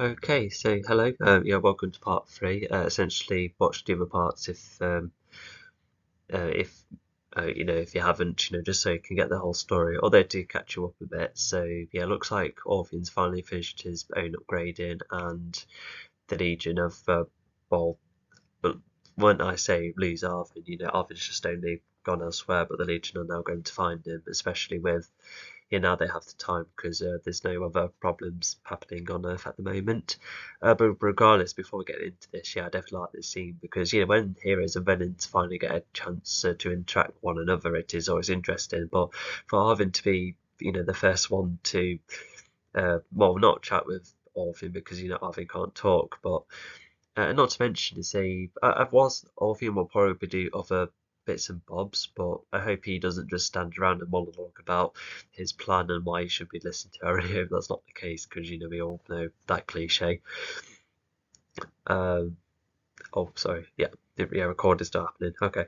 Okay, so hello. Yeah, welcome to part three. Essentially, watch the other parts if if you haven't, just so you can get the whole story. Although to catch you up a bit. So yeah, looks like Orphean's finally finished his own upgrading, and the Legion of well, but when I say lose Arvin, Arvin's just only gone elsewhere, but the Legion are now going to find him, especially with now they have the time because there's no other problems happening on Earth at the moment. But regardless, before we get into this, yeah, I definitely like this scene because when heroes and villains finally get a chance to interact with one another, it is always interesting. But for Arvin to be, the first one to, well, not chat with Arvin because Arvin can't talk, but not to mention, I was Orpheum will probably do other bits and bobs, but I hope he doesn't just stand around and monologue about his plan and why he should be listened to. I really hope that's not the case because we all know that cliche. Um, oh, sorry, yeah, record is still happening. Okay,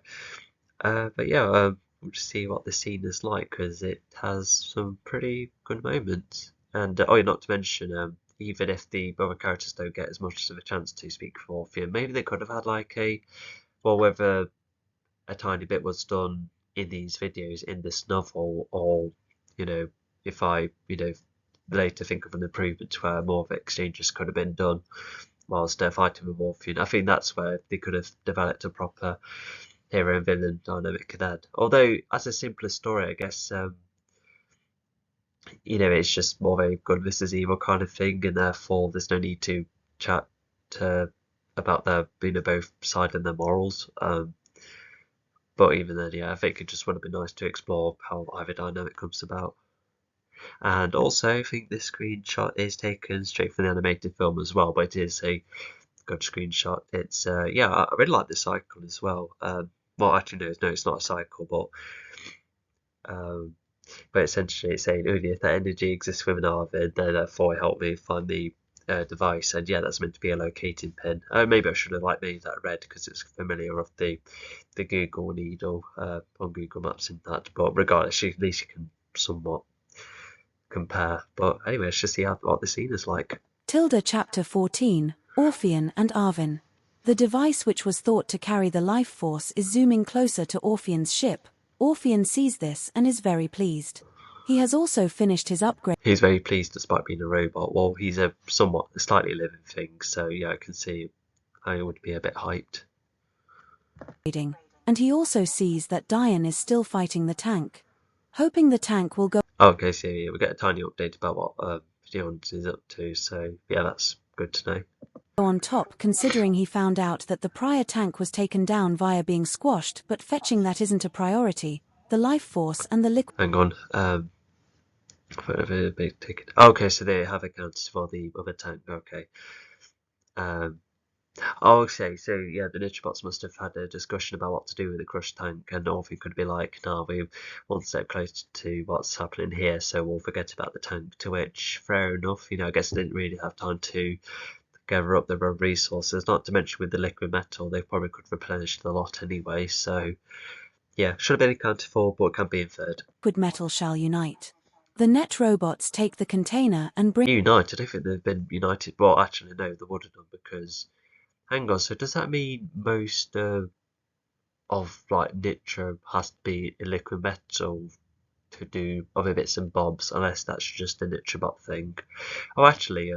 but yeah, we'll just see what the scene is like because it has some pretty good moments. And oh, yeah, not to mention, even if the other characters don't get as much of a chance to speak for Orpheum, maybe they could have had well, whether a tiny bit was done in these videos in this novel, or you know, if I later think of an improvement where more of exchanges could have been done whilst fighting with Orpheum. I think that's where they could have developed a proper hero and villain dynamic then. Although, as a simpler story, I guess it's just more of a good versus evil kind of thing, and therefore there's no need to chat to, about their both side and their morals. But even then, yeah, I think it just would have been nice to explore how either dynamic comes about. And also, I think this screenshot is taken straight from the animated film as well, but it is a good screenshot. It's yeah, I really like the cycle as well. Well, actually, no, it's not a cycle, um, but essentially it's saying only if that energy exists within Arvid, then therefore help me find the device. And yeah, that's meant to be a locating pin. Maybe I should have made that red because it's familiar of the Google needle on Google Maps in that. But regardless, at least you can somewhat compare. But anyway, let's just see what the scene is like. Tilda Chapter 14, Orphean and Arvin. The device which was thought to carry the life force is zooming closer to Orphean's ship. Orphean sees this and is very pleased. He has also finished his upgrade. He's very pleased despite being a robot. Well, he's a slightly living thing, so yeah, I can see I would be a bit hyped. And he also sees that Diane is still fighting the tank. Hoping the tank will go. Okay, so yeah, we get a tiny update about what Dion is up to, so yeah, that's good to know. On top, considering he found out that the prior tank was taken down via being squashed, but fetching that isn't a priority. The life force and the liquid. Hang on, a big ticket. Okay, so they have accounted for the other tank. Okay. Okay, so yeah, the Nitrobots must have had a discussion about what to do with the crushed tank, and Orpheus could be like, "No, we one step closer to what's happening here, so we'll forget about the tank." To which, fair enough, I guess they didn't really have time to gather up the resources. Not to mention with the liquid metal, they probably could replenish the lot anyway. So yeah, should have been accounted for, but can be inferred. Liquid metal shall unite. The net robots take the container and bring. United. I don't think they've been united. Well, actually, no, they wouldn't have because. Hang on, so does that mean most of nitro has to be a liquid metal to do other bits and bobs, unless that's just a nitrobot thing? Oh, actually,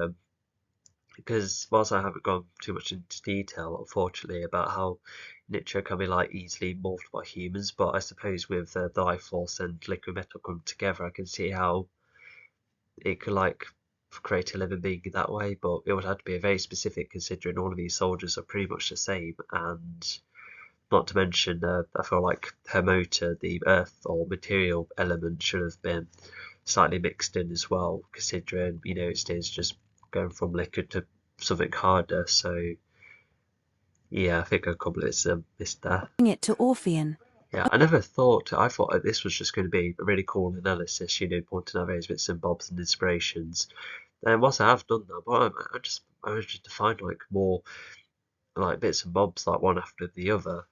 because whilst I haven't gone too much into detail, unfortunately, about how nitro can be easily morphed by humans, but I suppose with the life force and liquid metal come together, I can see how it could create a living being that way, but it would have to be a very specific considering all of these soldiers are pretty much the same, and not to mention I feel like her motor, the earth or material element, should have been slightly mixed in as well, considering it is just going from liquid to something harder. So yeah, I think a couple of bits missed there. Bring it to Orphean. Yeah, I thought this was just going to be a really cool analysis, pointing out various bits and bobs and inspirations. And once I have done that, but I managed to find more bits and bobs one after the other.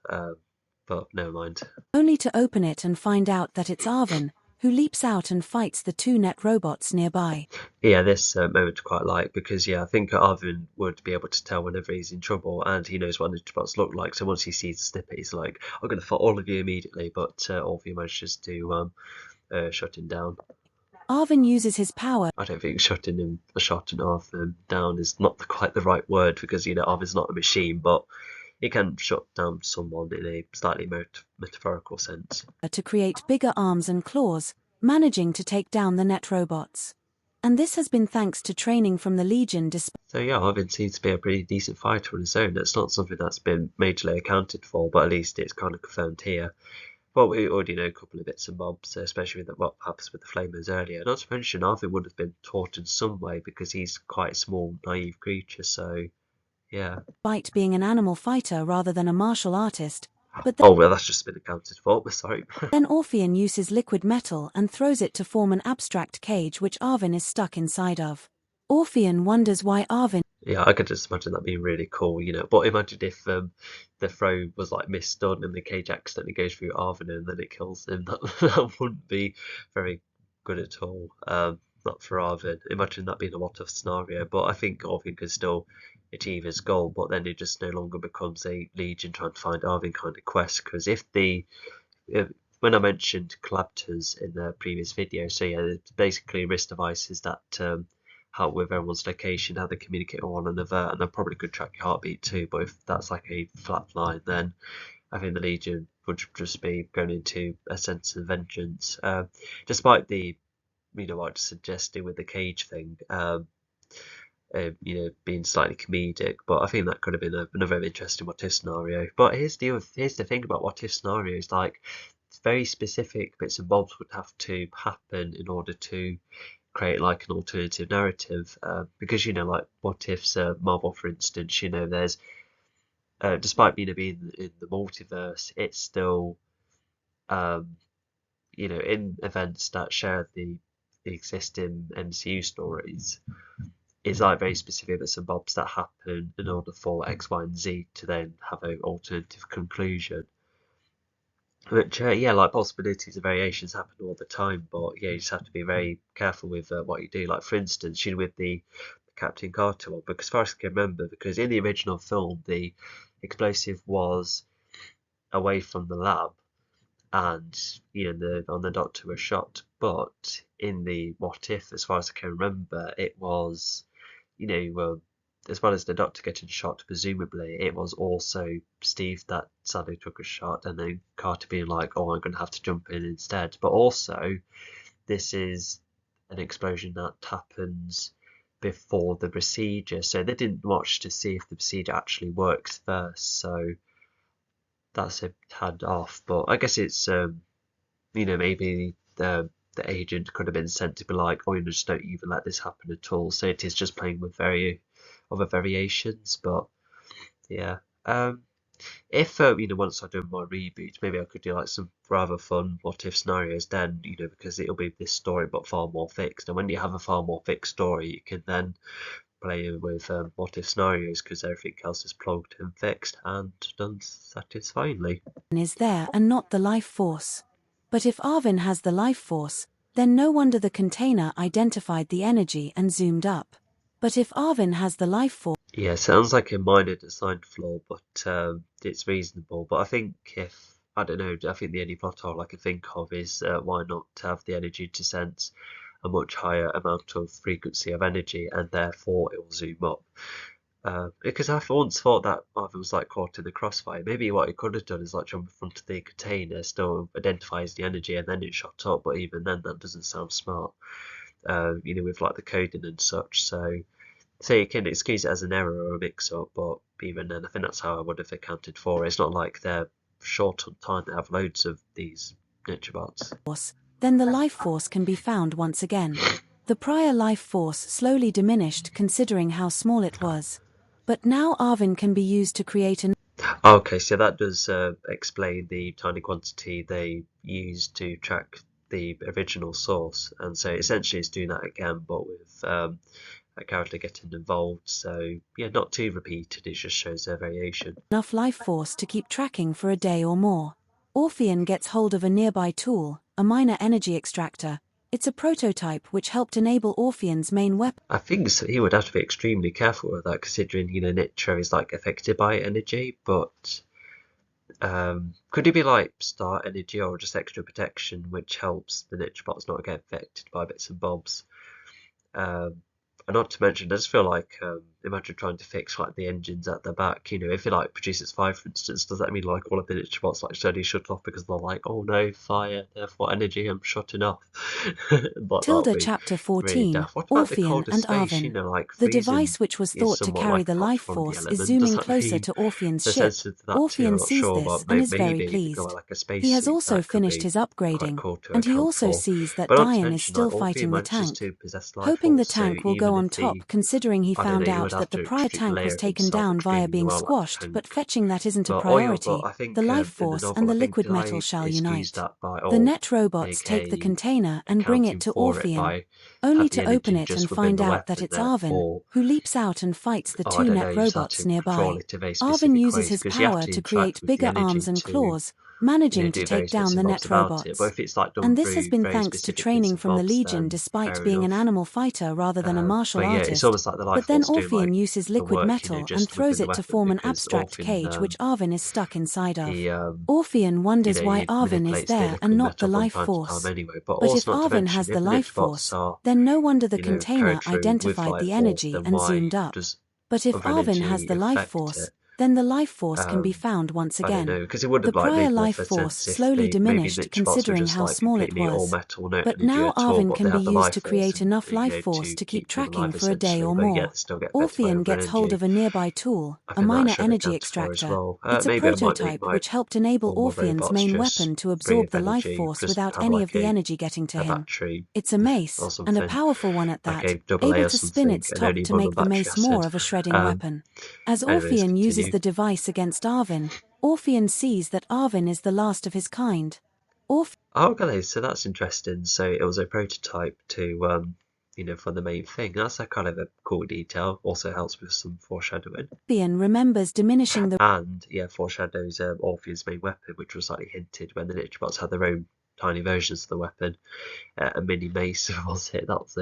But never mind. Only to open it and find out that it's Arvin. who leaps out and fights the two net robots nearby. Yeah, this moment I quite like because I think Arvin would be able to tell whenever he's in trouble, and he knows what Ninjabots look like. So once he sees the snippet, he's like, "I'm going to fight all of you immediately." But Orpheus manages to shut him down. Arvin uses his power. I don't think shutting Arvin down is not quite the right word because Arvin's not a machine, but he can shut down someone in a slightly metaphorical sense. To create bigger arms and claws, managing to take down the net robots. And this has been thanks to training from the Legion. So Arvin seems to be a pretty decent fighter on his own. It's not something that's been majorly accounted for, but at least it's kind of confirmed here. Well, we already know a couple of bits and bobs, especially with what happens with the Flamers earlier. Not to mention, Arvin would have been taught in some way because he's quite a small, naive creature, so yeah. Despite being an animal fighter rather than a martial artist, but oh, well, that's just been accounted for, sorry. Then Orpheus uses liquid metal and throws it to form an abstract cage which Arvin is stuck inside of. Orpheus wonders why Arvin... Yeah, I could just imagine that being really cool, But imagine if the throw was like misdone and the cage accidentally goes through Arvin and then it kills him. That wouldn't be very good at all. Not for Arvin. Imagine that being a what-if scenario. But I think Arvin could still achieve his goal, but then it just no longer becomes a Legion trying to find Arvin kind of quest. Because when I mentioned collaptors in the previous video, so it's basically wrist devices that help with everyone's location, how they communicate with one another, and they probably could track your heartbeat too. But if that's like a flat line, then I think the Legion would just be going into a sense of vengeance. Despite the, what I just suggested with the cage thing, being slightly comedic, but I think that could have been another interesting what if scenario. But here's the thing about what if scenarios, like very specific bits and bobs would have to happen in order to create like an alternative narrative, because like what if's Marvel, for instance, there's despite being in the multiverse, it's still in events that share the existing MCU stories, is like very specific bits and bobs that happen in order for X, Y, and Z to then have an alternative conclusion. Which, like possibilities and variations happen all the time, but you just have to be very careful with what you do. Like, for instance, with the Captain Carter one, because as far as I can remember, because in the original film, the explosive was away from the lab, and the Doctor was shot. But in the what if, as far as I can remember, it was, as well as the Doctor getting shot, presumably, it was also Steve that sadly took a shot, and then Carter being like, "Oh, I'm going to have to jump in instead." But also, this is an explosion that happens before the procedure, so they didn't watch to see if the procedure actually works first. So that's a tad off. But I guess it's maybe the agent could have been sent to be like, "Oh, just don't even let this happen at all." So it is just playing with other variations. But yeah, if once I do my reboot, maybe I could do like some rather fun what if scenarios then, because it'll be this story but far more fixed. And when you have a far more fixed story, you can then play with what if scenarios, because everything else is plugged and fixed and done satisfyingly. Is there and not the life force. But if Arvin has the life force, then no wonder the container identified the energy and zoomed up. But if Arvin has the life force... Yeah, sounds like a minor design flaw, but it's reasonable. But I think I don't know, I think the only plot hole I can think of is why not have the energy to sense a much higher amount of frequency of energy, and therefore it will zoom up. Because I once thought that Arvin was like caught in the crossfire. Maybe what he could have done is like jump in front of the container, still identifies the energy, and then it shot up. But even then, that doesn't sound smart. With like the coding and such. So you can excuse it as an error or a mix-up, but even then, I think that's how I would have accounted for it. It's not like they're short on time. They have loads of these Ninjabots. Then the life force can be found once again. The prior life force slowly diminished considering how small it was. But now Arvin can be used to create an... Okay, so that does explain the tiny quantity they used to track the original source. And so essentially it's doing that again, but with a character getting involved. So yeah, not too repeated, it just shows their variation. Enough life force to keep tracking for a day or more. Orpheus gets hold of a nearby tool, a minor energy extractor. It's a prototype which helped enable Orpheon's main weapon. I think so he would have to be extremely careful with that, considering, Nitro is like affected by energy, but could it be like star energy or just extra protection, which helps the Nitrobots not get affected by bits and bobs? And not to mention, I just feel like, imagine trying to fix like the engines at the back. If it like produces fire, for instance, does that mean like all of the Nitrobots like suddenly shut off because they're like, oh no, fire, therefore energy, I'm shutting off. But that'll Tilda be Chapter really 14, daft. What about the Orpheon colder and space? Arvin. Like The freezing device which was is thought to somewhat carry like the life apart from the force is element. Does zooming that closer mean to Orpheon's the ship. sense to that too? I'm Orpheon not sees sure, this but and is very maybe if you go pleased. like a He has spacesuit, also that could finished be his quite upgrading, cool to and he account also for. sees that But not to Diane is mention, like still Orpheum fighting the manages tank. to possess life Hoping the force, so tank will go even on if top, he, considering he I don't found know, he would out have that the to prior tank was layer taken himself down via extremely being well like the squashed, but tank. fetching that isn't a But oh yeah, but priority. I The think life in the force and novel, the I think liquid did metal I shall excuse unite. that by The or net robots make take the a container and bring it accounting to for it Orpheon, by only have the to open energy it and just within find the out that weapon, it's Arvin, therefore, who leaps out and fights the oh, I two don't know, net you just have robots to control nearby. it to very Arvin specific uses ways his because you have power to to interact create with the bigger arms energy and to, claws, managing to do take various bits down and the bobs net about it. But robots. if it's like done And this has through been very thanks to specific bits training and from the bobs, Legion then despite fair being an enough. animal fighter rather than a martial But yeah, it's artist. almost like the life But then force doing Orpheon like uses the liquid work, metal and just throws within the it to weapon form an because abstract often cage which Arvin is stuck inside of. he Orpheon wonders why he Arvin is manipulates the there and liquid not the metal from life time to time force. anyway. But But if also not to Arvin has mention, the if the life Nitrobots force, are, then no wonder the carried container through with identified life the force, energy then and why zoomed up. does But if other Arvin has energy the life affect force, it? then the life force can be Um, found once I don't again. know, because it would The have like prior made more life for force sense if slowly the maybe diminished Nitrobots were considering just how like small it completely all was. metal, no But energy now at all, Arvin but can they be have the used life to force create and enough life force to to keep keep them tracking alive for a day essentially, or but more. yet still get affected by Orpheon other gets hold energy. of a nearby tool, I a think that minor should energy account for as extractor. well. It's a Maybe I might make prototype my which helped enable all my Orpheon's robots main just weapon to free absorb of the life energy, force just without have any like of the energy getting to a him. battery It's a mace, or and a something, powerful one at like that, a double A able or to spin something, its and top only to one on make the battery mace more acid. of a shredding weapon. As Anyways, Orpheon uses continue. the device against Arvin, Orpheon sees that Arvin is the last of his kind. Oh, okay, so that's interesting. So it was a prototype to, for the main thing. That's a kind of a cool detail. Also helps with some foreshadowing. Orpheon remembers diminishing the And, yeah, foreshadows Orpheus' main weapon, which was slightly hinted when the Nitrobots had their own tiny versions of the weapon. A mini mace, was it? That's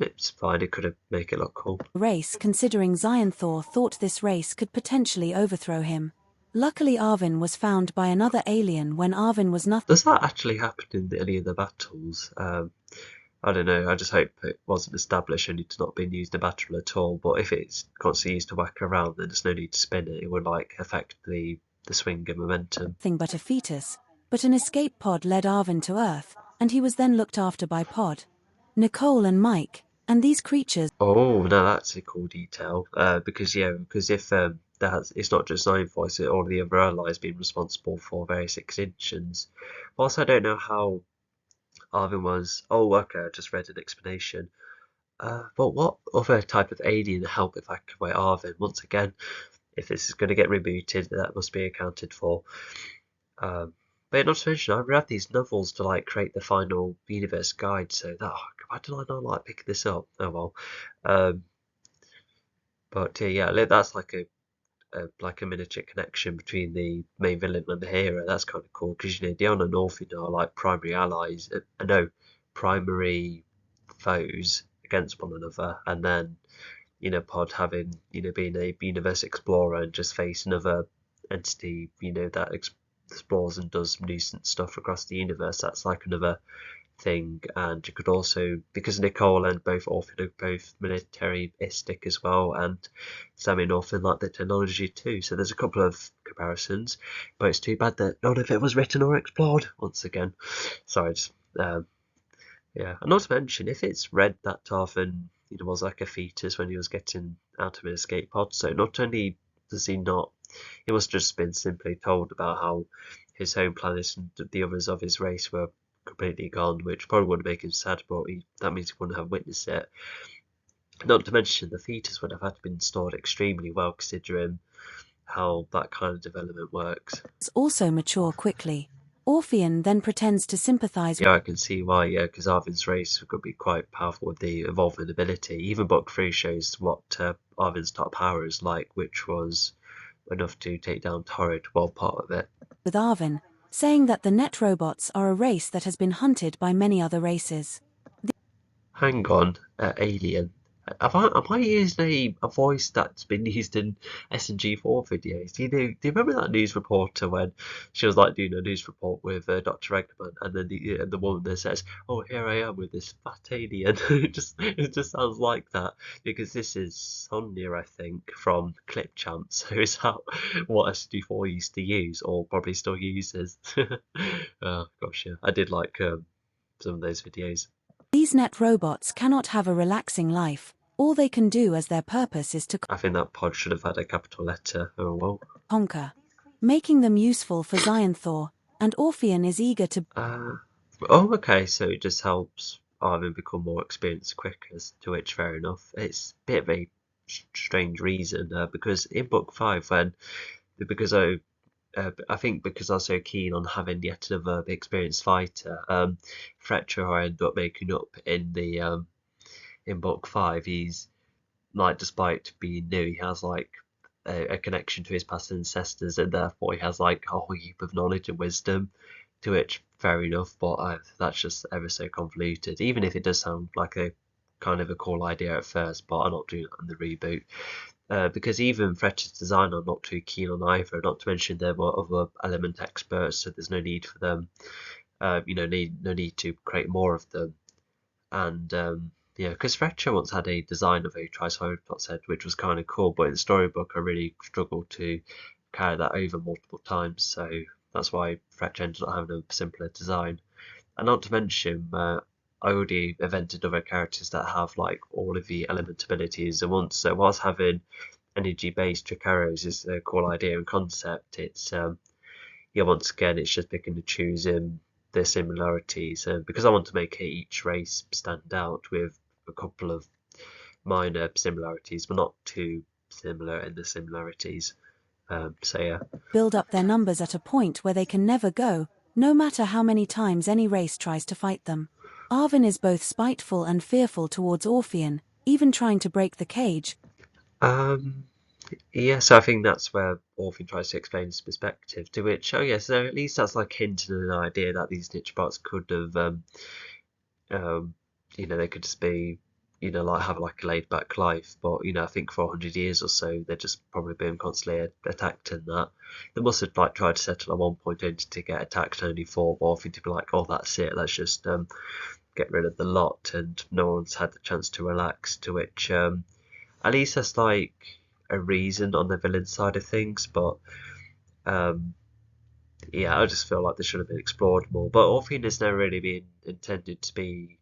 it's fine. It could have make it look cool. race considering Xyanthor thought this race could potentially overthrow him. Luckily Arvin was found by another alien when Arvin was nothing. Does that actually happen in any of the battles? I don't know. I just hope it wasn't established and it's not been used in battle at all. But if it's constantly used to whack around, then there's no need to spin it. It would like affect the swing and momentum. But a fetus, but an escape pod led Arvin to Earth, and he was then looked after by Pod, Nicole and Mike, and these creatures. Oh, no, that's a cool detail. Because if it's not just Nine Voice, all the other allies being responsible for various extinctions. Also, I don't know how Arvin was. Oh, okay, I just read an explanation. But what other type of alien help evacuate Arvin? Once again, if this is going to get rebooted, that must be accounted for. But not to mention, I read these novels to like create the final universe guide, so that why did I not like pick this up? Oh well. But yeah, that's like a miniature connection between the main villain and the hero. That's kind of cool because Dion and Orpheus are like primary allies. No, primary foes against one another, and then Pod having being a universe explorer and just face another entity that explores and does nuisance stuff across the universe. That's like another thing. And you could also, because Nicole and both Orphan are both militaristic as well, and Sammy and Orphan like the technology too. So there's a couple of comparisons, but it's too bad that none of it was written or explored once again. Sorry, just yeah. And not to mention, if it's read that Tarfin was like a fetus when he was getting out of an escape pod, so not only does he not, he must have just been simply told about how his home planet and the others of his race were completely gone, which probably wouldn't make him sad, but that means he wouldn't have witnessed it. Not to mention, the fetus would have had to been stored extremely well, considering how that kind of development works. Also mature quickly. Orpheon then pretends to sympathize. Yeah, I can see why, yeah, because Arvin's race could be quite powerful with the evolving ability. Even Book 3 shows what Arvin's top power is like, which was enough to take down Torrid while part of it. With Arvin, saying that the net robots are a race that has been hunted by many other races. Hang on, Alien. Am I using a voice that's been used in SNG4 videos? Do you remember that news reporter when she was like doing a news report with Dr. Eggman, and then the woman there says, "Oh, here I am with this fat alien." It just sounds like that, because this is Sonia, I think, from Clip Champ. So is that what SNG4 used to use, or probably still uses? Oh gosh, yeah, I did like some of those videos. These net robots cannot have a relaxing life. All they can do as their purpose is to I think that pod should have had a capital letter. Oh well. conquer, making them useful for Xyanthor, and Orpheon is eager to Uh, oh, okay. So it just helps Armin become more experienced quicker. To which, fair enough. It's a bit of a strange reason because in book five, because I think because I was so keen on having yet another experienced fighter, Fletcher, who I ended up making up in the in book five, he's like, despite being new, he has like a connection to his past ancestors, and therefore he has like a whole heap of knowledge and wisdom. To which, fair enough, but that's just ever so convoluted. Even if it does sound like a kind of a cool idea at first, but I'm not doing it in the reboot. Because even Fletcher's design I'm not too keen on either, not to mention there were other element experts, so there's no need for them. No need to create more of them. And yeah, because Fletcher once had a design of a Triceratops head, which was kind of cool, but in the storybook I really struggled to carry that over multiple times, so that's why Fletcher ended up having a simpler design. And not to mention, I already invented other characters that have like all of the element abilities at once. So whilst having energy-based trick arrows is a cool idea and concept, it's yeah, once again, it's just picking and choosing their similarities. Because I want to make each race stand out with a couple of minor similarities, but not too similar in the similarities. So yeah. build up their numbers at a point where they can never go, no matter how many times any race tries to fight them. Arvin is both spiteful and fearful towards Orpheon, even trying to break the cage. Um, yeah, so I think that's where Orphan tries to explain his perspective, to which, oh yeah, so at least that's like hinting an idea that these niche bots could have, um, they could just be, like have like a laid back life, but I think for 100 years or so, they're just probably being constantly attacked in that. They must have like tried to settle at one point only to get attacked only for Orphan to be like, oh, that's it, let's just get rid of the lot, and no one's had the chance to relax, to which, at least that's like a reason on the villain side of things, but um, yeah, I just feel like this should have been explored more. But Orpheus has never really been intended to be,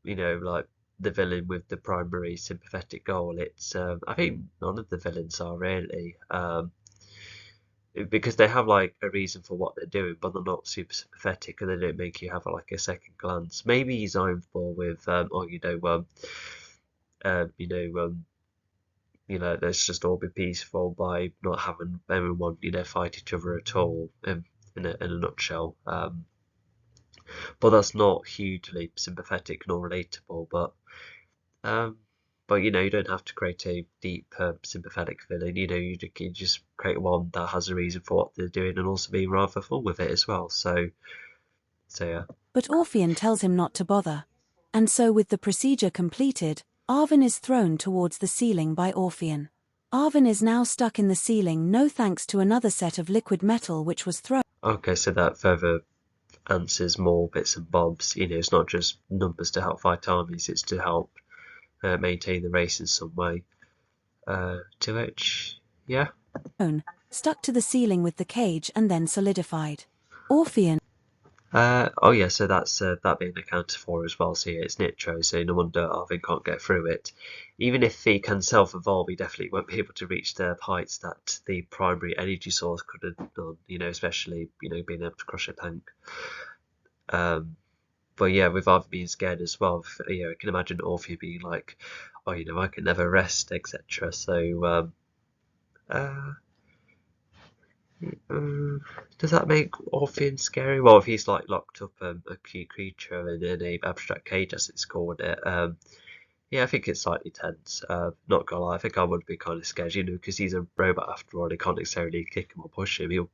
like the villain with the primary sympathetic goal. It's I think none of the villains are really, because they have like a reason for what they're doing, but they're not super sympathetic, and they don't make you have like a second glance. Maybe he's Ironfall with, um, you know, um, let's just all be peaceful by not having everyone, fight each other at all, in a nutshell. But that's not hugely sympathetic nor relatable. Um, but you don't have to create a deep, sympathetic villain. You just create one that has a reason for what they're doing and also being rather fun with it as well. So yeah. But Orpheon tells him not to bother. And so with the procedure completed, Arvin is thrown towards the ceiling by Orpheon. Arvin is now stuck in the ceiling no thanks to another set of liquid metal which was thrown. Okay, so that further answers more bits and bobs. It's not just numbers to help fight armies; it's to help maintain the race in some way. To which, yeah. Stuck to the ceiling with the cage and then solidified. Orpheon. Oh yeah, so that's that being accounted for as well. So yeah, it's Nitro, so no wonder Arvin can't get through it. Even if he can self-evolve, he definitely won't be able to reach the heights that the primary energy source could have done. Especially being able to crush a tank. Um, but yeah, with Arvin being scared as well, I can imagine Orpheus being like, oh, I can never rest, etc. So uh, does that make Orpheus scary? Well, if he's like locked up, a key creature in a abstract cage, as it's called it, yeah, I think it's slightly tense. Not gonna lie, I think I would be kind of scared, because he's a robot after all. He can't necessarily kick him or push him. He'll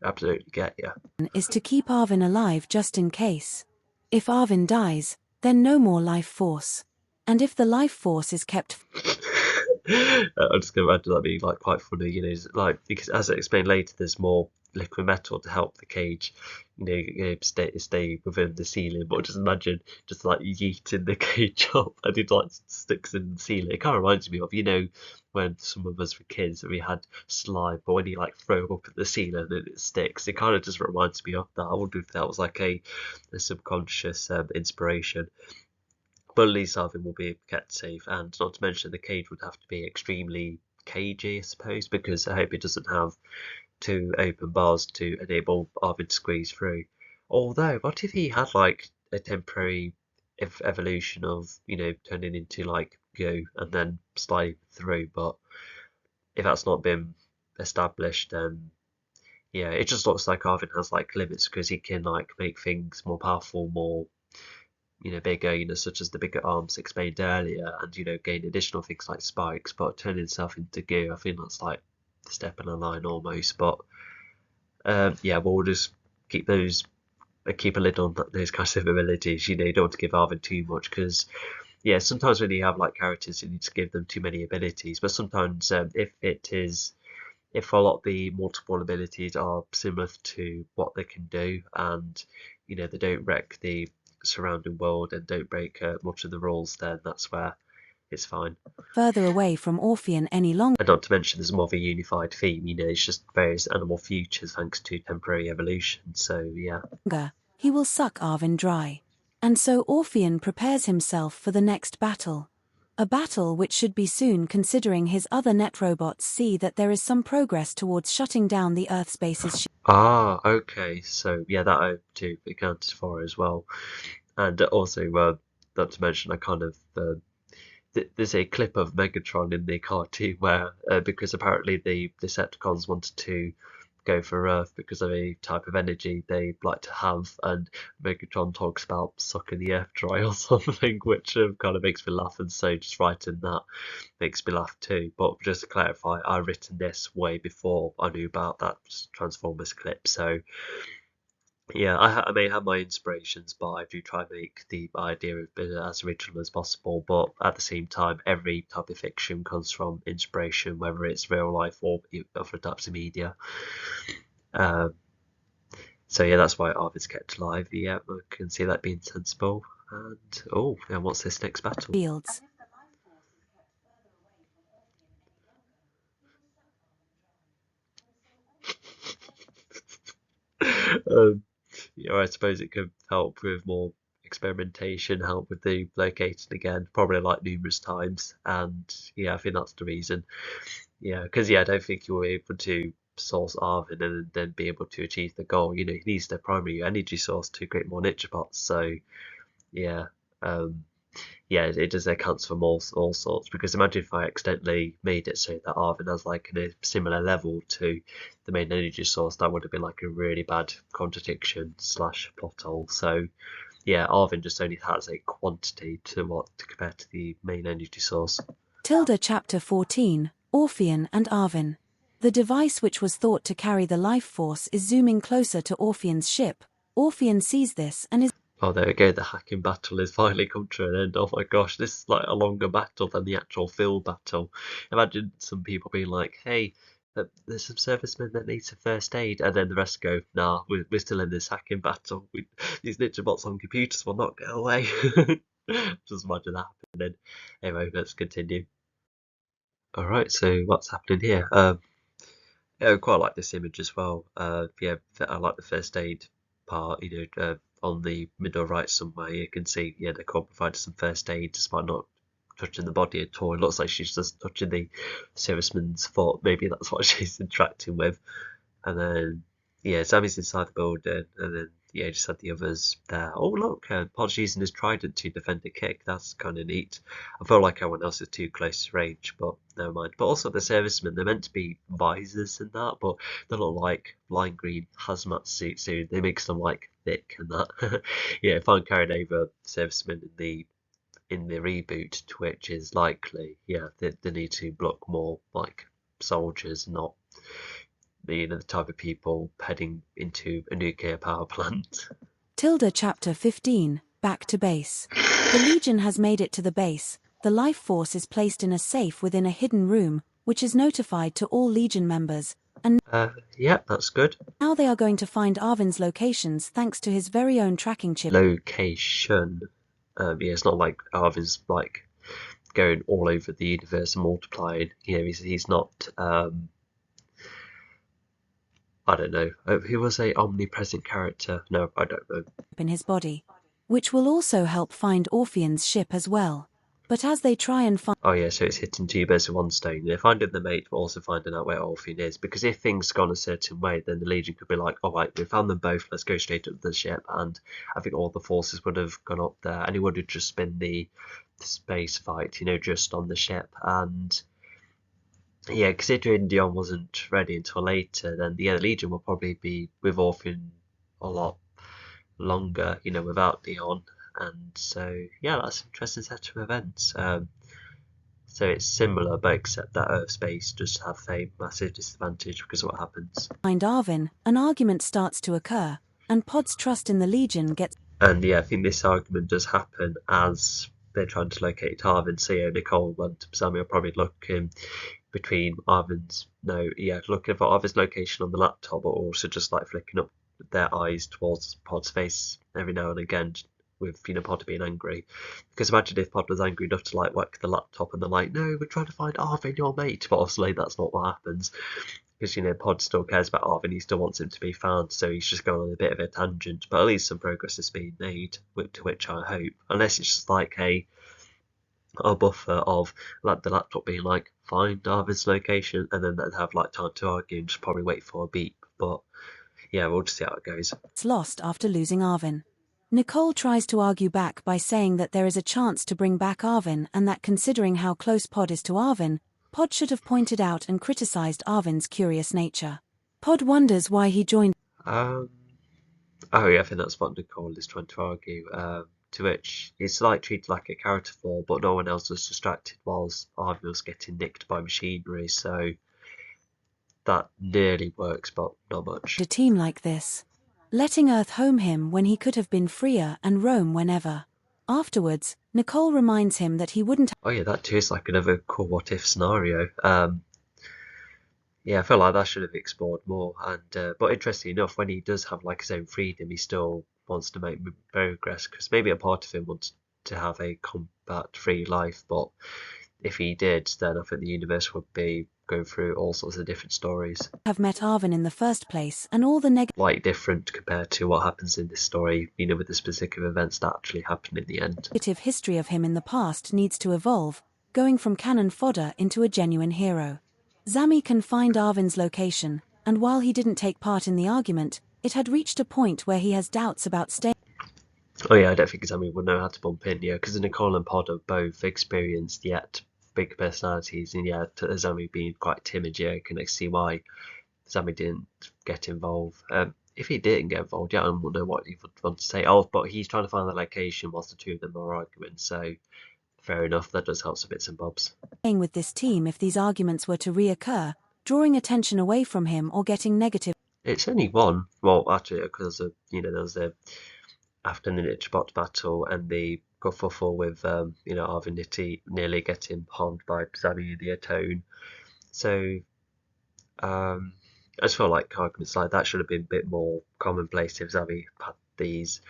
absolutely get you. Is to keep Arvin alive just in case. If Arvin dies, then no more life force. And if the life force is kept I'm just going to imagine that being like quite funny, like because as I explained later, there's more liquid metal to help the cage, stay within the ceiling. But just imagine just like yeeting the cage up and it like sticks in the ceiling. It kind of reminds me of when some of us were kids and we had slime, but when you like throw up at the ceiling and it sticks, it kind of just reminds me of that. I wonder if that was like a subconscious inspiration. But at least Arvin will be kept safe, and not to mention the cage would have to be extremely cagey, I suppose, because I hope it doesn't have two open bars to enable Arvin to squeeze through. Although, what if he had like a temporary evolution of, turning into like goo and then sliding through? But if that's not been established, then yeah, it just looks like Arvin has like limits because he can like make things more powerful, more bigger, such as the bigger arms explained earlier, and gain additional things like spikes. But turning himself into goo, I think that's like stepping a line almost. But yeah, we'll just keep keep a lid on those kinds of abilities. You don't want to give Arvin too much because yeah, sometimes when you have like characters, you need to give them too many abilities. But sometimes if a lot of the multiple abilities are similar to what they can do, and they don't wreck the surrounding world and don't break much of the rules, then that's where it's fine. further away from Orpheon any longer, And not to mention there's more of a unified theme, it's just various animal futures thanks to temporary evolution. So yeah. he will suck Arvin dry. And so Orpheon prepares himself for the next battle. A battle which should be soon, considering his other net robots see that there is some progress towards shutting down the Earth Space's Ah, okay. So yeah, that I too accounted for as well. And also, not to mention, I kind of there's a clip of Megatron in the cartoon where, because apparently the Decepticons wanted to go for Earth because of a type of energy they like to have, and Megatron talks about sucking the Earth dry or something, which kind of makes me laugh, and so just writing that makes me laugh too. But just to clarify, I've written this way before I knew about that Transformers clip, so yeah, I may have my inspirations, but I do try and make the idea of it as original as possible. But at the same time, every type of fiction comes from inspiration, whether it's real life or other types of media. Um, so yeah, that's why art is kept alive. Yeah, I can see that being sensible. And oh, and what's this next battle? fields. um, I suppose it could help with more experimentation, help with the locating again, probably like numerous times. And yeah, I think that's the reason. Yeah, because I don't think you'll be able to source Arvin and then be able to achieve the goal. He needs the primary energy source to create more Ninja bots. So yeah, um, yeah, it does accounts for all sorts. Because imagine if I accidentally made it so that Arvin has like a similar level to the main energy source, that would have been like a really bad contradiction slash plot hole. So yeah, Arvin just only has a quantity to compare to the main energy source. Tilda Chapter 14, Orpheon and Arvin. The device which was thought to carry the life force is zooming closer to Orpheon's ship. Orpheon sees this and is Oh, there we go. The hacking battle is finally come to an end. Oh my gosh, this is like a longer battle than the actual field battle. Imagine some people being like, "Hey, there's some servicemen that need some first aid," and then the rest go, "Nah, we're still in this hacking battle. These ninja bots on computers will not go away." Just imagine that happening. Anyway, let's continue. All right, so what's happening here? Yeah, I quite like this image as well. Yeah, I like the first aid part. On the middle right somewhere, you can see, yeah, the core provided some first aid despite not touching the body at all. It looks like she's just touching the serviceman's foot. Maybe that's what she's interacting with. And then, yeah, Sammy's inside the building, and then, yeah, just had the others there. Oh, look, Pod's using his trident to defend a kick. That's kind of neat. I feel like everyone else is too close to range, but never mind. But also the servicemen, they're meant to be visors and that, but they look like lime green hazmat suits, so they makes them like thick and that. Yeah, if I'm carrying over servicemen in the reboot, which is likely, yeah, they need to look more like soldiers, not the type of people heading into a nuclear power plant. Tilda Chapter 15, Back to Base. The Legion has made it to the base. The life force is placed in a safe within a hidden room, which is notified to all Legion members, and Yeah, that's good. now they are going to find Arvin's locations thanks to his very own tracking chip. Location. Yeah, it's not like Arvin's like going all over the universe and multiplying. He's not. I don't know. Who was a omnipresent character? No, I don't know. In his body, which will also help find Orphean's ship as well. But as they try and find Oh yeah, so it's hitting two birds with one stone. They're finding the mate, but also finding out where Orphean is. Because if things gone a certain way, then the Legion could be like, all right, we found them both. Let's go straight up to the ship. And I think all the forces would have gone up there, and it would have just been the space fight, just on the ship. And yeah, considering Dion wasn't ready until later, then the Legion will probably be with Orphean a lot longer, without Dion. And so, yeah, that's an interesting set of events. So it's similar, but except that Earth space does have a massive disadvantage because of what happens. Arvin, an argument starts to occur, and Pod's trust in the Legion gets. And yeah, I think this argument does happen as they're trying to locate Arvin. So yeah, Nicole and Sammy are probably looking between looking for Arvin's location on the laptop, but also just like flicking up their eyes towards Pod's face every now and again, with Pod being angry. Because imagine if Pod was angry enough to like whack the laptop and they're like, no, we're trying to find Arvin, your mate. But obviously that's not what happens. Because Pod still cares about Arvin, he still wants him to be found, so he's just going on a bit of a tangent. But at least some progress is being made, to which I hope. Unless it's just like a buffer of like the laptop being like, find Arvin's location, and then they'd have like time to argue and just probably wait for a beep. But yeah, we'll just see how it goes. It's lost after losing Arvin. Nicole tries to argue back by saying that there is a chance to bring back Arvin and that considering how close Pod is to Arvin, Pod should have pointed out and criticized Arvin's curious nature. Pod wonders why he joined. Oh yeah, I think that's what Nicole is trying to argue. To which it's like treated like a character flaw, but no one else was distracted whilst Arvin was getting nicked by machinery, so that nearly works, but not much. A team like this, letting Earth home him when he could have been freer and roam whenever. Afterwards, Nicole reminds him that he wouldn't. Oh yeah, that too is like another cool what-if scenario. Yeah, I feel like that should have explored more. And but interestingly enough, when he does have like his own freedom, he still wants to make progress because maybe a part of him wants to have a combat-free life. But if he did, then I think the universe would be going through all sorts of different stories. Have met Arvin in the first place, and all the like different compared to what happens in this story, with the specific events that actually happen in the end. Negative history of him in the past needs to evolve, going from cannon fodder into a genuine hero. Zami can find Arvin's location, and while he didn't take part in the argument, it had reached a point where he has doubts about staying. Oh yeah, I don't think Zami would know how to bump in, because Nicole and Pod are both experienced yet big personalities, and Zami being quite timid, I can see why Zami didn't get involved. If he didn't get involved, I wouldn't know what he would want to say. Oh, but he's trying to find the location whilst the two of them are arguing, so fair enough, that does help some bits and bobs. With this team if these arguments were to reoccur, drawing attention away from him or getting negative. It's only one. Well, actually, because there was the after the Nichbot battle and the kerfuffle with Arvin Nitti nearly getting harmed by Zami the Atone. So I just feel like arguments like that should have been a bit more commonplace if Zami had these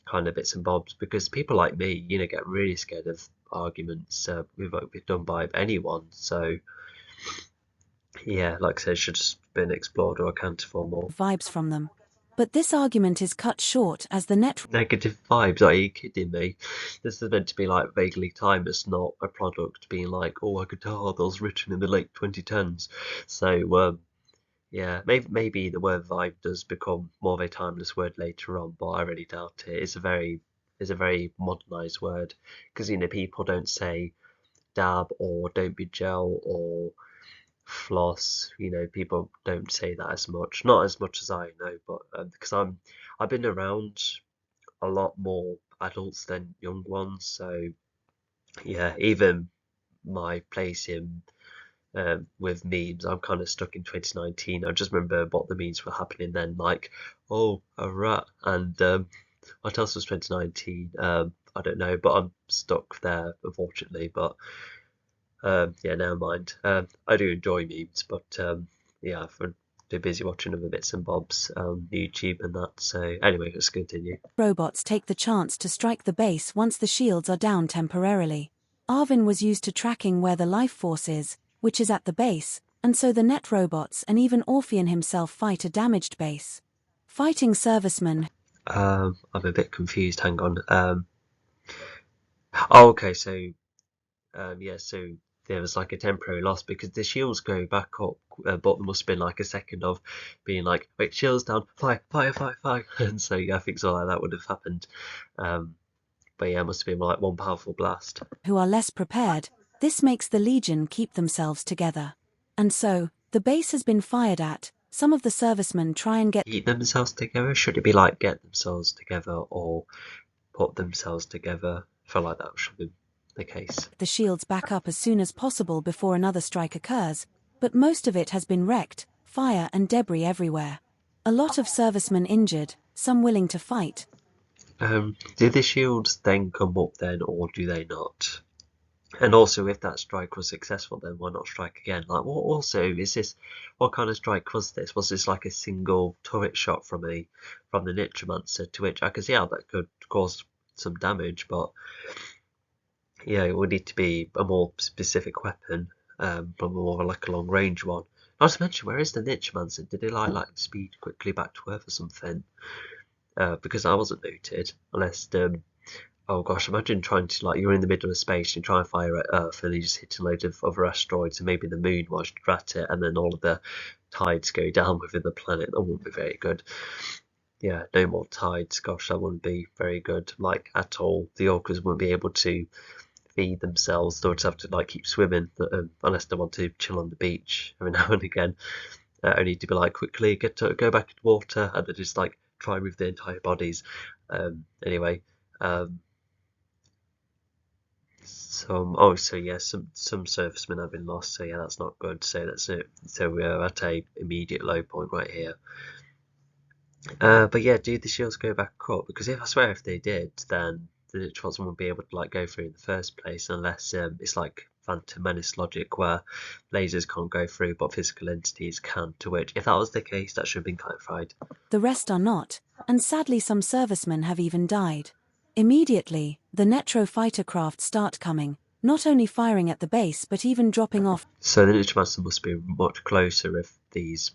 kind of bits and bobs, because people like me, get really scared of arguments we've done by anyone. So yeah, like I said, it should have been explored or accounted for more. Vibes from them. But this argument is cut short as the negative vibes. Are you kidding me? This is meant to be like vaguely timeless, not a product being like, oh, I could tell that was written in the late 2010s. So yeah, maybe the word vibe does become more of a timeless word later on, but I really doubt it. It's a very modernized word, because people don't say dab or don't be gel or floss. People don't say that as much, not as much as I know, but because I've been around a lot more adults than young ones, so yeah, even my place in with memes. I'm kind of stuck in 2019. I just remember what the memes were happening then, like, oh, a rat, and what else was 2019? I don't know, but I'm stuck there, unfortunately. But yeah, never mind. I do enjoy memes, but yeah, I've been too busy watching other bits and bobs on YouTube and that. So anyway, let's continue. Robots take the chance to strike the base once the shields are down temporarily. Arvin was used to tracking where the life force is, which is at the base, and so the net robots and even Orpheon himself fight a damaged base. Fighting servicemen. I'm a bit confused. Hang on. Oh, okay. So yeah, so there was like a temporary loss because the shields go back up, but there must have been like a second of being like, wait, shields down, fire, fire, fire, fire, and so yeah, I think so like that would have happened. But yeah, it must have been like one powerful blast. Who are less prepared, this makes the Legion keep themselves together. And so, the base has been fired at, some of the servicemen try and get Keep themselves together? Should it be like get themselves together or put themselves together? I feel like that should be the case. the shields back up as soon as possible before another strike occurs, but most of it has been wrecked, fire and debris everywhere. A lot of servicemen injured, some willing to fight. Do the shields then come up then, or do they not? And also, if that strike was successful, then why not strike again? Like, what also is this? What kind of strike was this? Was this like a single turret shot from the Nitromancer? To which I can see how that could cause some damage, but yeah, it would need to be a more specific weapon, but more like a long range one. Not to mention, where is the Nitromancer? Did it like speed quickly back to Earth or something? Because that wasn't noted, unless oh gosh, imagine trying to, like, you're in the middle of space and you try and fire at Earth and you just hit a load of other asteroids and maybe the moon whilst you're at it, and then all of the tides go down within the planet. That wouldn't be very good. Yeah, no more tides. Gosh, that wouldn't be very good, like, at all. The orcas wouldn't be able to feed themselves. They would have to, like, keep swimming, unless they want to chill on the beach every now and again. Only to be like, quickly go back into water, and then just like try and move their entire bodies. Anyway, so yeah, some servicemen have been lost, so yeah, that's not good. So that's it. So we're at a immediate low point right here. But yeah, do the shields go back up? Because I swear if they did, then the Nitrobots wouldn't be able to like go through in the first place, unless it's like Phantom Menace logic where lasers can't go through but physical entities can, to which, if that was the case, that should have been clarified. The rest are not, and sadly some servicemen have even died. Immediately, the Netro fighter craft start coming, not only firing at the base but even dropping off. So the Nitromancer must be much closer if these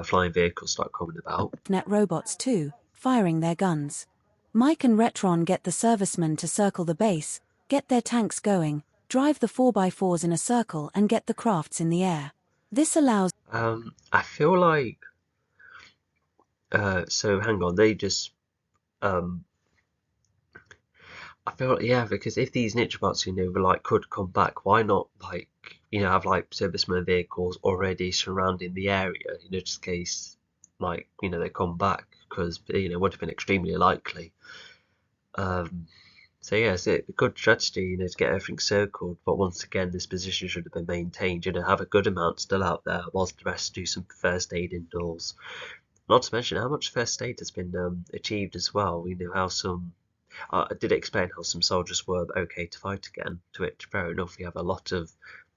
flying vehicles start coming about. Net robots too, firing their guns. Mike and Retron get the servicemen to circle the base, get their tanks going, drive the 4x4s in a circle and get the crafts in the air. This allows I feel like so hang on, they just I feel, yeah, because if these Nitrobots, like could come back, why not like have like servicemen vehicles already surrounding the area, just in case like they come back, because it would have been extremely likely. So yeah, it's a good strategy, to get everything circled, but once again, this position should have been maintained, have a good amount still out there, whilst the rest do some first aid indoors. Not to mention how much first aid has been achieved as well. How some I did explain how some soldiers were okay to fight again, to which, fair enough, we have a lot of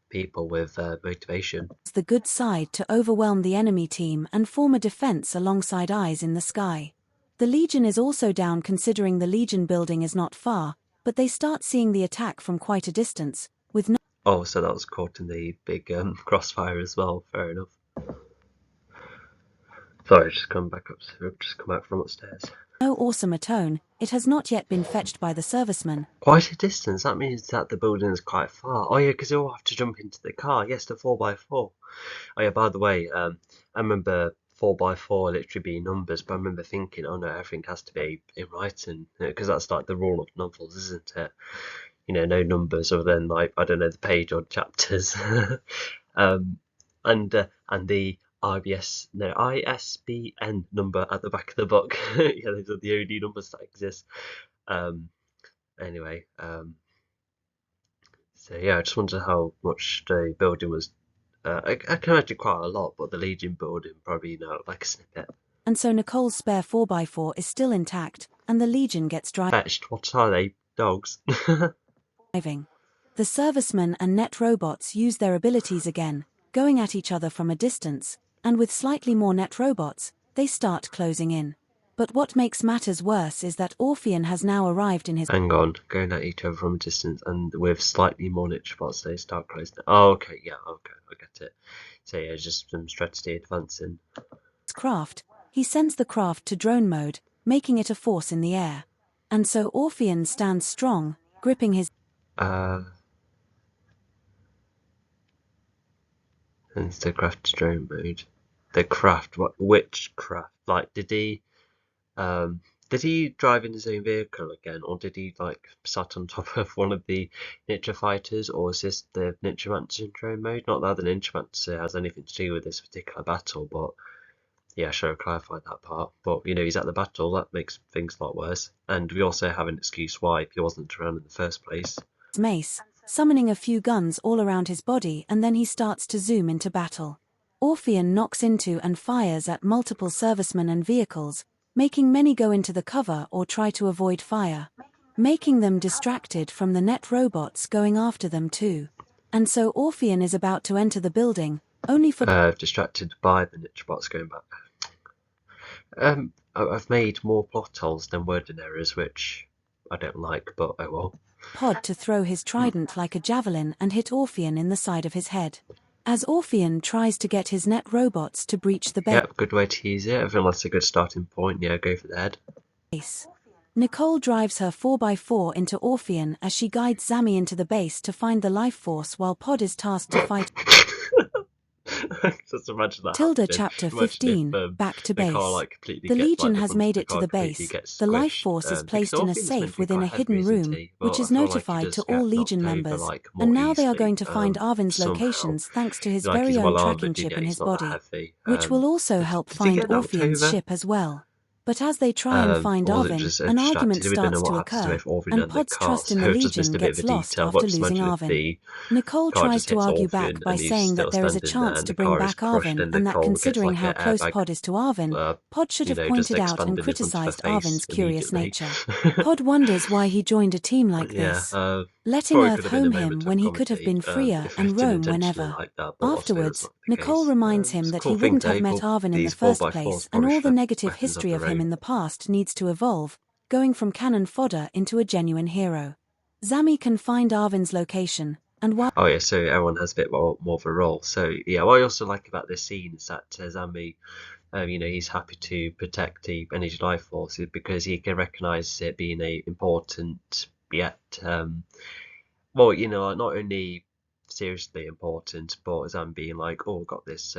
people with motivation. the good side to overwhelm the enemy team and form a defense alongside eyes in the sky. The Legion is also down considering the Legion building is not far, but they start seeing the attack from quite a distance, with no Oh, so that was caught in the big crossfire as well, fair enough. Sorry, just come back up, just come out from upstairs. awesome atone, it has not yet been fetched by the servicemen. Quite a distance, that means that the building is quite far. Oh yeah, because they all have to jump into the car. Yes, the 4x4. Oh yeah, by the way, I remember 4x4 literally being numbers, but I remember thinking, oh no, everything has to be in writing, because that's like the rule of novels, isn't it? No numbers other than like, I don't know, the page or chapters. And the ISBN number at the back of the book. Yeah, those are the only numbers that exist. Anyway, so yeah, I just wondered how much the building was I can imagine quite a lot, but the Legion building probably, like a snippet. And so Nicole's spare 4x4 is still intact, and the Legion gets Fetched. What are they? Dogs. driving. The servicemen and net robots use their abilities again, going at each other from a distance, and with slightly more net robots, they start closing in. But what makes matters worse is that Orpheon has now arrived in his Hang on, going at each other from a distance, and with slightly more niche spots, they start closing. Oh, okay, yeah, okay, I get it. So yeah, just some strategy advancing. craft. He sends the craft to drone mode, making it a force in the air. And so Orpheon stands strong, gripping his And the craft drone mode. The craft, which craft? Like, did he drive in his own vehicle again, or did he like sat on top of one of the Ninja fighters, or is this the Ninjamancer drone mode? Not that the Ninjamancer has anything to do with this particular battle, but yeah, sure, I clarified that part. But he's at the battle, that makes things a lot worse. And we also have an excuse why he wasn't around in the first place. mace, summoning a few guns all around his body, and then he starts to zoom into battle. Orpheon knocks into and fires at multiple servicemen and vehicles, making many go into the cover or try to avoid fire, making them distracted from the net robots going after them too. And so Orpheon is about to enter the building, only for distracted by the Ninja bots going back. I've made more plot holes than wording errors, which I don't like, but oh well. Pod to throw his trident like a javelin and hit Orpheon in the side of his head. As Orpheon tries to get his net robots to breach the base. Yep, good way to use it. I feel that's a good starting point. Yeah, go for the head. Nicole drives her 4x4 into Orpheon as she guides Zami into the base to find the life force while Pod is tasked to fight. Just imagine that. Tilda chapter 15, back to base. The Legion has made it to the base. The life force is placed in a safe within a hidden room, which is notified to all Legion members, and now they are going to find Arvin's locations thanks to his very own tracking chip in his body, which will also help find Orpheon's ship as well. But as they try and find Arvin, an argument starts to occur, and Pod's trust in the Legion gets lost after losing Arvin. Nicole tries to argue back by saying that there is a chance to bring back Arvin, and that considering how close Pod is to Arvin, Pod should have pointed out and criticized Arvin's curious nature. Pod wonders why he joined a team like this, letting Earth home him when he could have been freer and roam whenever. Afterwards, Nicole reminds him that he wouldn't have met Arvin in the first place, and all the negative history of him in the past needs to evolve, going from cannon fodder into a genuine hero. Zami can find Arvin's location, and while oh yeah, so everyone has a bit more of a role. So yeah, what I also like about this scene is that Zami, he's happy to protect the energy life force because he can recognise it being a important yet, well, not only seriously important, but as I'm being like, oh, I've got this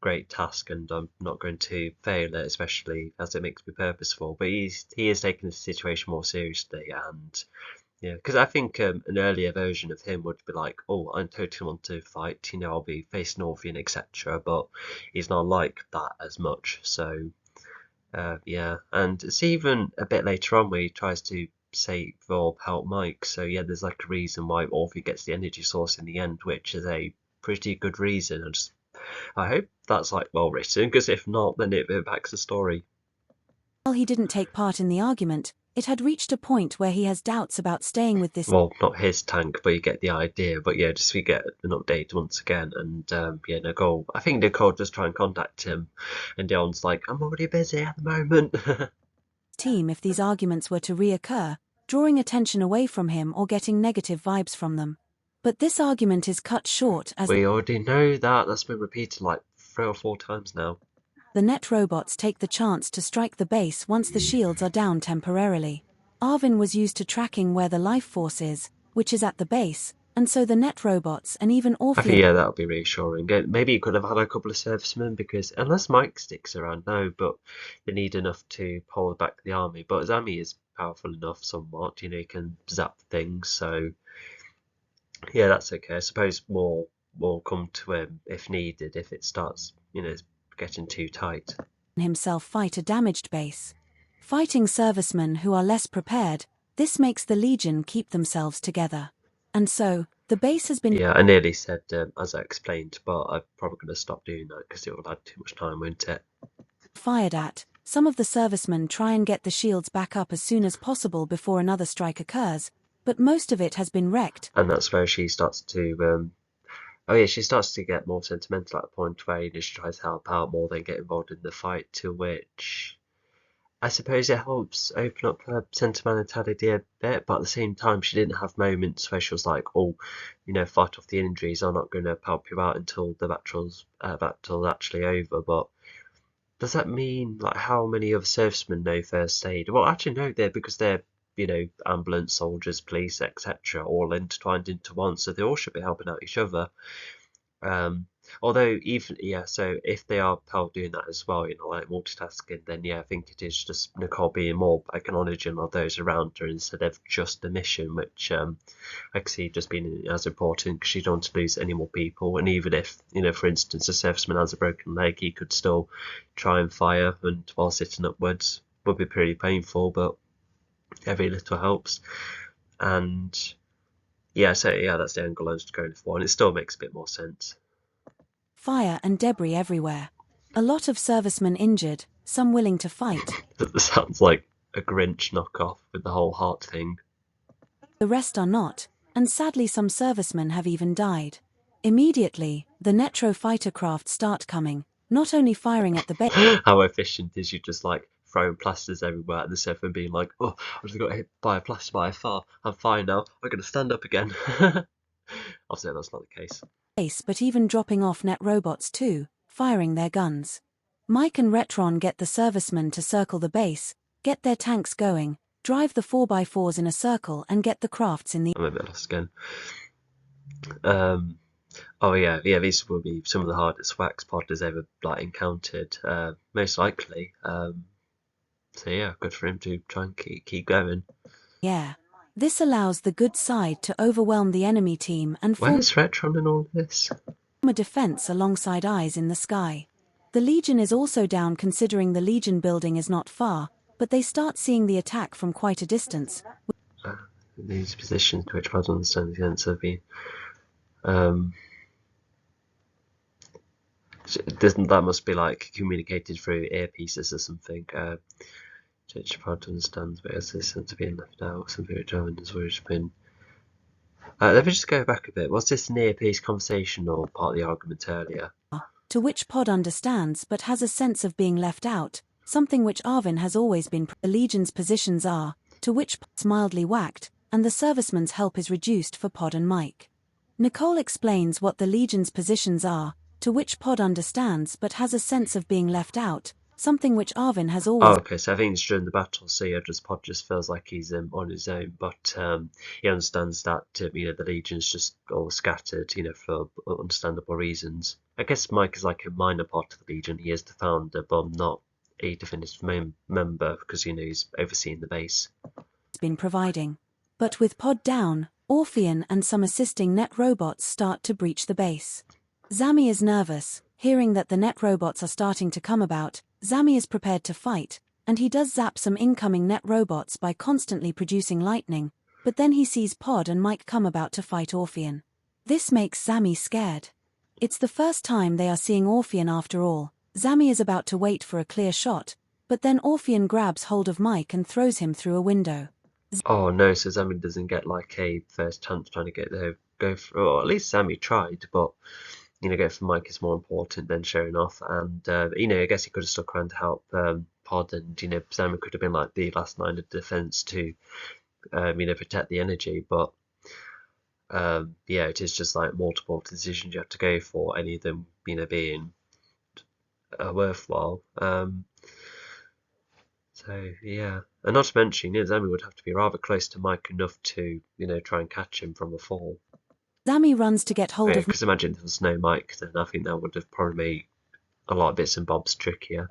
great task and I'm not going to fail it, especially as it makes me purposeful. But he is taking the situation more seriously, and yeah, because I think an earlier version of him would be like, oh, I totally want to fight, I'll be facing Orpheon, etc. But he's not like that as much. So yeah, and it's even a bit later on where he tries to save or help Mike. So yeah, there's like a reason why Orpheon gets the energy source in the end, which is a pretty good reason. I hope that's like well written, because if not, then it backs the story. While he didn't take part in the argument, it had reached a point where he has doubts about staying with this. Well, not his tank, but you get the idea. But yeah, just we get an update once again, and yeah, Nicole. I think Nicole just try and contact him, and Dion's like, I'm already busy at the moment. Team if these arguments were to reoccur, drawing attention away from him or getting negative vibes from them. But this argument is cut short as we already know that. That's been repeated like 3 or 4 times now. The net robots take the chance to strike the base once the shields are down temporarily. Arvin was used to tracking where the life force is, which is at the base, and so the net robots and even Orpheon. I think, yeah, that would be reassuring. Maybe you could have had a couple of servicemen, because unless Mike sticks around, no, but they need enough to hold back the army. But Zami is powerful enough somewhat, he can zap things, so yeah, that's okay. I suppose more will come to him if needed, if it starts, getting too tight. Himself fight a damaged base. Fighting servicemen who are less prepared, this makes the Legion keep themselves together. And so, the The base has been Yeah, I nearly said, as I explained, but I'm probably going to stop doing that because it will add too much time, won't it? fired at. Some of the servicemen try and get the shields back up as soon as possible before another strike occurs, but most of it has been wrecked. And that's where she starts to, oh yeah, she starts to get more sentimental at the point where, she tries to help out more than get involved in the fight, to which I suppose it helps open up her sentimentality a bit, but at the same time, she didn't have moments where she was like, "Oh, fight off the injuries. I'm not going to help you out until the battle's actually over." But does that mean like how many other servicemen know first aid? Well, actually, no, because they're ambulance, soldiers, police, etc., all intertwined into one, so they all should be helping out each other. Um, Although even so if they are doing that as well, like multitasking, then yeah, I think it is just Nicole being more acknowledging of those around her instead of just the mission, which I can see just being as important because you don't want to lose any more people. And even if for instance, a serviceman has a broken leg, he could still try and fire, and while sitting upwards would be pretty painful, but every little helps. And yeah, so yeah, that's the angle I was going for, and it still makes a bit more sense. Fire and debris everywhere. A lot of servicemen injured, some willing to fight. That sounds like a Grinch knockoff with the whole heart thing. The rest are not, and sadly some servicemen have even died. Immediately, the Netro fighter craft start coming, not only firing at the base. How efficient is you just like throwing plasters everywhere and the surfer being like, "Oh, I just got hit by a plaster by a far. I'm fine now. I'm going to stand up again." Obviously, that's not the case. But even dropping off net robots too, firing their guns. Mike and Retron get the servicemen to circle the base, get their tanks going, drive the 4x4s in a circle and get the crafts in the... I'm a bit lost again. Oh yeah, these will be some of the hardest wax podders ever encountered, most likely. So yeah, good for him to try and keep going. Yeah. This allows the good side to overwhelm the enemy team and form Where's Retron in all of this? a defense alongside eyes in the sky. The Legion is also down considering the Legion building is not far, but they start seeing the attack from quite a distance. These positions to which I don't understand the sense of being. That must be communicated through earpieces or something. Which hard to understand, but as this sense of being left out, something which Owen has always been. Let me just go back a bit. Was this an earpiece conversation or part of the argument earlier? To which Pod understands but has a sense of being left out, something which Arvin has always been. The Legion's positions are, to which Pod's mildly whacked, and the serviceman's help is reduced for Pod and Mike. Nicole explains what the Legion's positions are, to which Pod understands but has a sense of being left out, something which Arvin has always... Oh, okay, so I think it's during the battle, so yeah, Pod just feels like he's on his own, but he understands that the Legion's just all scattered, for understandable reasons. I guess Mike is like a minor part of the Legion. He is the founder, but not a definitive member because he's overseeing the base. Been providing. But with Pod down, Orpheon and some assisting net robots start to breach the base. Zami is nervous, hearing that the net robots are starting to come about. Zami is prepared to fight, and he does zap some incoming net robots by constantly producing lightning, but then he sees Pod and Mike come about to fight Orpheon. This makes Zami scared. It's the first time they are seeing Orpheon after all. Zami is about to wait for a clear shot, but then Orpheon grabs hold of Mike and throws him through a window. Oh no, so Zami doesn't get a first chance trying to get there, go for, or at least Zami tried, but go for Mike is more important than showing off, and I guess he could have stuck around to help Pod, and Zami could have been like the last line of defense to protect the energy, but yeah, it is just multiple decisions you have to go for, any of them being worthwhile. So yeah, and not to mention, Zami would have to be rather close to Mike enough to try and catch him from a fall. Zami runs to get hold of... Because imagine if there was no Mike, then I think that would have probably made a lot of bits and bobs trickier.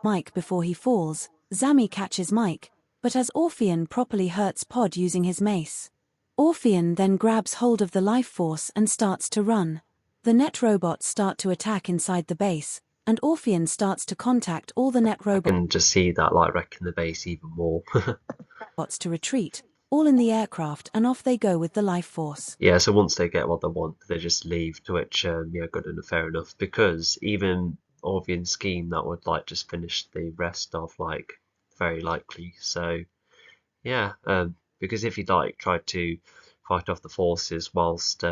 Mike before he falls. Zami catches Mike, but as Orpheon properly hurts Pod using his mace. Orpheon then grabs hold of the life force and starts to run. The net robots start to attack inside the base, and Orpheon starts to contact all the net robots. I can just see that wrecking the base even more. To retreat, all in the aircraft, and off they go with the life force. Yeah, so once they get what they want, they just leave, to which, yeah, good and fair enough, because even Orvian's scheme, that would, like, just finish the rest off, like, very likely. So, yeah, because if he'd, like, tried to fight off the forces whilst,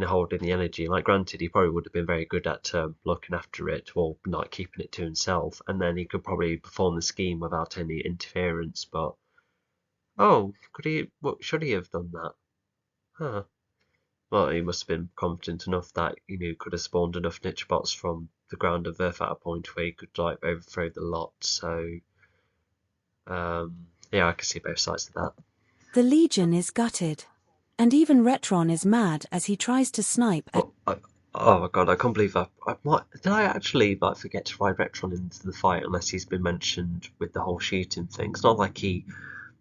holding the energy, like, granted, he probably would have been very good at looking after it, or, like, keeping it to himself, and then he could probably perform the scheme without any interference, but, oh, should he have done that? Huh. Well, he must have been confident enough that could have spawned enough niche bots from the ground of Earth at a point where he could, like, overthrow the lot. So, yeah, I can see both sides of that. The Legion is gutted, and even Retron is mad as he tries to snipe at. Oh my god, I can't believe did I actually, like, forget to ride Retron into the fight unless he's been mentioned with the whole shooting thing? It's not like he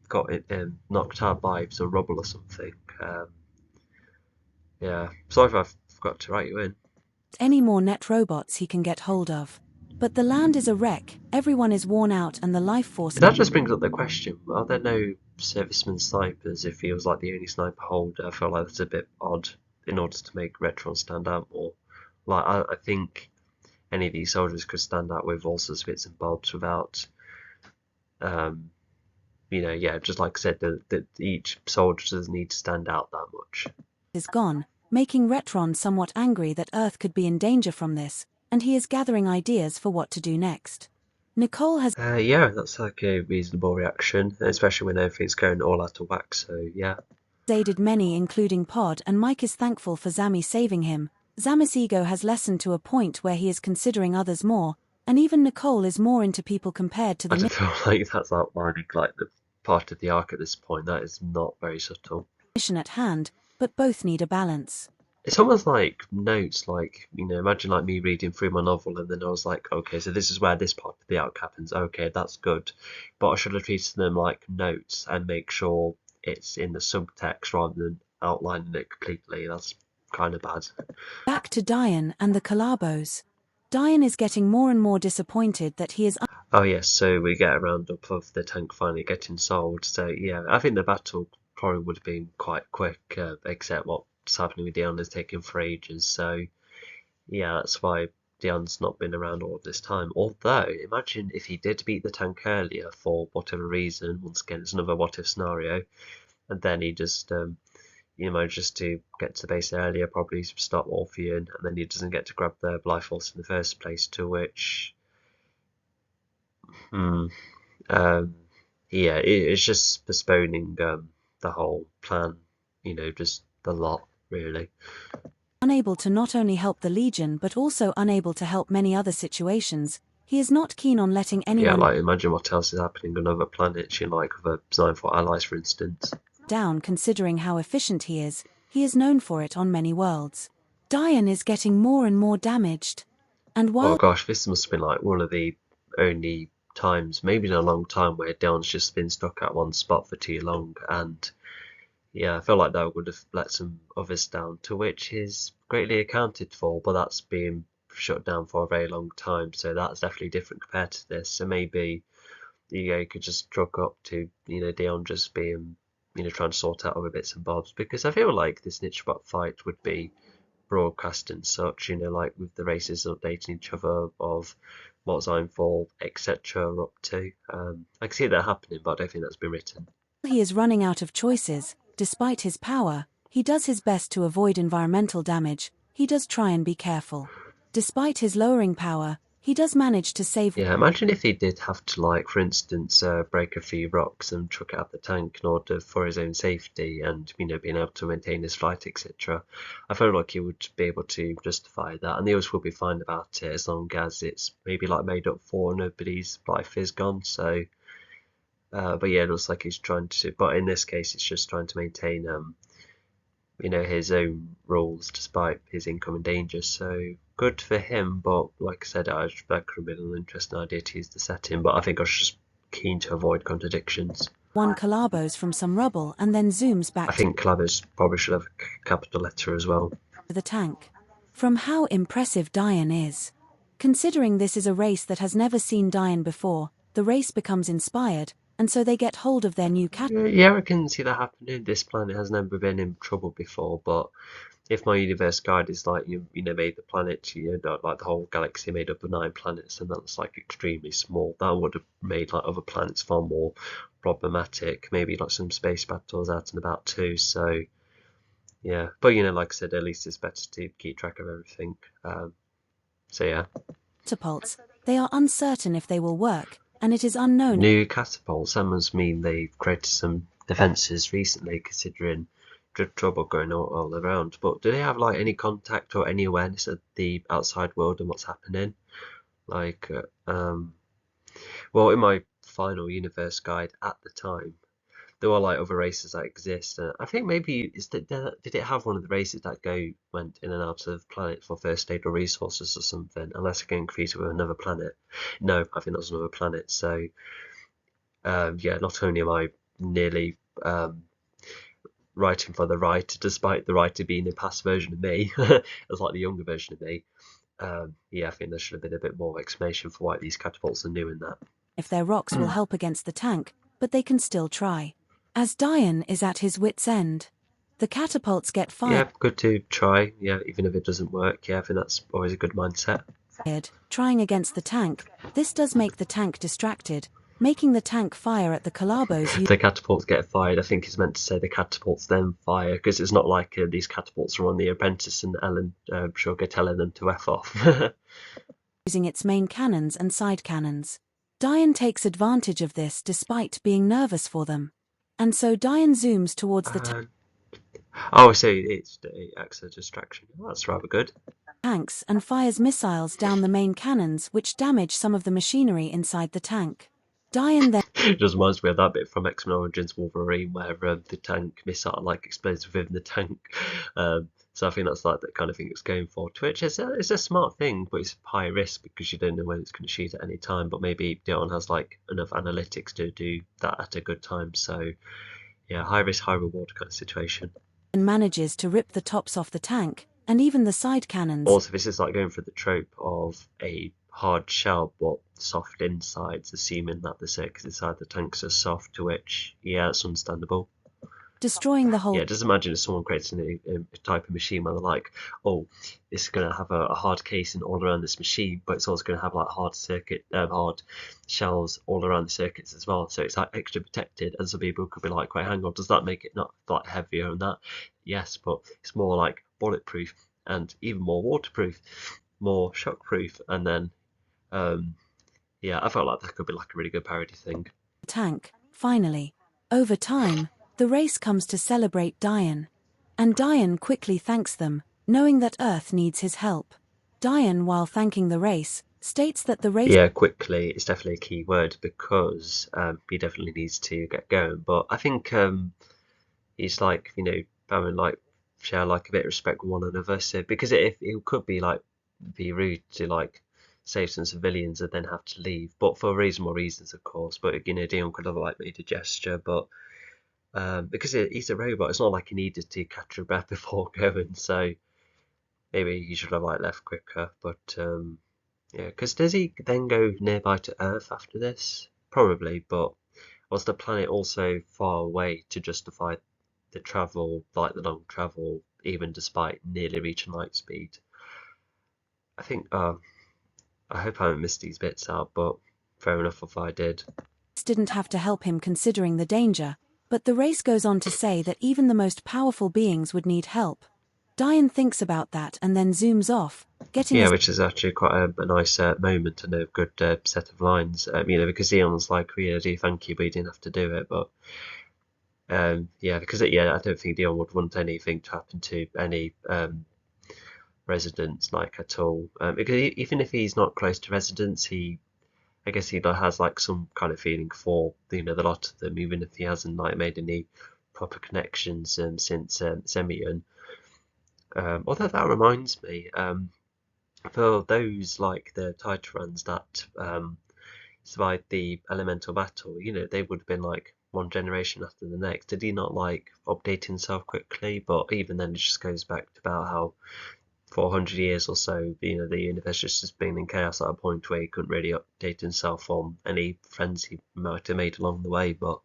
got it knocked out by some rubble or something. Yeah, sorry if I forgot to write you in. Any more net robots he can get hold of. But the land is a wreck, everyone is worn out, and the life force. That just brings up the question, are there no servicemen snipers if he was, like, the only sniper holder? I feel like that's a bit odd in order to make Retron stand out more. Like, I think any of these soldiers could stand out with all sorts of bits and bobs without, yeah, just like I said, that each soldier doesn't need to stand out that much. Is gone, making Retron somewhat angry that Earth could be in danger from this, and he is gathering ideas for what to do next. Nicole has. Yeah, that's like a reasonable reaction, especially when everything's going all out of whack, so yeah. Aided many, including Pod, and Mike is thankful for Zami saving him. Zami's ego has lessened to a point where he is considering others more, and even Nicole is more into people compared to the. I don't feel like that's outlining, like, the part of the arc at this point. That is not very subtle. Mission at hand, but both need a balance. It's almost like notes, like, imagine, like, me reading through my novel and then I was like, okay, so this is where this part of the arc happens. Okay, that's good. But I should have treated them like notes and make sure it's in the subtext rather than outlining it completely. That's kind of bad. Back to Diane and the Collabos. Diane is getting more and more disappointed that he is. Oh yes, so we get a roundup of the tank finally getting sold. So yeah, I think the battle probably would have been quite quick, except what's happening with Dion is taking for ages. So yeah, that's why Dion's not been around all of this time. Although, imagine if he did beat the tank earlier for whatever reason. Once again, it's another what if scenario, and then he just just to get to the base earlier, probably stop Orphean, and then he doesn't get to grab the Life Force in the first place, to which yeah, it's just postponing the whole plan, just a lot, really. Unable to not only help the Legion but also unable to help many other situations, he is not keen on letting anyone. Yeah, like, imagine what else is happening on other planets, like with the Nine-Foot Allies, for instance. Down, considering how efficient he is known for it on many worlds. Diane is getting more and more damaged. And while. Oh gosh, this must have been like one of the only times, maybe in a long time, where Dion's just been stuck at one spot for too long, and yeah, I feel like that would have let some others down, to which is greatly accounted for, but that's been shut down for a very long time, so that's definitely different compared to this. So maybe you could just chalk up to Dion just being trying to sort out other bits and bobs, because I feel like this niche bot fight would be broadcast and such, like with the races updating each other of what Zynefall, etc. are up to. I can see that happening, but I don't think that's been written. He is running out of choices. Despite his power, he does his best to avoid environmental damage. He does try and be careful. Despite his lowering power, he does manage to save. Yeah, imagine if he did have to, like, for instance, break a few rocks and chuck it at the tank in order for his own safety and, being able to maintain his flight, etc. I feel like he would be able to justify that, and the others will be fine about it as long as it's maybe, like, made up for, nobody's life is gone, so. But yeah, it looks like he's trying to, but in this case, it's just trying to maintain, his own rules despite his incoming danger. So good for him, but like I said, that could have been an interesting idea to use the setting, but I think I was just keen to avoid contradictions. One Collabos from some rubble and then zooms back. I think Collabos probably should have a capital letter as well. To the tank. From how impressive Diane is. Considering this is a race that has never seen Diane before, the race becomes inspired, and so they get hold of their new Yeah, I can see that happening. This planet has never been in trouble before, but if my universe guide is like made the planet, like the whole galaxy made up of 9 planets, and that's like extremely small, that would have made like other planets far more problematic. Maybe like some space battles out and about too. So yeah, but like I said, at least it's better to keep track of everything. So yeah. catapults. They are uncertain if they will work, and it is unknown. New catapults, that must mean they've created some defences recently, considering trouble going all around. But do they have like any contact or any awareness of the outside world and what's happening? Like, well, in my final universe guide at the time, there were like other races that exist. I think maybe did it have one of the races that went in and out of planets for first aid or resources or something? Unless I'm getting confused with another planet. No, I think that was another planet. So yeah, not only am I nearly writing for the writer, despite the writer being a past version of me, as like the younger version of me. Yeah, I think there should have been a bit more explanation for why these catapults are new in that. If their rocks will help against the tank, but they can still try. As Diane is at his wit's end, the catapults get fired. Yeah, good to try. Yeah, even if it doesn't work. Yeah, I think that's always a good mindset. Trying against the tank, this does make the tank distracted, making the tank fire at the Calabos. The catapults get fired. I think it's meant to say the catapults then fire, because it's not like these catapults are on the Apprentice and Ellen Sugar telling them to F off. Using its main cannons and side cannons. Diane takes advantage of this despite being nervous for them. And so Diane zooms towards the oh, so it acts as a distraction. Oh, that's rather good. Tanks and fires missiles down the main cannons, which damage some of the machinery inside the tank. Diane then It just reminds me of that bit from X-Men Origins Wolverine, where the tank missile like explodes within the tank. So I think that's like that kind of thing it's going for. To which is a smart thing, but it's high risk because you don't know when it's going to shoot at any time. But maybe Dion has like enough analytics to do that at a good time. So yeah, high risk, high reward kind of situation. manages to rip the tops off the tank and even the side cannons. Also, this is like going for the trope of a hard shell but soft insides, assuming that the circuits inside the tanks are soft, to which, yeah, it's understandable. Destroying the whole... Yeah, just imagine if someone creates a type of machine where they're like, oh, this is going to have a hard casing all around this machine, but it's also going to have like hard shells all around the circuits as well. So it's like extra protected, and some people could be like, wait, hang on, does that make it not like heavier than that? Yes, but it's more like bulletproof and even more waterproof, more shockproof, and then yeah, I felt like that could be like a really good parody thing. Tank, finally. Over time, the race comes to celebrate Diane. And Diane quickly thanks them, knowing that Earth needs his help. Diane, while thanking the race, states that the race... Yeah, quickly is definitely a key word, because he definitely needs to get going. But I think he's like, having like share like a bit of respect with one another. So because it could be like be rude to like save some civilians and then have to leave, but for reasonable reasons, of course. But Dion could have like made a gesture, but because he's a robot, it's not like he needed to catch a breath before going. So maybe he should have like left quicker. But yeah, because does he then go nearby to Earth after this? Probably, but was the planet also far away to justify the travel, like the long travel, even despite nearly reaching light speed? I think I hope I haven't missed these bits out, but fair enough if I did. Didn't have to help him considering the danger, but the race goes on to say that even the most powerful beings would need help. Diane thinks about that and then zooms off, getting... Yeah, which is actually quite a nice moment and a good set of lines, because Dion's like, yeah, I do thank you, but you didn't have to do it, but yeah, because I don't think Dion would want anything to happen to any residents like at all, because even if he's not close to residents, I guess he has like some kind of feeling for the lot of them, even if he hasn't like made any proper connections since Semyon. Although that reminds me, for those like the Titarans that survived the elemental battle, they would have been like one generation after the next. Did he not like update himself quickly? But even then, it just goes back to about how 400 years or so, the universe just has been in chaos at a point where he couldn't really update himself on any friends he might have made along the way. But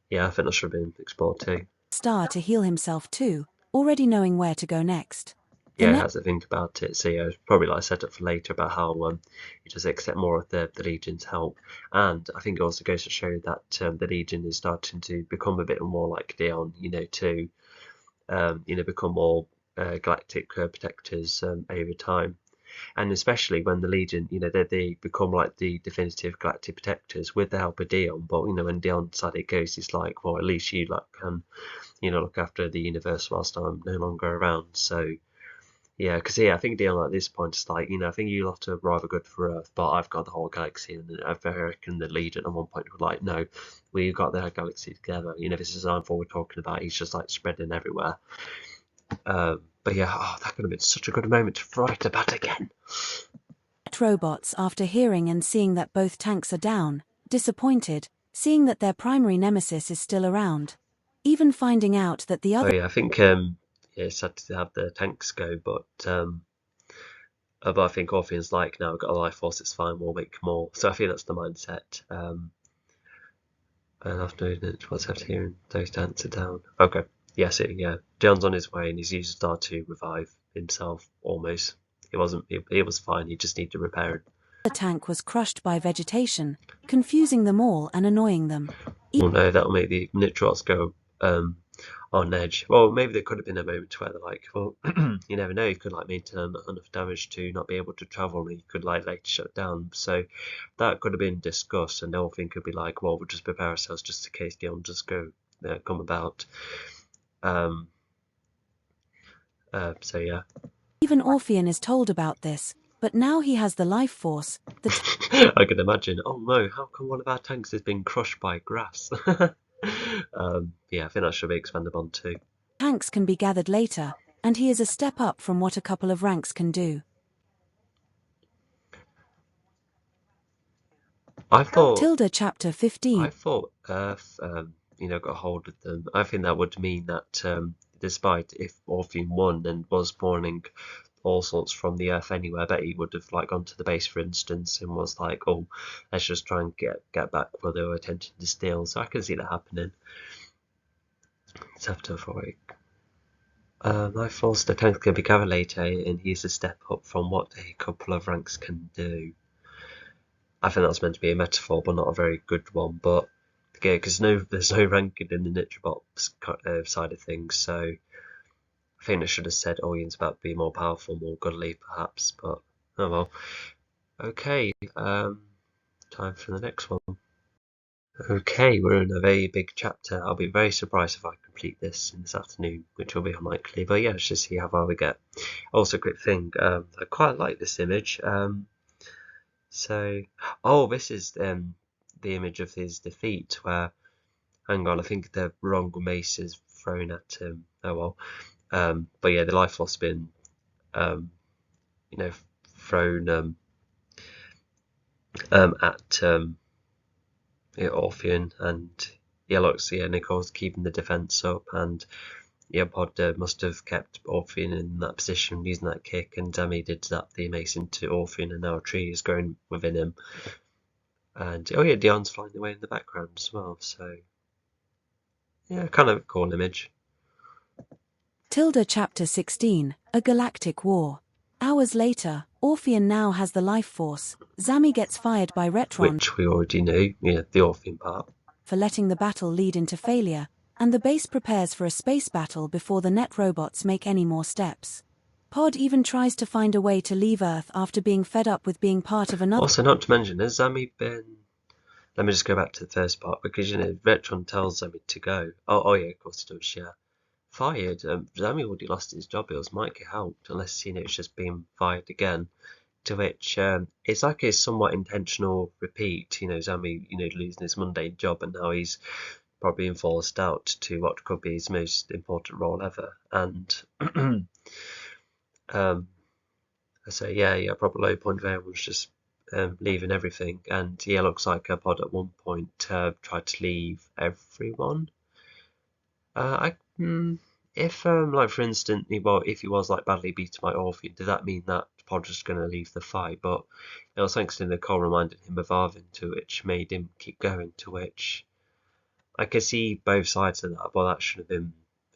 yeah, I think that should have been explored too. Star to heal himself too, already knowing where to go next. Yeah, he has to think about it. So yeah, it's probably like set up for later about how he does accept more of the Legion's help, and I think it also goes to show that the Legion is starting to become a bit more like Dion, to become more galactic protectors over time, and especially when the Legion, they become like the definitive galactic protectors with the help of Dion. But when Dion's side it goes, it's like, well, at least you can look after the universe whilst I'm no longer around. So. Yeah, because I think Dion at this point is like, I think you lot are rather good for Earth, but I've got the whole galaxy, and I reckon the Legion at one point were like, no, we've got the galaxy together. This is what we're talking about. He's just like spreading everywhere. But yeah, that could have been such a good moment to write about again. Robots, after hearing and seeing that both tanks are down, disappointed, seeing that their primary nemesis is still around, even finding out that the other. Oh yeah, I think it's sad to have the tanks go, but I think Orphean's like, now we've got a life force, it's fine, we'll make more. So I think that's the mindset. And after what's after hearing those tanks are down. Okay. Yes, yeah. John's on his way and he's used Star to revive himself almost. He was fine, he just needed to repair it. The tank was crushed by vegetation, confusing them all and annoying them. Well, no, that'll make the Nitrots go on edge. Well, maybe there could have been a moment where they're like, well, you never know, you could like maintain enough damage to not be able to travel, and you could like later shut down. So that could have been discussed, and the whole thing could be like, well, we'll just prepare ourselves just in case Dion just come about. So yeah. Even Orphean is told about this, but now he has the life force. I can imagine. Oh no, how come one of our tanks has been crushed by grass? Yeah, I think that should be expanded on too. Tanks can be gathered later, and he is a step up from what a couple of ranks can do. I thought Tilda chapter 15. I thought Earth, got hold of them. I think that would mean that despite if Orphean won and was spawning all sorts from the Earth anywhere, I bet he would have like gone to the base, for instance, and was like, oh, let's just try and get back where they were attempting to steal. So I can see that happening. It's after 4 week. I forced the tank can be gathered later, and he's a step up from what a couple of ranks can do. I think that's meant to be a metaphor, but not a very good one. But yeah, because there's no ranking in the Nitrobots side of things, so I think it should have said Orion's about to be more powerful, more godly, perhaps. But oh well. Okay, time for the next one. Okay, we're in a very big chapter. I'll be very surprised if I complete this in this afternoon, which will be unlikely. But yeah, let's just see how far we get. Also, a quick thing, I quite like this image. This is the image of his defeat, where, hang on, I think the wrong mace is thrown at him. Oh well. But yeah, the life force has been, thrown at Orphean, and Nicole's keeping the defense up, and Pod must have kept Orphean in that position using that kick, and Demi did zap the mace into Orphean, and now a tree is growing within him. And Dion's flying away in the background as well, so yeah, kind of a cool image. Tilda chapter 16, A Galactic War. Hours later, Orphean now has the life force. Zami gets fired by Retron, which we already knew, the Orphean part, for letting the battle lead into failure, and the base prepares for a space battle before the net robots make any more steps. Pod even tries to find a way to leave Earth after being fed up with being part of another. Also, not to mention, has Zami been... Let me just go back to the first part, because Retron tells Zami to go. Oh yeah, of course he does, yeah. Fired. Zami already lost his job. It might get helped, unless it's just being fired again. To which it's like a somewhat intentional repeat. Zami, losing his mundane job, and now he's probably being forced out to what could be his most important role ever. And proper low point there was just leaving everything. And looks like Pod at one point tried to leave everyone. if like for instance, if he was like badly beaten by Orpheus, did that mean that Pod was going to leave the fight? But it was thanks to Nicole reminding him of Arvin, to which made him keep going. To which I could see both sides of that, but that should have been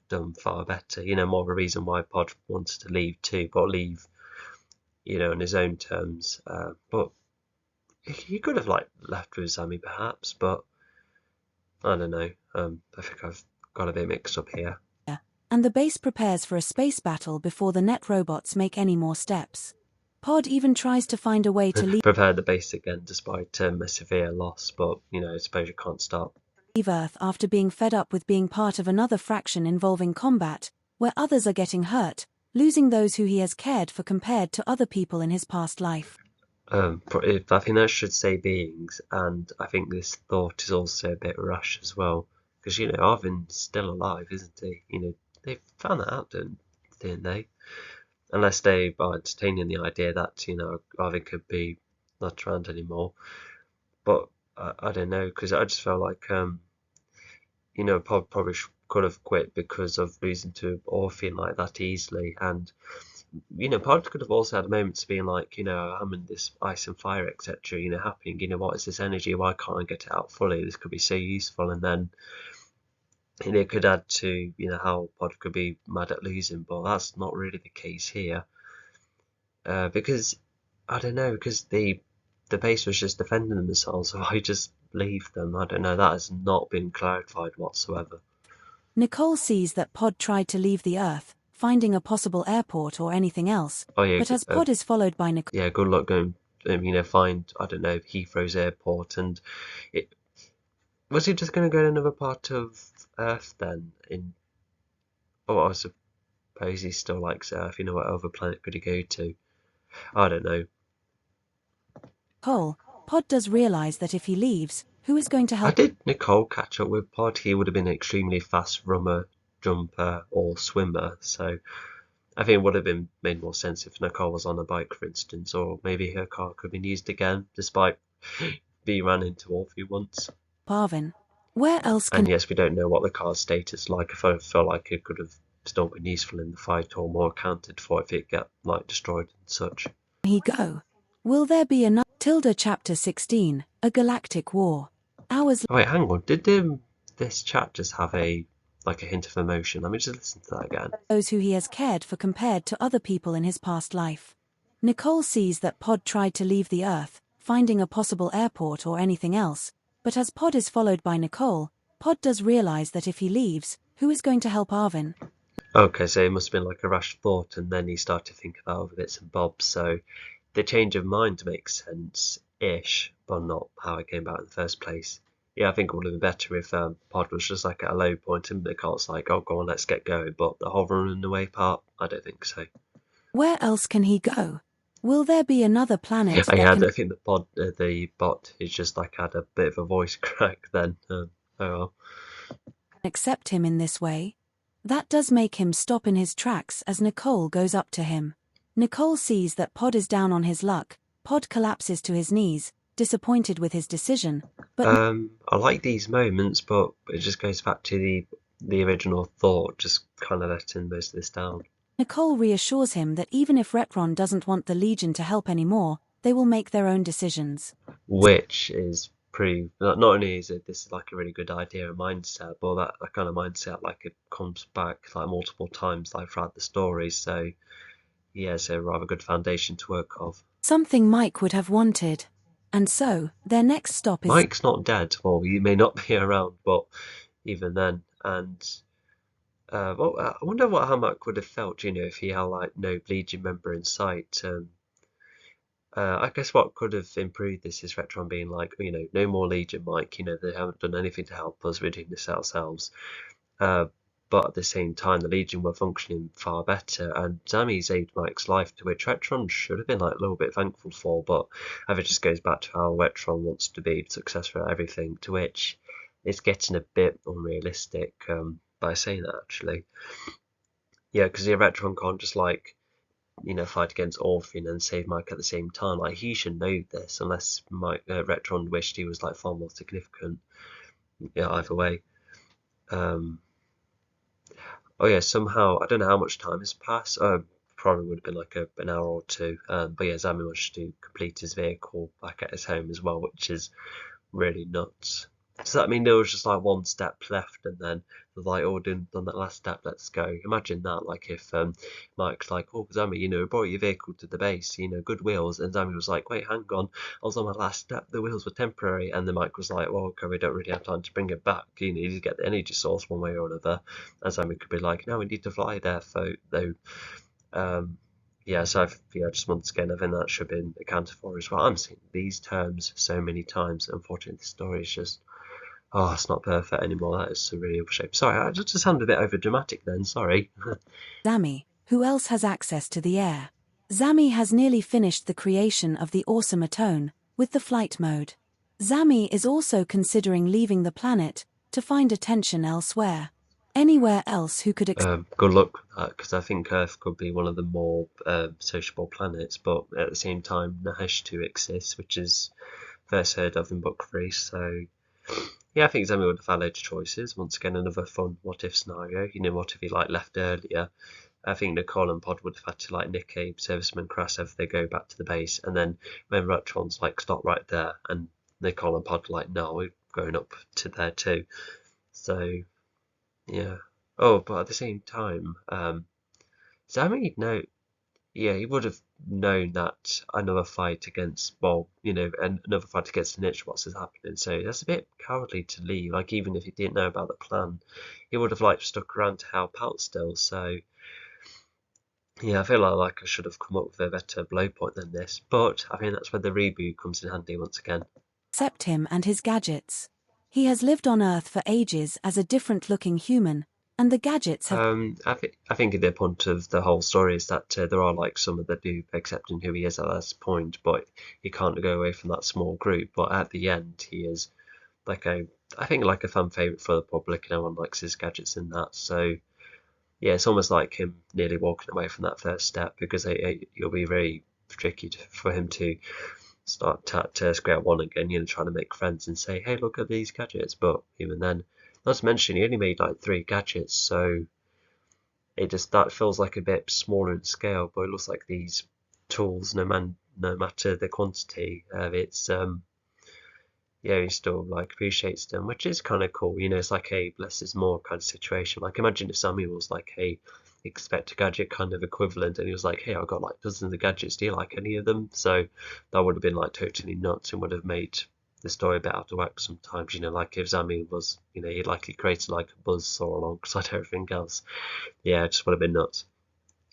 done far better. More of a reason why Pod wanted to leave too, but leave, on his own terms. But he could have like left with Sammy perhaps, but I don't know. I think I've got a bit mixed up here. And the base prepares for a space battle before the net robots make any more steps. Pod even tries to find a way to Prepare the base again despite a severe loss, but I suppose you can't stop. leave Earth after being fed up with being part of another fraction involving combat, where others are getting hurt, losing those who he has cared for compared to other people in his past life. I think that should say beings, and I think this thought is also a bit rush as well, because Arvin's still alive, isn't he? They found that out, didn't they? Unless they are entertaining the idea that Arvin could be not around anymore. But I don't know, because I just felt like probably could have quit because of losing to Orpheus like that easily, and Pod could have also had moments being like, I'm in this ice and fire, etc. Happening. What is this energy? Why can't I get it out fully? This could be so useful, and then it could add to how Pod could be mad at losing, but that's not really the case here, because I don't know, because the base was just defending themselves, so I just leave them. I don't know. That has not been clarified whatsoever. Nicole sees that Pod tried to leave the Earth, finding a possible airport or anything else, Oh yeah, but as Pod is followed by Nicole. Yeah, good luck going. Find, I don't know, Heathrow's airport, and was he just going to go to another part of Earth then? I suppose he still likes Earth. What other planet could he go to? I don't know. Pod does realize that if he leaves, who is going to help? Did Nicole catch up with Pod? He would have been an extremely fast runner, jumper, or swimmer, so I think it would have made more sense if Nicole was on a bike, for instance, or maybe her car could have been used again, despite being ran into Orpheus once. Arvin. Where else can And yes, we don't know what the car's status is like. I feel like it could have still been useful in the fight, or more accounted for if it get destroyed and such. he go? Will there be another? Chapter 16, A Galactic War. Hours. Oh, wait, hang on. Did this chat just have a hint of emotion? Let me just listen to that again. Those who he has cared for compared to other people in his past life. Nicole sees that Pod tried to leave the Earth, finding a possible airport or anything else, but as Pod is followed by Nicole, Pod does realize that if he leaves, who is going to help Arvin? Okay, so it must have been like a rash thought, and then he started to think about other bits and bobs, so the change of mind makes sense-ish, but not how it came about in the first place. Yeah, I think it would have been better if Pod was just like at a low point and Nicole's like, oh, go on, let's get going, but the whole running away part, I don't think so. Where else can he go? Will there be another planet? I think the bot is just had a bit of a voice crack then. Oh well. Accept him in this way? That does make him stop in his tracks as Nicole goes up to him. Nicole sees that Pod is down on his luck. Pod collapses to his knees, disappointed with his decision. But I like these moments, but it just goes back to the original thought, just kind of letting most of this down. Nicole reassures him that even if Retron doesn't want the Legion to help anymore, they will make their own decisions. Which is pretty. Not only is this a really good idea and mindset, but that kind of mindset it comes back multiple times throughout the story. So yeah, it's a rather good foundation to work off. Something Mike would have wanted. And so, their next stop is... Mike's not dead. Well, he may not be around, but even then. And, I wonder how Mike would have felt, if he had, no Legion member in sight. I guess what could have improved this is Retron being no more Legion, Mike. They haven't done anything to help us. We're doing this ourselves. But at the same time, the Legion were functioning far better, and Zami saved Mike's life, to which Retron should have been a little bit thankful for, but I think it just goes back to how Retron wants to be successful at everything, to which it's getting a bit unrealistic by saying that, actually. Yeah, because Retron can't just fight against Orpheus and save Mike at the same time. He should know this, unless Retron wished he was far more significant. Yeah, either way. Oh yeah, somehow I don't know how much time has passed. Probably would have been like an hour or two. But yeah, Zami managed to complete his vehicle back at his home as well, which is really nuts. Does that mean there was just like one step left, and then they're like, "Oh, done that last step, let's go." Imagine that, like if Mike's like, "Oh, Zami, we brought your vehicle to the base, good wheels," and Zami was like, "Wait, hang on, I was on my last step. The wheels were temporary," and then Mike was like, "Well, okay, we don't really have time to bring it back. You need to get the energy source one way or another," and Zami could be like, "No, we need to fly there, though." Um, yeah, so just once again, I think that should have been accounted for as well. I'm seeing these terms so many times. Unfortunately, the story is just, oh, it's not perfect anymore. That is a really shame. Sorry, I just sounded a bit over dramatic then. Sorry. Zami, who else has access to the air? Zami has nearly finished the creation of the awesome Atone with the flight mode. Zami is also considering leaving the planet to find attention elsewhere. Anywhere else who could Good luck with that, because I think Earth could be one of the more sociable planets, but at the same time, Nahesh 2 exists, which is first heard of in Book 3, so yeah, I think Zemi would have had loads of choices. Once again, another fun what if scenario. What if he left earlier? I think Nicole and Pod would have had to nick a serviceman crash if they go back to the base, and then when Ratron's stop right there, and Nicole and Pod no, we're going up to there too. So yeah. Oh, but at the same time, Zami no, yeah, he would have known that another fight against, well, another fight against the Niche Bots is happening. So that's a bit cowardly to leave. Even if he didn't know about the plan, he would have stuck around to help out still. So yeah, I feel like I should have come up with a better blow point than this. But I think that's where the reboot comes in handy once again. accept him and his gadgets. He has lived on Earth for ages as a different-looking human, and the gadgets have I think the point of the whole story is that there are some of that do accepting who he is at this point, but he can't go away from that small group. But at the end, he is I think a fan favorite for the public, and everyone likes his gadgets in that. So yeah, it's almost like him nearly walking away from that first step, because it'll be very tricky for him to start at square one again, trying to make friends and say, hey, look at these gadgets. But even then, not to mention, he only made 3 gadgets, so that feels like a bit smaller in scale. But it looks like these tools, no matter the quantity of it's yeah, he still appreciates them, which is kind of cool. It's like a less is more kind of situation. Imagine if Samuel was a expect a gadget kind of equivalent, and he was like, hey, I've got dozens of gadgets. Do you like any of them? So that would have been totally nuts, and would have made the story a bit out of whack sometimes. If Zami was, he'd likely created a buzz saw alongside everything else. Yeah, it just would have been nuts.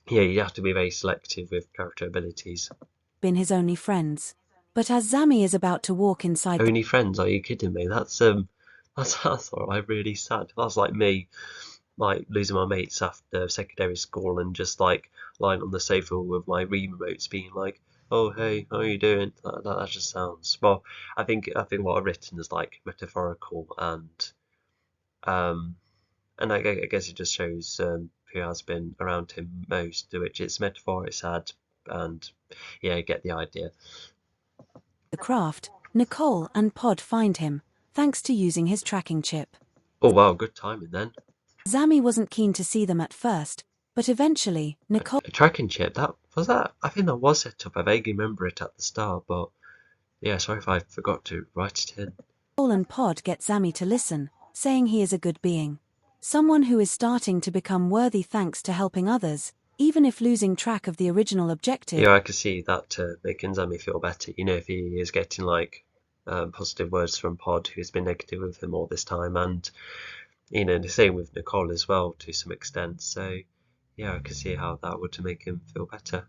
Yeah, you have to be very selective with character abilities. been his only friends. But as Zami is about to walk inside Only friends? Are you kidding me? That's all right, really sad. That's like me, losing my mates after secondary school and just lying on the sofa with my remotes, being like, "Oh hey, how are you doing?" That just sounds well. I think what I've written is metaphorical, um and I guess it just shows who has been around him most, which it's metaphor, it's sad, and yeah, I get the idea. the craft, Nicole and Pod find him, thanks to using his tracking chip. Oh wow, good timing then. Zami wasn't keen to see them at first, but eventually, Nicole A tracking chip, that. I think that was set up. I vaguely remember it at the start, but yeah, sorry if I forgot to write it in. and Pod get Zami to listen, saying he is a good being. Someone who is starting to become worthy thanks to helping others, even if losing track of the original objective. Yeah, I can see that making Zami feel better. If he is getting positive words from Pod, who's been negative with him all this time, and the same with Nicole as well to some extent. So yeah, I can see how that would make him feel better.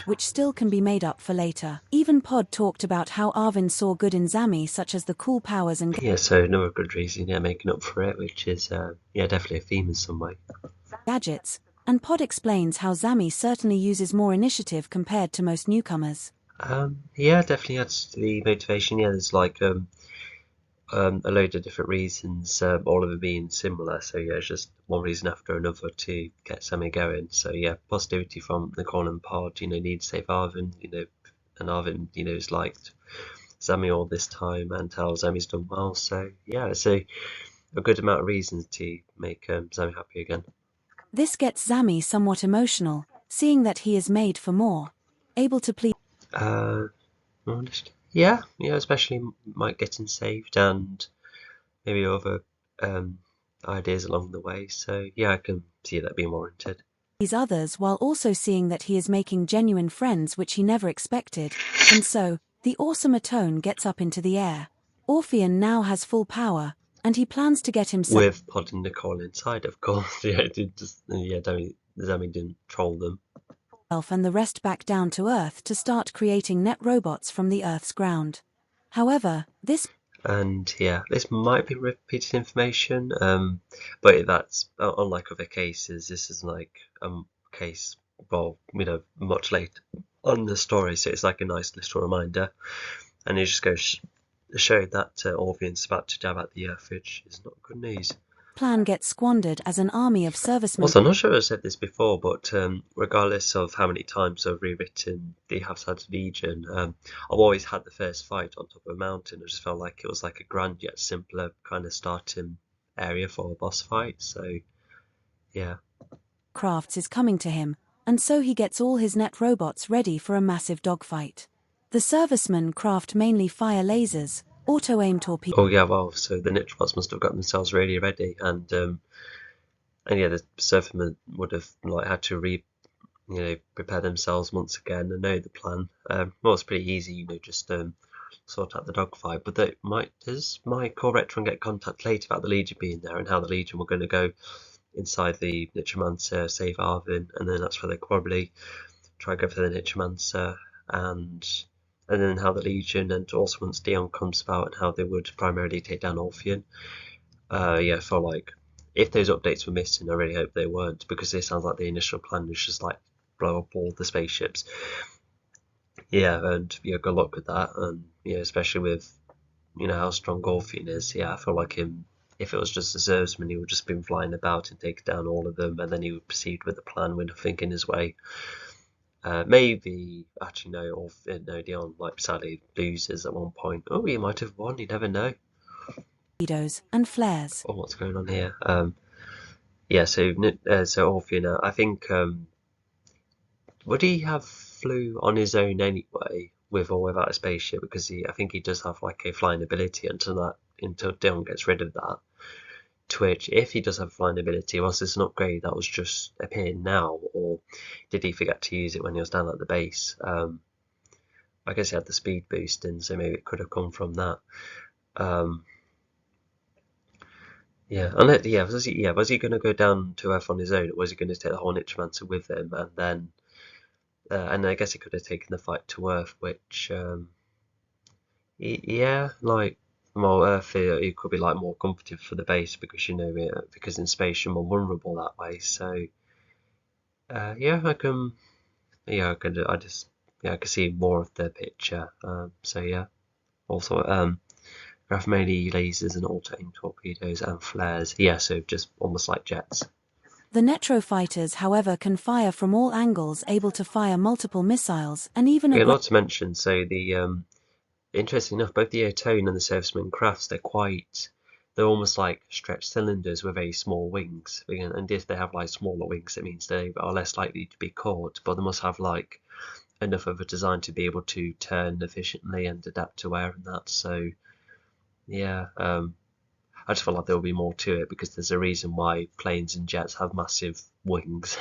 Which still can be made up for later. Even Pod talked about how Arvin saw good in Zami, such as the cool powers and Yeah, so another good reason, yeah, making up for it, which is yeah, definitely a theme in some way. gadgets, and Pod explains how Zami certainly uses more initiative compared to most newcomers. Yeah, definitely adds to the motivation. Yeah, there's a load of different reasons, all of them being similar. So yeah, it's just one reason after another to get Sammy going. So yeah, positivity from the Colin Pod. Need to save Arvin. And Arvin, has liked Sammy all this time, and how Sammy's done well. So yeah, so a good amount of reasons to make Zoe happy again. This gets Zami somewhat emotional, seeing that he is made for more, able to plead. Honest. Yeah, especially Mike getting saved and maybe other ideas along the way. So yeah, I can see that being warranted. These others while also seeing that he is making genuine friends which he never expected, and so, the awesome Atone gets up into the air. Orpheon now has full power, and he plans to get himself With podding Nicole inside, of course. Yeah, Zami didn't troll them. and the rest back down to Earth to start creating net robots from the Earth's ground. However, this And yeah, this might be repeated information, but that's unlike other cases. This is like a case, well, much later on the story, so it's like a nice little reminder. And it just goes to show that Orpheon's about to jab at the Earth, which is not good news. plan gets squandered as an army of servicemen. Also, I'm not sure I've said this before, but regardless of how many times I've rewritten the Haphazard Legion, I've always had the first fight on top of a mountain. I just felt like it was like a grand yet simpler kind of starting area for a boss fight. So, yeah. Crafts is coming to him, and so he gets all his net robots ready for a massive dogfight. The servicemen craft mainly fire lasers, auto-aim torpedoes. Oh yeah, well, so the Nitrobots must have got themselves really ready, and yeah, the Surfermen would have had to prepare themselves once again and know the plan. Well, it's pretty easy, just sort out the dogfight. But does my core Retron get contact later about the Legion being there and how the Legion were going to go inside the Nitromancer, save Arvin, and then that's where they probably try and go for the Nitromancer, and then how the Legion, and also once Dion comes about, and how they would primarily take down Orpheon. Yeah, I feel like if those updates were missing, I really hope they weren't, because it sounds like the initial plan was just like blow up all the spaceships. Yeah, and good luck with that, and especially with how strong Orpheon is. Yeah, I feel like if it was just a serviceman, he would just been flying about and take down all of them, and then he would proceed with the plan with nothing in his way. Maybe actually no, Dion sadly loses at one point. Oh, he might have won. You never know. And flares. Oh, what's going on here? Yeah, so Orpheon, I think would he have flew on his own anyway, with or without a spaceship? Because I think he does have like a flying ability until Dion gets rid of that. To which, if he does have a flying ability, was this an upgrade that was just appearing now, or did he forget to use it when he was down at the base? I guess he had the speed boost in, so maybe it could have come from that. Yeah, was he going to go down to Earth on his own, or was he going to take the whole Nitromancer with him, and then, and I guess he could have taken the fight to Earth, which, yeah, well, Earth it could be more comforting for the base, because because in space you're more vulnerable that way. So, yeah, I can see more of the picture. So yeah, also mainly lasers and auto-aim torpedoes and flares. Yeah, so just almost like jets. The Netro fighters, however, can fire from all angles, able to fire multiple missiles, and even not to mention, so the interesting enough, both the Atone and the Serviceman crafts, they're almost like stretched cylinders with very small wings. And if they have smaller wings, it means they are less likely to be caught, but they must have enough of a design to be able to turn efficiently and adapt to air and that. So yeah, I just feel like there will be more to it, because there's a reason why planes and jets have massive wings.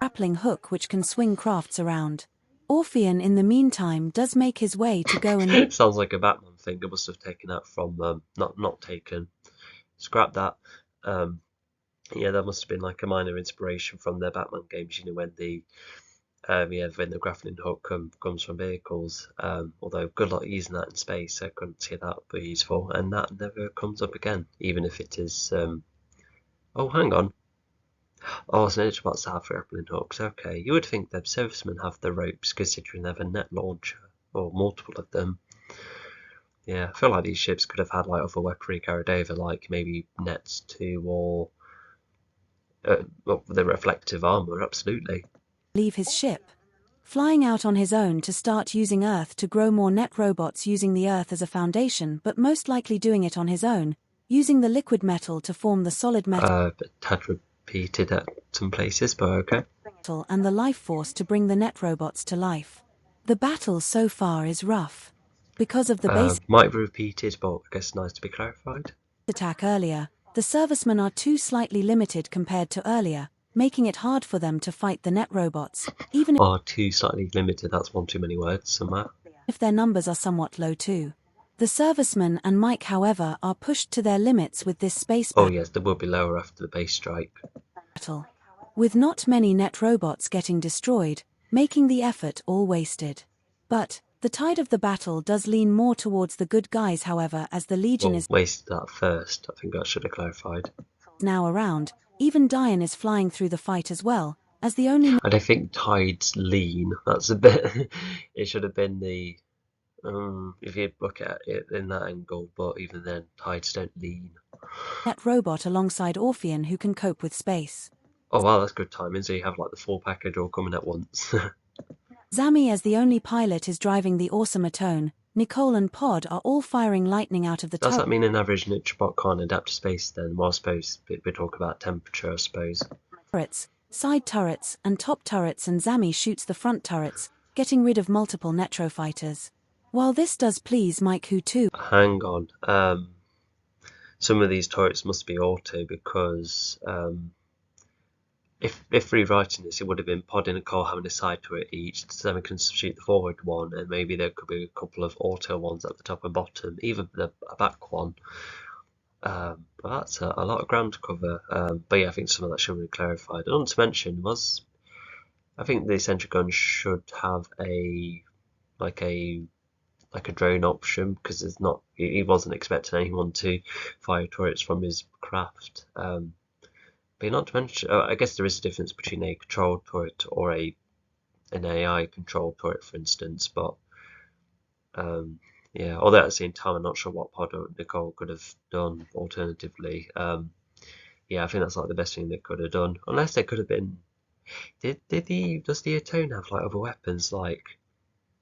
grappling hook which can swing crafts around. Orpheon, in the meantime, does make his way to go and sounds like a Batman thing. I must have taken that from not taken. Scrap that. Yeah, that must have been a minor inspiration from the Batman games. When when the grappling hook comes from vehicles. Although good luck using that in space, I couldn't see that be useful, and that never comes up again, even if it is. Oh, hang on. Oh, so it's about to have grappling hooks. Okay, you would think that servicemen have the ropes, considering they have a net launcher or multiple of them. Yeah, I feel like these ships could have had other weaponry carried over, maybe nets too, or the reflective armor. Absolutely. Leave his ship. Flying out on his own to start using Earth to grow more net robots, using the Earth as a foundation, but most likely doing it on his own, using the liquid metal to form the solid But had repeated at some places, but okay. metal and the life force to bring the net robots to life. The battle so far is rough. Because of the base Might be repeated, but I guess nice to be clarified. attack earlier, the servicemen are too slightly limited compared to earlier, making it hard for them to fight the net robots, even Or too slightly limited, that's one too many words somewhere. if their numbers are somewhat low too. The servicemen and Mike, however, are pushed to their limits with this space Oh yes, they will be lower after the base strike. battle, with not many net robots getting destroyed, making the effort all wasted. But the tide of the battle does lean more towards the good guys, however, as the Legion is Wasted that first, I think I should have clarified. now around. Even Diane is flying through the fight as well, as the only I don't think tides lean, that's a bit... it should have been the... if you look at it in that angle, but even then, tides don't lean. net robot alongside Orpheon who can cope with space. Oh wow, that's good timing, so you have like the full package all coming at once. Zami, as the only pilot, is driving the awesome Atone. Nicole and Pod are all firing lightning out of the Does that mean an average Nitrobot can't adapt to space then? Well, I suppose we talk about temperature, I suppose. turrets, side turrets, and top turrets, and Zami shoots the front turrets, getting rid of multiple Netro fighters. While this does please Mike, who too Hang on. Some of these turrets must be auto because if rewriting this, it would have been Pod and Nicole having a side turret each, so we can shoot the forward one, and maybe there could be a couple of auto ones at the top and bottom, even a back one. But that's a lot of ground to cover. But yeah, I think some of that should be clarified. And not to mention I think the sentry gun should have a drone option, because it's not, he wasn't expecting anyone to fire turrets from his craft. But not to mention, I guess there is a difference between a controlled turret or an AI controlled turret, for instance. But yeah, although at the same time, I'm not sure what Pod or Nicole could have done alternatively. Yeah, I think that's like the best thing they could have done, unless they could have been. Does the Atone have like other weapons like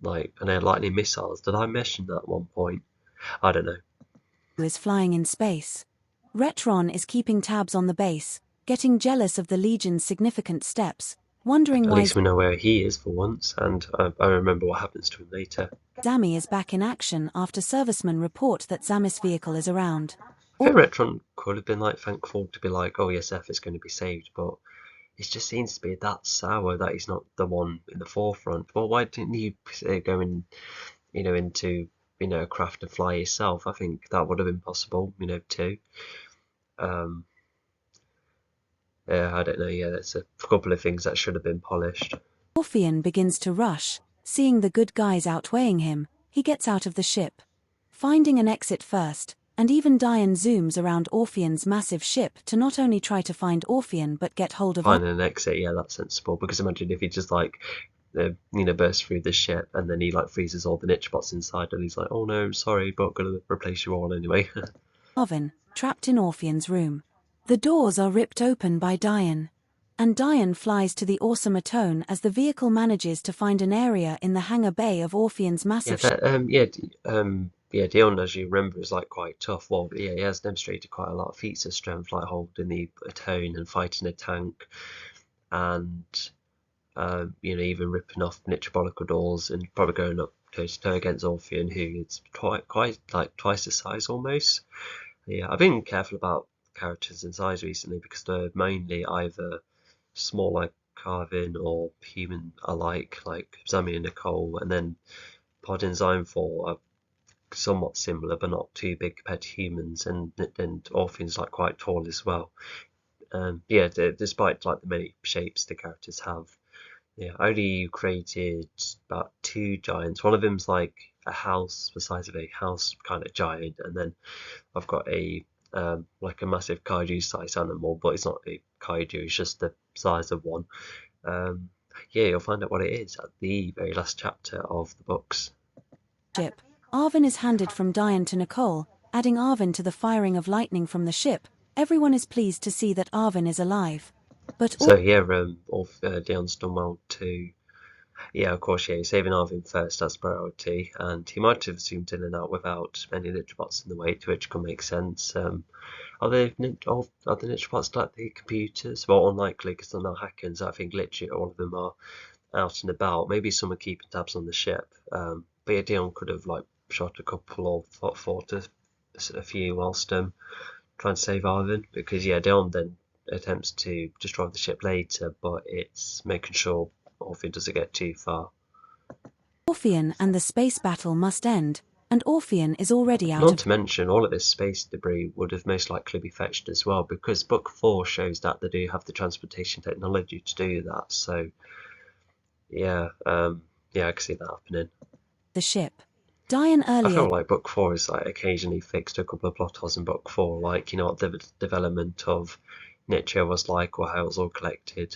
lightning missiles? Did I mention that at one point? I don't know. is flying in space. Retron is keeping tabs on the base, getting jealous of the Legion's significant steps, wondering At why least we know where he is for once, and I remember what happens to him later. Zami is back in action after servicemen report that Zami's vehicle is around. I think Retron could have been like thankful to be like, oh yes, F is going to be saved, but it just seems to be that sour that he's not the one in the forefront. Well, why didn't you go in, into a craft to fly yourself? I think that would have been possible, too. Yeah, I don't know. Yeah, there's a couple of things that should have been polished. Orpheon begins to rush. Seeing the good guys outweighing him, he gets out of the ship, finding an exit first, and even Diane zooms around Orpheon's massive ship to not only try to find Orpheon but get hold of Find an exit, yeah, that's sensible, because imagine if he just bursts through the ship and then he freezes all the Nitrobots inside and he's like, oh no, I'm sorry, but I'm gonna replace you all anyway. Arvin, trapped in Orpheon's room. The doors are ripped open by Diane, and Diane flies to the awesome Atone as the vehicle manages to find an area in the hangar bay of Orpheon's massive ship. Dion, as you remember, is quite tough. Well, yeah, he has demonstrated quite a lot of feats of strength, like holding the Atone and fighting a tank, and even ripping off Nitrobolical doors and probably going up toe to toe against Orpheon, who is quite twice the size almost. Yeah, I've been careful about characters in size recently because they're mainly either small like Carvin or human alike, like Zami and Nicole, and then Pod and Zymfor are somewhat similar but not too big compared to humans, and Orpheon's quite tall as well. Despite the many shapes the characters have. Yeah, I only created about 2 giants. One of them's like a house, the size of a house kind of giant, and then I've got a massive kaiju sized animal, but it's not a kaiju, it's just the size of one. You'll find out what it is at the very last chapter of the books. Ship. Arvin is handed from Diane to Nicole, adding Arvin to the firing of lightning from the ship. Everyone is pleased to see that Arvin is alive. But so yeah, Dion's done well to Yeah, of course, yeah, you're saving Arvin first as priority, and he might have zoomed in and out without any Nitrobots in the way, which can make sense. Are the Nitrobots like the computers? Well, unlikely because they're not hackers. I think literally all of them are out and about. Maybe some are keeping tabs on the ship. But yeah, Dion could have like shot a couple or fought a few whilst trying to save Arvin, because yeah, Dion then attempts to destroy the ship later, but it's making sure Orpheus doesn't get too far. Orpheon and the space battle must end, and Orpheon is already out Not of. to mention, all of this space debris would have most likely be fetched as well, because Book 4 shows that they do have the transportation technology to do that. So, yeah, yeah, I can see that happening. The ship. Diane I earlier. feel like Book 4 is like occasionally fixed a couple of plot holes in Book 4, like, you know, what the development of Nietzsche was like, or how it was all collected.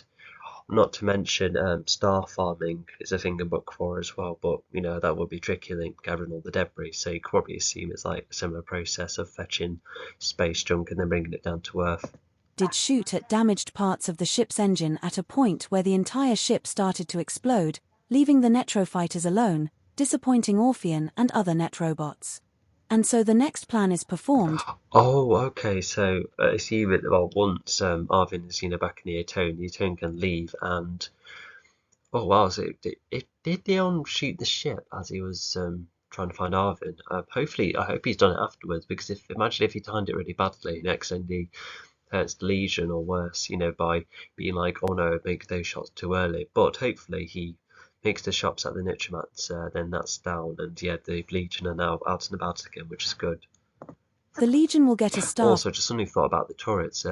Not to mention, star farming is a thing in Book 4 as well, but you know that would be tricky, like gathering all the debris. So you could probably assume it's like a similar process of fetching space junk and then bringing it down to Earth. Did shoot at damaged parts of the ship's engine at a point where the entire ship started to explode, leaving the Netrofighters alone, disappointing Orpheon and other Netrobots. And so the next plan is performed. Oh, okay. So assume it. Well, once Arvin is back in the Atone can leave, and oh wow, so did Dion shoot the ship as he was trying to find Arvin? Hopefully, I hope he's done it afterwards, because imagine if he timed it really badly and accidentally hurts the Legion or worse, by being like, oh no, make those shots too early. But hopefully he makes the shots at the Nitromats, then that's down, and yeah, the Legion are now out and about again, which is good. The Legion will get a star. Also, just suddenly thought about the turrets.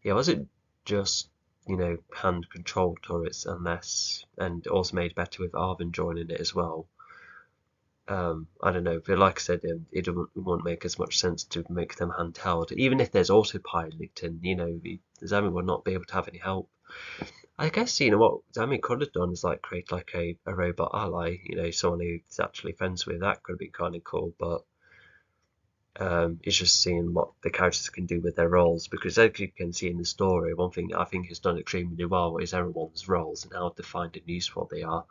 Yeah, was it just hand controlled turrets, and also made better with Arvin joining it as well? I don't know, but like I said, it wouldn't make as much sense to make them handheld. Even if there's autopiloting, Zami would not be able to have any help. I guess, what Zami could have done is like create like a robot ally, someone who's actually friends with. That could be kind of cool, but it's just seeing what the characters can do with their roles, because as you can see in the story, one thing I think is done extremely well is everyone's roles and how defined and useful they are.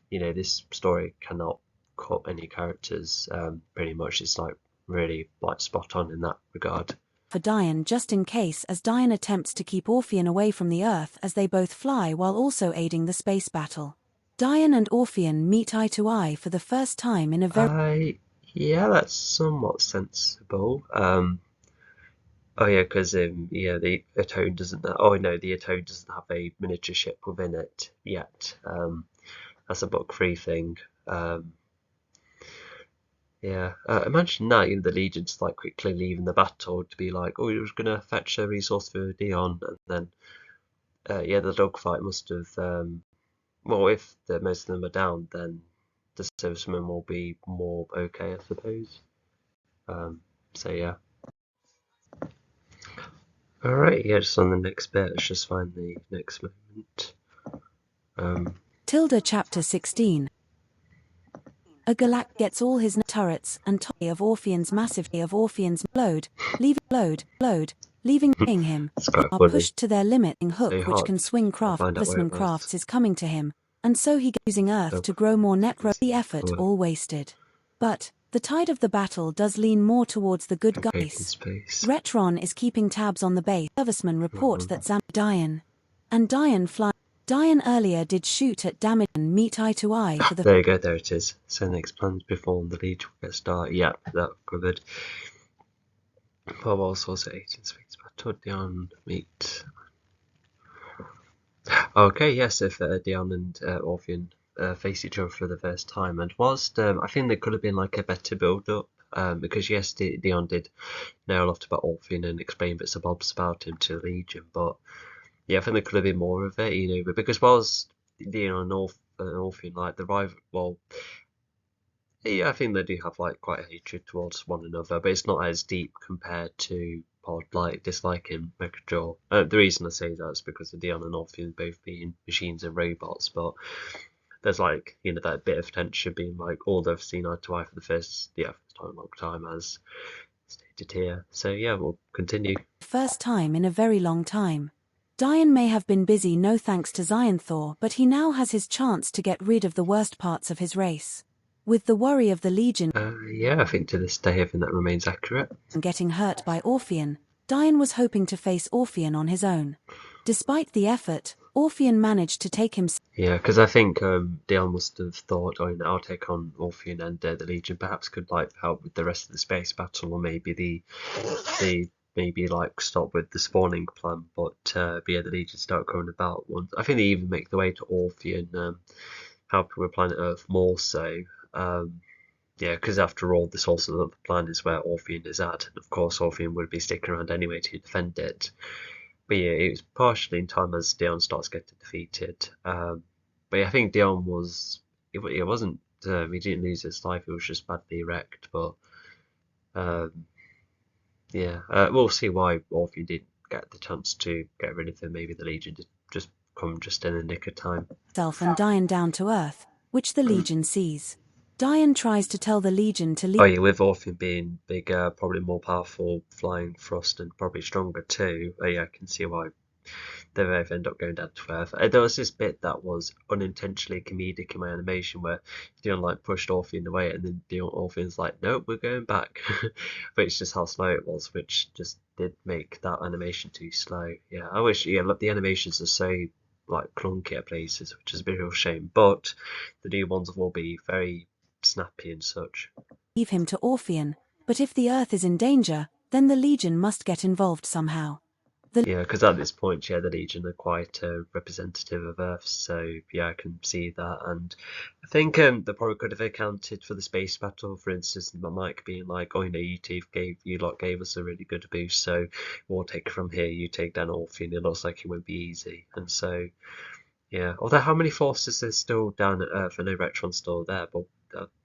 This story cannot cut any characters. Pretty much, it's like really like spot on in that regard. For Diane, just in case, as Diane attempts to keep Orpheon away from the Earth as they both fly while also aiding the space battle. Diane and Orpheon meet eye to eye for the first time in a very. Yeah, that's somewhat sensible. Oh yeah, because yeah, the Atone doesn't. Oh no, the Atone doesn't have a miniature ship within it yet. That's a Book 3 thing. Yeah, imagine that, the Legion's like quickly leaving the battle to be like, oh, you're just gonna fetch a resource for Dion, and then yeah, the dogfight must have. Well, if most of them are down, then the servicemen will be more okay, I suppose. So yeah. All right, yeah, just on the next bit. Let's just find the next moment. Tilda Chapter 16. A Galactic gets all his turrets and of Orpheon's leaving him, It's quite are funny. pushed to their limiting hook, So which hard can swing to find out where Serviceman it was. crafts is coming to him, and so he goes using Earth to grow more the effort all wasted. But the tide of the battle does lean more towards the good guys. Space. Retron is keeping tabs on the base. Servicemen report that Diane fly. Diane earlier did shoot at damage and meet eye to eye for the. There you go, there it is. So next plans before the Legion will get started. Yeah, that covered. Bob also 18 speaks about Dion meet. Okay, yes, if Dion and Orpheon face each other for the first time, and whilst I think there could have been like a better build-up, because yes, Dion did know a lot about Orpheon and explain bits and bobs about him to the Legion, but yeah, I think there could have been more of it, but because whilst Dion and Orpheon like the rival, well, yeah, I think they do have like quite a hatred towards one another, but it's not as deep compared to Pod like disliking Mechajaw. The reason I say that is because of Dion and Orpheon both being machines and robots, but there's like that bit of tension being like all they've seen eye to eye for the first time, long time, as stated here. So yeah, we'll continue. First time in a very long time. Dion may have been busy no thanks to Xionthor, but he now has his chance to get rid of the worst parts of his race. With the worry of the Legion Yeah, I think to this day, I think that remains accurate. getting hurt by Orpheon, Dion was hoping to face Orpheon on his own. Despite the effort, Orpheon managed to take him. Yeah, because I think Dion must have thought, oh, I'll take on Orpheon and the Legion perhaps could like help with the rest of the space battle, or maybe the maybe like stop with the spawning plan. But yeah, the Legion start coming about once. I think they even make the way to Orpheon, helping with Planet Earth more so. Yeah, because after all, this also the plan is where Orpheon is at, and of course Orpheon would be sticking around anyway to defend it. But yeah, it was partially in time as Dion starts getting defeated. But yeah, I think Dion was it wasn't he didn't lose his life; it was just badly wrecked. But um, yeah, we'll see why Orpheon didn't get the chance to get rid of him. Maybe the Legion did just come just in the nick of time. And Dion down to Earth, which the Legion sees. Dion tries to tell the Legion to leave. Oh yeah, with Orpheon being bigger, probably more powerful, flying thrust, and probably stronger too. Yeah, I can see why they both end up going down to Earth. There was this bit that was unintentionally comedic in my animation where Dion like pushed Orpheon away, and then Orpheon's like, "Nope, we're going back." But it's just how slow it was, which just did make that animation too slow. Yeah, I wish. Yeah, look, the animations are so like clunky at places, which is a bit of a shame. But the new ones will be very snappy and such. Leave him to Orpheon, but if the Earth is in danger, then the Legion must get involved somehow. Yeah, because at this point, yeah, the Legion are quite representative of Earth, so yeah, I can see that, and I think they probably could have accounted for the space battle. For instance, Mike being like, "Oh, you lot gave us a really good boost, so we'll take it from here. You take down Orpheon. It looks like it won't be easy." And so, yeah. Although, how many forces are still down at Earth? I know Retron's still there, but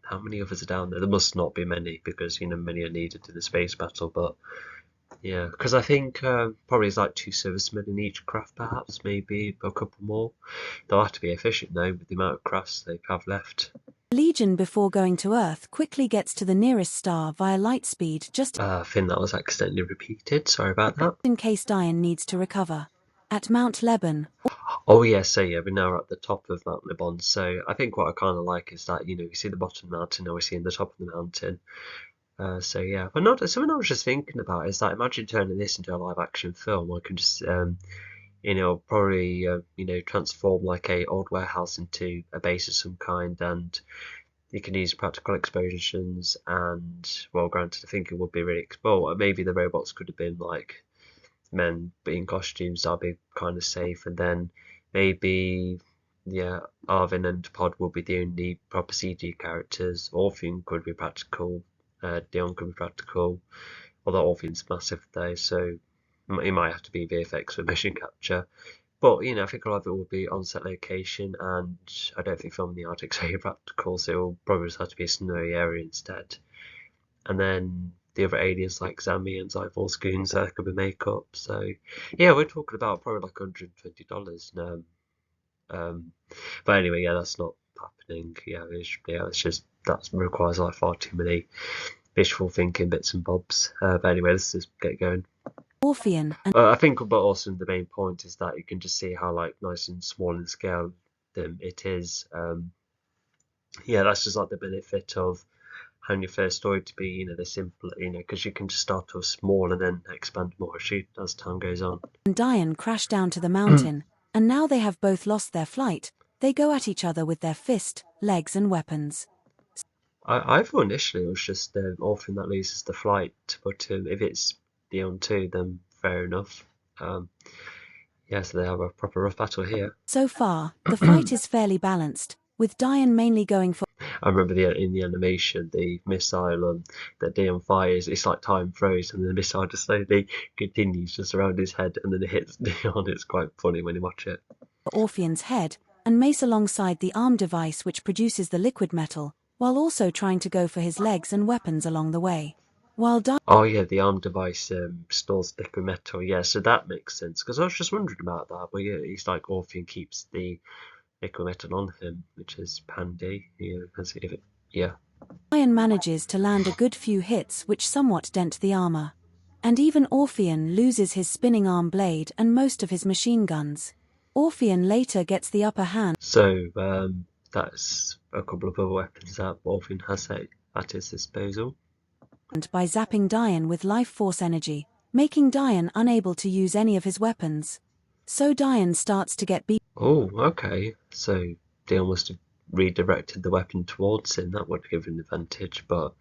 how many others are down there? There must not be many because many are needed in the space battle, but. Yeah, because I think probably it's like 2 servicemen in each craft, perhaps, maybe a couple more. They'll have to be efficient though with the amount of crafts they have left. Legion, before going to Earth, quickly gets to the nearest star via light speed just I think that was accidentally repeated. Sorry about that. in case Dion needs to recover. At Mount Lebanon. Oh yeah, so yeah, we're now at the top of Mount Lebanon. So I think what I kind of like is that you see the bottom of the mountain, now we're seeing the top of the mountain. So yeah, but not something I was just thinking about is that imagine turning this into a live action film. I can just probably transform like a old warehouse into a base of some kind, and you can use practical explosions. And well, granted, I think it would be really well. Maybe the robots could have been like men in costumes. That'd be kind of safe, and then maybe. Yeah, Arvin and Pod will be the only proper CG characters. Orpheon could be practical. Dion could be practical, although Orpheon's massive though, so it might have to be VFX for motion capture. But I think a lot of it will be on-set location, and I don't think filming the Arctic's very practical, so it will probably just have to be a snowy area instead. And then the other aliens like Zami and Zyvor's goons, that could be makeup. So yeah, we're talking about probably like $120 now. But anyway, yeah, that's not happening. It's just that requires like far too many visual thinking bits and bobs. But anyway, let's just get going. Orpheon and I think, but also the main point is that you can just see how like nice and small in scale it is. Yeah, that's just like the benefit of having your first story to be the simple, because you can just start off small and then expand more as time goes on. Dion crash down to the mountain, and now they have both lost their flight. They go at each other with their fist, legs and weapons. I thought initially it was just Orphan that loses the flight, but if it's Dion too, then fair enough. Yeah, so they have a proper rough battle here. So far, the fight is fairly balanced, with Dion mainly going for. I remember in the animation, the missile that Dion fires, it's like time froze, and the missile just slowly continues just around his head, and then it hits Dion. It's quite funny when you watch it. Orpheon's head, and Mace alongside the arm device which produces the liquid metal, while also trying to go for his legs and weapons along the way. While Oh yeah, the arm device stores liquid metal. Yeah, so that makes sense, because I was just wondering about that. But yeah, he's like Orpheon keeps the liquid metal on him, which is handy. Yeah. Dion manages to land a good few hits which somewhat dent the armor. And even Orpheon loses his spinning arm blade and most of his machine guns. Orpheon later gets the upper hand. So that's a couple of other weapons that Orpheon has at his disposal. By zapping Diane with life force energy, making Diane unable to use any of his weapons. So Diane starts to get beaten Oh, okay. So Dion must have redirected the weapon towards him. That would give him an advantage, but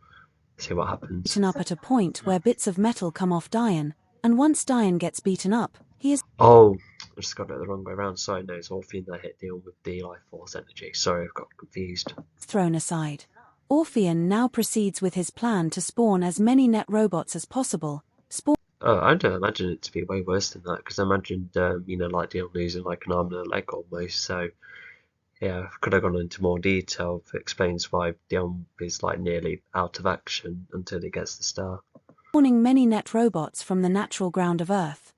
see what happens. up at a point where bits of metal come off Diane, and once Diane gets beaten up, he is Oh, I just got it the wrong way around. Sorry, no, it's Orpheon that hit Dion with the life force energy. Sorry, I've got confused. thrown aside. Orpheon now proceeds with his plan to spawn as many net robots as possible. I don't imagine it to be way worse than that, because I imagined, like Dion losing like an arm and a leg almost. So yeah, could have gone into more detail. It explains why Dion is like nearly out of action until he gets the star. Spawning many net robots from the natural ground of Earth.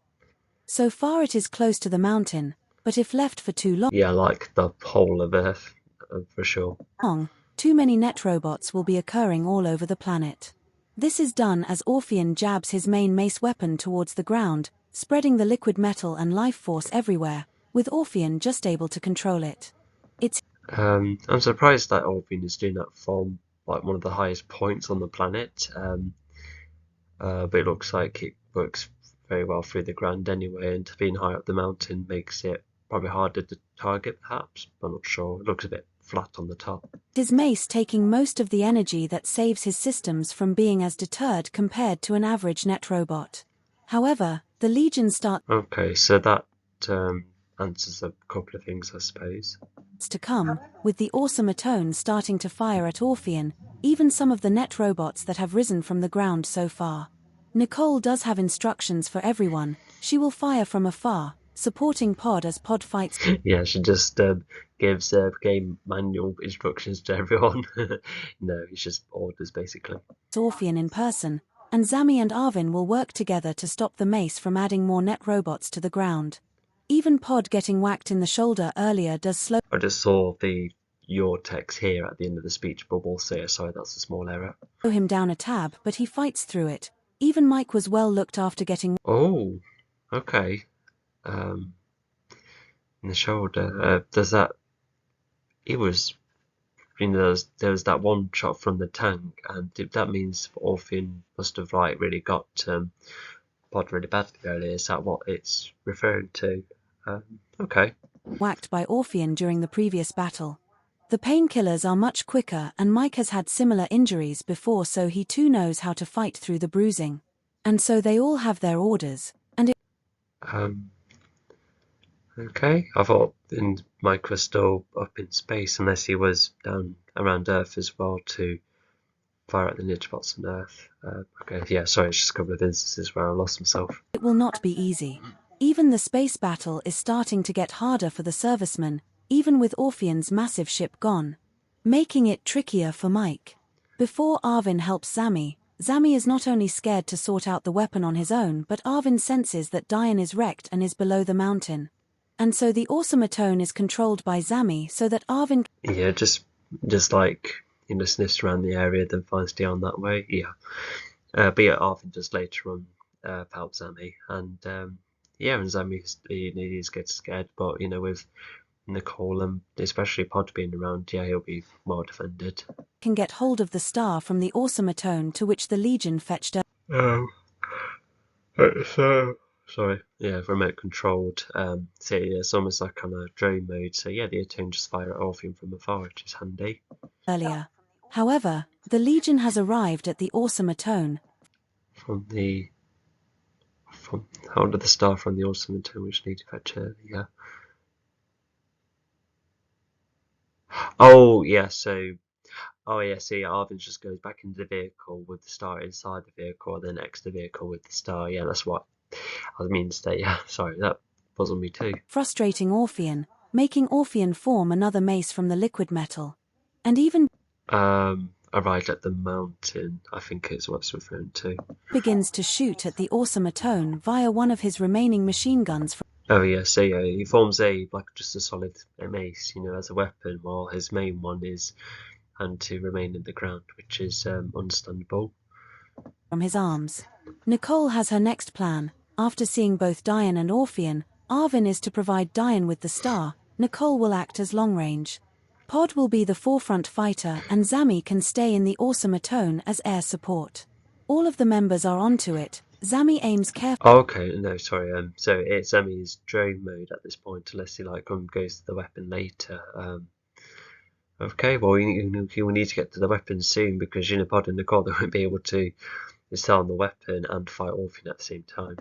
So far it is close to the mountain, but if left for too long, Yeah, like the whole of Earth, for sure. Too many net robots will be occurring all over the planet. This is done as Orpheon jabs his main mace weapon towards the ground, spreading the liquid metal and life force everywhere, with Orpheon just able to control it. I'm surprised that Orpheon is doing that from like one of the highest points on the planet. But it looks like it works very well through the ground anyway, and being high up the mountain makes it probably harder to target, perhaps. I'm not sure. It looks a bit flat on the top. His mace taking most of the energy that saves his systems from being as deterred compared to an average net robot. However, the Legion starts Okay, so that answers a couple of things, I suppose. to come, with the awesome Atone starting to fire at Orpheon, even some of the net robots that have risen from the ground so far. Nicole does have instructions for everyone. She will fire from afar, supporting Pod as Pod fights. Yeah, she just gives game manual instructions to everyone. No, it's just orders basically. Orpheon in person, and Zami and Arvin will work together to stop the mace from adding more net robots to the ground. Even Pod getting whacked in the shoulder earlier does slow I just saw your text here at the end of the speech bubble, so sorry, that's a small error. him down a tab, but he fights through it. Even Mike was well looked after getting Oh, okay. In the shoulder. Does that? It was. There was that one shot from the tank, and that means Orpheon must have like really got Pod really badly earlier. Is that what it's referring to? Okay. whacked by Orpheon during the previous battle. The painkillers are much quicker, and Mike has had similar injuries before, so he too knows how to fight through the bruising. And so they all have their orders, and Okay. I thought Mike was still up in space, unless he was down around Earth as well to fire at the Nichbots on Earth. Okay. Yeah. Sorry, it's just a couple of instances where I lost myself. it will not be easy. Even the space battle is starting to get harder for the servicemen, even with Orpheon's massive ship gone, making it trickier for Mike. Before Arvin helps Zami, Zami is not only scared to sort out the weapon on his own, but Arvin senses that Diane is wrecked and is below the mountain. And so the awesome Atone is controlled by Zami so that Arvin Yeah, just like sniffs around the area, then finds Dion that way. Yeah. But yeah, Arvin just later on helps Zami, and yeah, and Zami he's gets scared, but with Nicole and especially Pod being around, yeah, he'll be well defended. can get hold of the star from the awesome Atone to which the Legion fetched So sorry, yeah, remote controlled. So yeah, it's almost like on a drone mode. So yeah, the Atone just fire it off him from afar, which is handy. earlier. However, the Legion has arrived at the awesome Atone. From hold of the star from the awesome Atone, which need to fetch earlier. Oh yeah, so Arvin just goes back into the vehicle with the star inside the vehicle, and then next to the vehicle with the star. Yeah, that's what I mean to say. Yeah, sorry, that puzzled me too. Frustrating Orpheon, making Orpheon form another mace from the liquid metal. And even Arrived at the mountain, I think is what it's referring to. begins to shoot at the awesome Atone via one of his remaining machine guns. Oh yeah, so yeah, he forms just a solid mace, as a weapon, while his main one is and to remain in the ground, which is understandable. from his arms. Nicole has her next plan. After seeing both Diane and Orpheon, Arvin is to provide Diane with the star. Nicole will act as long-range. Pod will be the forefront fighter and Zami can stay in the Awesome Atone as air support. All of the members are onto it. Zami aims carefully. Oh, okay, no, sorry. So it's Emmy's drone mode at this point, unless he like goes to the weapon later. Okay, well, we will need to get to the weapon soon because Pod and Nicole they won't be able to sell on the weapon and fight Orpheon at the same time.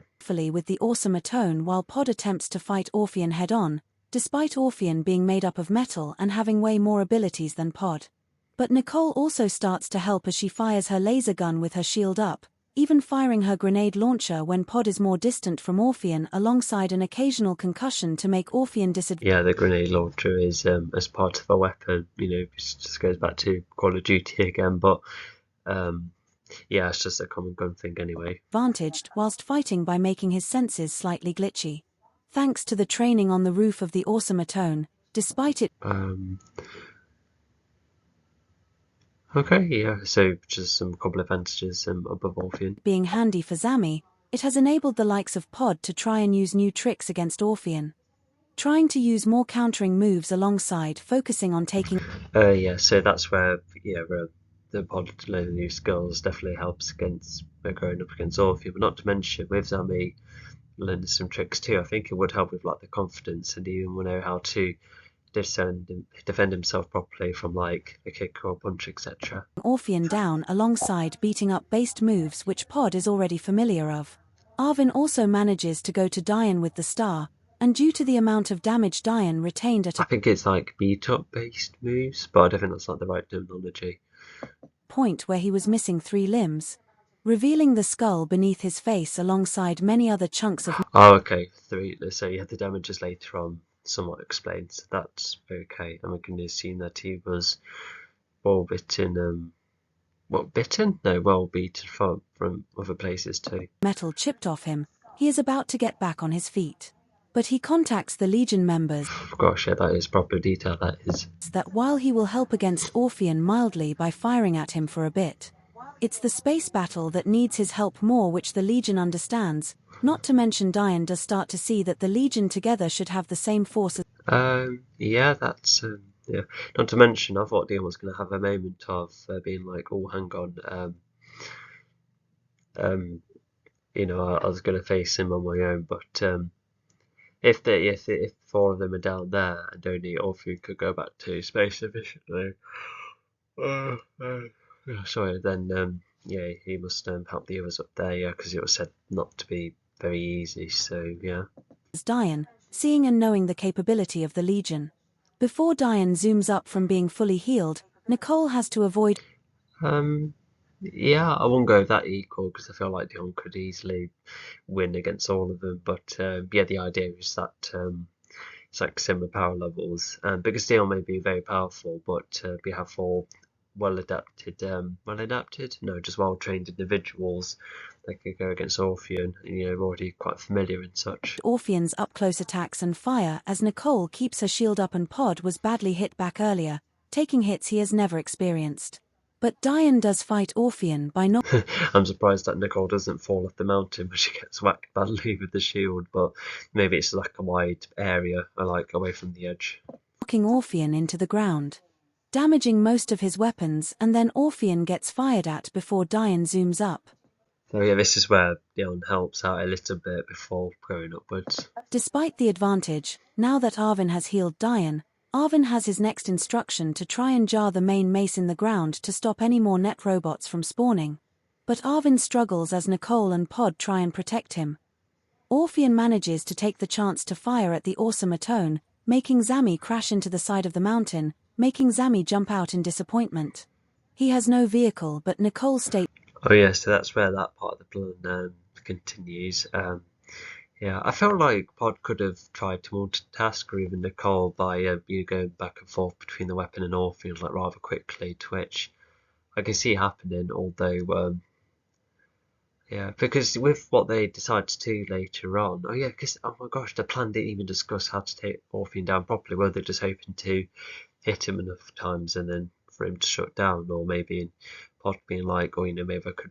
With the Awesome Atone while Pod attempts to fight Orpheon head-on, despite Orpheon being made up of metal and having way more abilities than Pod. But Nicole also starts to help as she fires her laser gun with her shield up, even firing her grenade launcher when Pod is more distant from Orpheon alongside an occasional concussion to make Orpheon disadvantaged. Yeah, the grenade launcher is as part of a weapon, it just goes back to Call of Duty again, but yeah, it's just a common gun thing anyway. Advantaged whilst fighting by making his senses slightly glitchy. Thanks to the training on the roof of the Awesome Atone, despite it. Okay, yeah, so just some couple of advantages above Orpheon. Being handy for Zami, it has enabled the likes of Pod to try and use new tricks against Orpheon. Trying to use more countering moves alongside focusing on taking. Yeah, so that's where, the Pod learning new skills definitely helps against going up against Orpheon, but not to mention with Zami learning some tricks too, I think it would help with like the confidence and even know how to defend himself properly from like a kick or a punch, etc. Orpheon down alongside beating up based moves which Pod is already familiar of. Arvin also manages to go to Diane with the star, and due to the amount of damage Diane retained at I think it's like beat up based moves, but I don't think that's like the right terminology. Point where he was missing 3 limbs, revealing the skull beneath his face alongside many other chunks of. Oh, okay, 3. So you had the damages later on somewhat explained, so that's okay. And we can assume that he was well beaten from other places too. Metal chipped off him. He is about to get back on his feet, but he contacts the Legion members. Gosh, yeah, that is proper detail, that is. That while he will help against Orpheon mildly by firing at him for a bit, it's the space battle that needs his help more, which the Legion understands. Not to mention Diane does start to see that the Legion together should have the same force as. Yeah, that's yeah. Not to mention, I thought Diane was going to have a moment of being like, oh, hang on, I was going to face him on my own, but if 4 of them are down there and only Orpheon could go back to space efficiently, sorry, then yeah, he must help the others up there, yeah, because it was said not to be very easy, so yeah. Diane, seeing and knowing the capability of the Legion. Before Diane zooms up from being fully healed, Nicole has to avoid. Yeah, I won't go that equal because I feel like Dion could easily win against all of them, but yeah, the idea is that it's like similar power levels, because Dion may be very powerful, but we have 4 well adapted, just well trained individuals that could go against Orpheon, already quite familiar and such. Orpheon's up close attacks and fire as Nicole keeps her shield up and Pod was badly hit back earlier, taking hits he has never experienced. But Diane does fight Orpheon by not. I'm surprised that Nicole doesn't fall off the mountain when she gets whacked badly with the shield, but maybe it's like a wide area, like away from the edge. Knocking Orpheon into the ground, damaging most of his weapons, and then Orpheon gets fired at before Diane zooms up. So yeah, this is where Dion helps out a little bit before going upwards. Despite the advantage, now that Arvin has healed Diane, Arvin has his next instruction to try and jar the main mace in the ground to stop any more net robots from spawning. But Arvin struggles as Nicole and Pod try and protect him. Orpheon manages to take the chance to fire at the Awesome Atone, making Zami crash into the side of the mountain, making Zami jump out in disappointment. He has no vehicle, but Nicole states. Oh yeah, so that's where that part of the plan continues. Yeah, I felt like Pod could have tried to multitask, or even Nicole, by going back and forth between the weapon and Orpheon like rather quickly, to which I can see happening, although yeah, because with what they decide to do later on, because oh my gosh, the plan didn't even discuss how to take Orpheon down properly. Were they just hoping to hit him enough times and then for him to shut down, or maybe Pod being like, maybe I could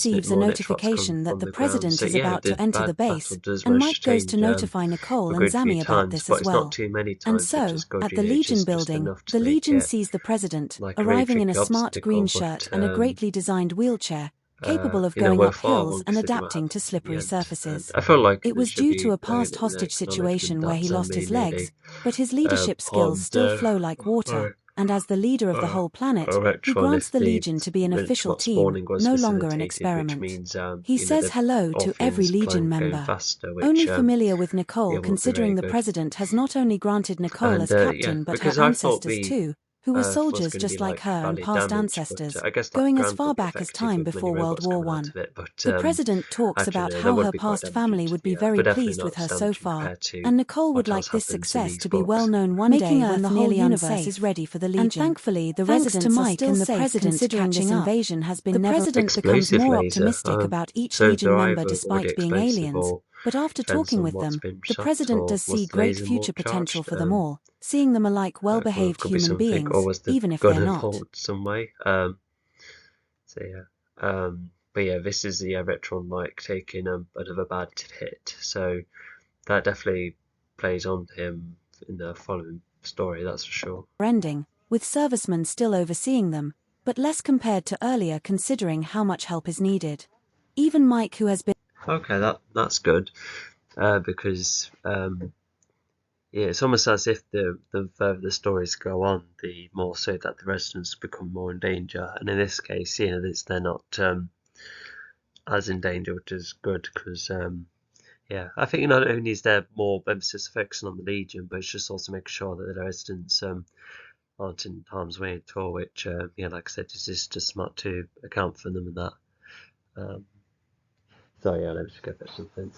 receives a more nitrox come notification that from the the ground. president So is yeah, about the to enter the battle base, does and manage Mike goes to change notify Nicole a and good few Zammy about times, this but as it's not well. too many And times, which so, is good. at You the know, Legion just building, enough to the make Legion it sees the president, like a really arriving in a tricky smart green obstacle. shirt But and a greatly designed wheelchair, capable of you know, going up worthwhile hills one and because they do what adapting to happens at the slippery end. And surfaces. I feel like It there was should due be to a like past an hostage situation acknowledgement where that he lost his Zammy legs, nearly but his leadership skills palmed still flow like water, and as the leader of the whole planet, he electron grants if the the Legion to be an official Linchmot team, spawning was no longer an facilitated, which experiment. means He you know, says the hello to every Orpheans Legion plan going member, faster, only which familiar with yeah, Nicole won't be very considering the good. president has not only granted Nicole And as yeah, captain but her because I thought ancestors the too. who were was soldiers going to be just like her and badly past damaged, ancestors, but I guess that going as ground far could be back as effective time with many before World robots War coming out One. of it. But The president talks actually, about no, that how would her be quite past damaging family to would be the Earth, very but definitely pleased with not her as so damaging far, compared to and Nicole would what like else this happens in success these to be well books. known one Making day Earth when the whole nearly universe unsafe. is ready for the Legion. And thankfully, the Thanks residents to are Mike still and the safe president considering catching this up, invasion has been the never. president becomes Explosive more laser. optimistic about each So Legion they're member either already despite being explosive aliens, or but after depends talking on with what's them, been the shot, president or does was see the great laser more future potential charged? for them all, seeing them alike Or well-behaved could be human something, or beings, was the even if gun they're not. involved some way? So yeah. But yeah, this is the Retron Mike taking a bit of a bad hit, so that definitely plays on him in the following story, that's for sure. Ending, with servicemen still overseeing them, but less compared to earlier considering how much help is needed. Even Mike, who has been Okay, that's good, because yeah, it's almost as if the further the stories go on, the more so that the residents become more in danger, and in this case, they're not as in danger, which is good because yeah, I think not only is there more emphasis focusing on the Legion, but it's just also making sure that the residents aren't in harm's way at all, which yeah, like I said, is just smart to account for them and that. So yeah, let me just go fetch something.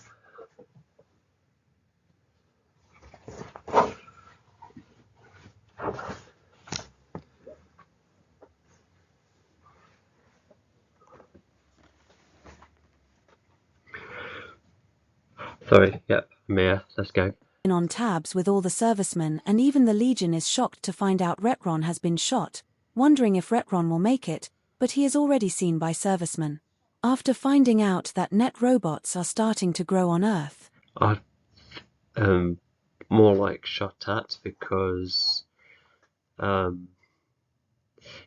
Sorry, yep, Mia, let's go. on tabs with all the servicemen, and even the Legion is shocked to find out Retron has been shot, wondering if Retron will make it, but he is already seen by servicemen. After finding out that net robots are starting to grow on Earth, I more like shot at because yeah,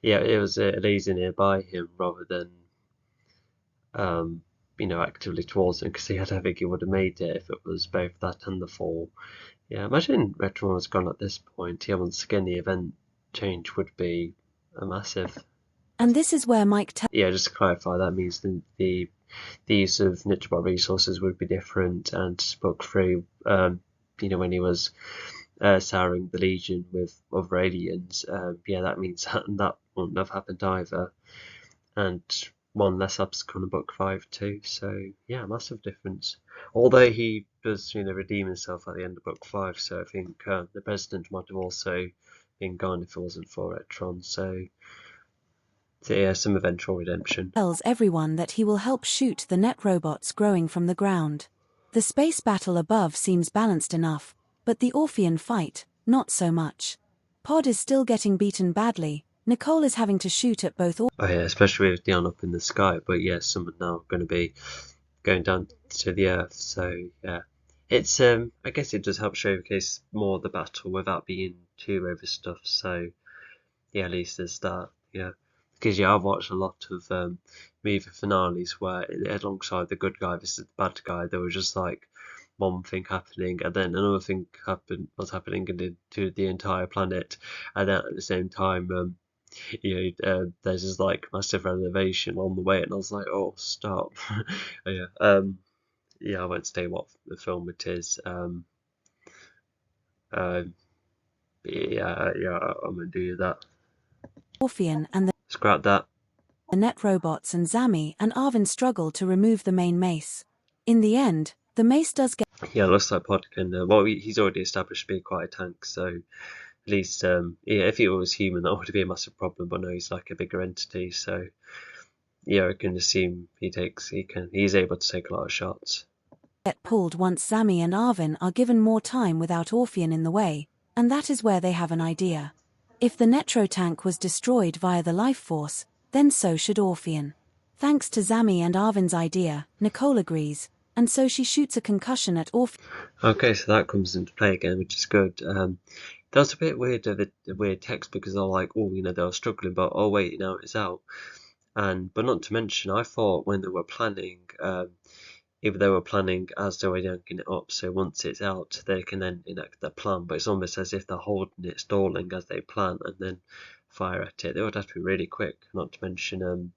it was a laser nearby him rather than actively towards him, because I don't think he would have made it if it was both that and the fall. Yeah, imagine Retron was gone at this point. Yeah, once again, the event change would be a massive. and this is where Mike Yeah, just to clarify, that means the use of Nitrobot resources would be different, and book 3, when he was souring the Legion with other aliens, yeah, that means that wouldn't have happened either, and one less obstacle in book 5 too. So yeah, massive difference. Although he does, redeem himself at the end of book 5, so I think the president might have also been gone if it wasn't for Etron. So yeah, some eventual redemption. tells everyone that he will help shoot the net robots growing from the ground. The space battle above seems balanced enough, but the Orphean fight, not so much. Pod is still getting beaten badly. Nicole is having to shoot at both. Oh yeah, especially with Dion up in the sky. But yeah, some are now going to be going down to the Earth. So yeah, it's I guess it does help showcase more of the battle without being too overstuffed. So yeah, at least there's that. Yeah, because yeah, I've watched a lot of movie finales where alongside the good guy versus the bad guy, there was just like one thing happening, and then another thing was happening to the entire planet, and then at the same time, there's just like massive renovation on the way, and I was like, oh, stop. Yeah, yeah, I won't say what the film it is. Uh, yeah, I'm gonna do that. Orphean and Scrap that. the net robots, and Zami and Arvin struggle to remove the main mace. In the end, the mace does get. Yeah, it looks like Podkin. Well, he's already established to be quite a tank, so at least, yeah, if he was human, that would be a massive problem. But no, he's like a bigger entity, so yeah, I can assume he's able to take a lot of shots. Get pulled once Zami and Arvin are given more time without Orphean in the way, and that is where they have an idea. If the Netro tank was destroyed via the life force, then so should Orphean. Thanks to Zami and Arvin's idea, Nicole agrees, and so she shoots a concussion at Orphean. Okay, so that comes into play again, which is good. That was a bit weird, the weird text, because they're like, oh, they were struggling, but oh wait, now it's out. But not to mention, I thought when they were planning, either they were planning as they were yanking it up, so once it's out, they can then enact their plan. But it's almost as if they're holding it, stalling as they plan, and then fire at it. They would have to be really quick. Not to mention,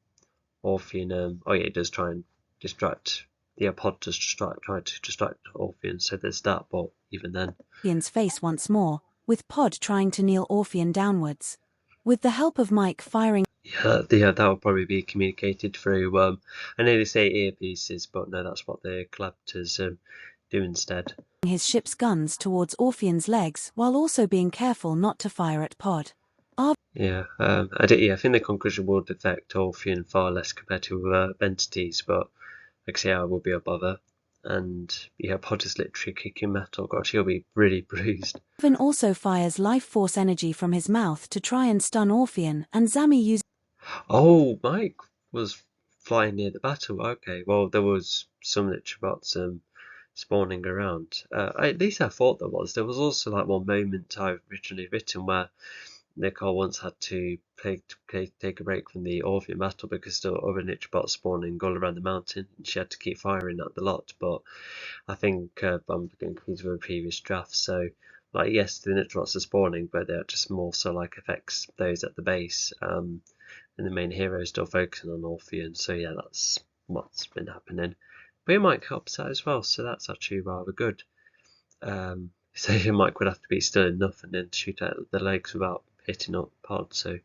Orphean. Oh yeah, it does try and distract. Yeah, Pod does try to distract Orphean, so there's that. But even then, Orphean's face once more, with Pod trying to kneel Orphean downwards. With the help of Mike firing Yeah, that would probably be communicated through, I know they say earpieces, but no, that's what the collaptors do instead. his ship's guns towards Orphean's legs while also being careful not to fire at Pod. Yeah, I think the concussion would affect Orphean far less compared to entities, but like I say, I will be a bother. And yeah, Pod is literally kicking metal. Gosh, he'll be really bruised. Arvin also fires life force energy from his mouth to try and stun Orphean, and Zami uses Oh, Mike was flying near the battle. Okay, well, there was some Litrobots spawning around. At least I thought there was. There was also like one moment I've originally written where Nicole once had to take a break from the Orphean battle because there were other Litrobots spawning all around the mountain, and she had to keep firing at the lot. But I think I'm getting confused with a previous draft. So, like, yes, the Litrobots are spawning, but they're just more so like affects those at the base. And the main hero is still focusing on Orphean. So yeah, that's what's been happening. But Mike helps that as well, so that's actually rather good. So Mike would have to be still enough and then shoot at the legs without hitting up Pod. So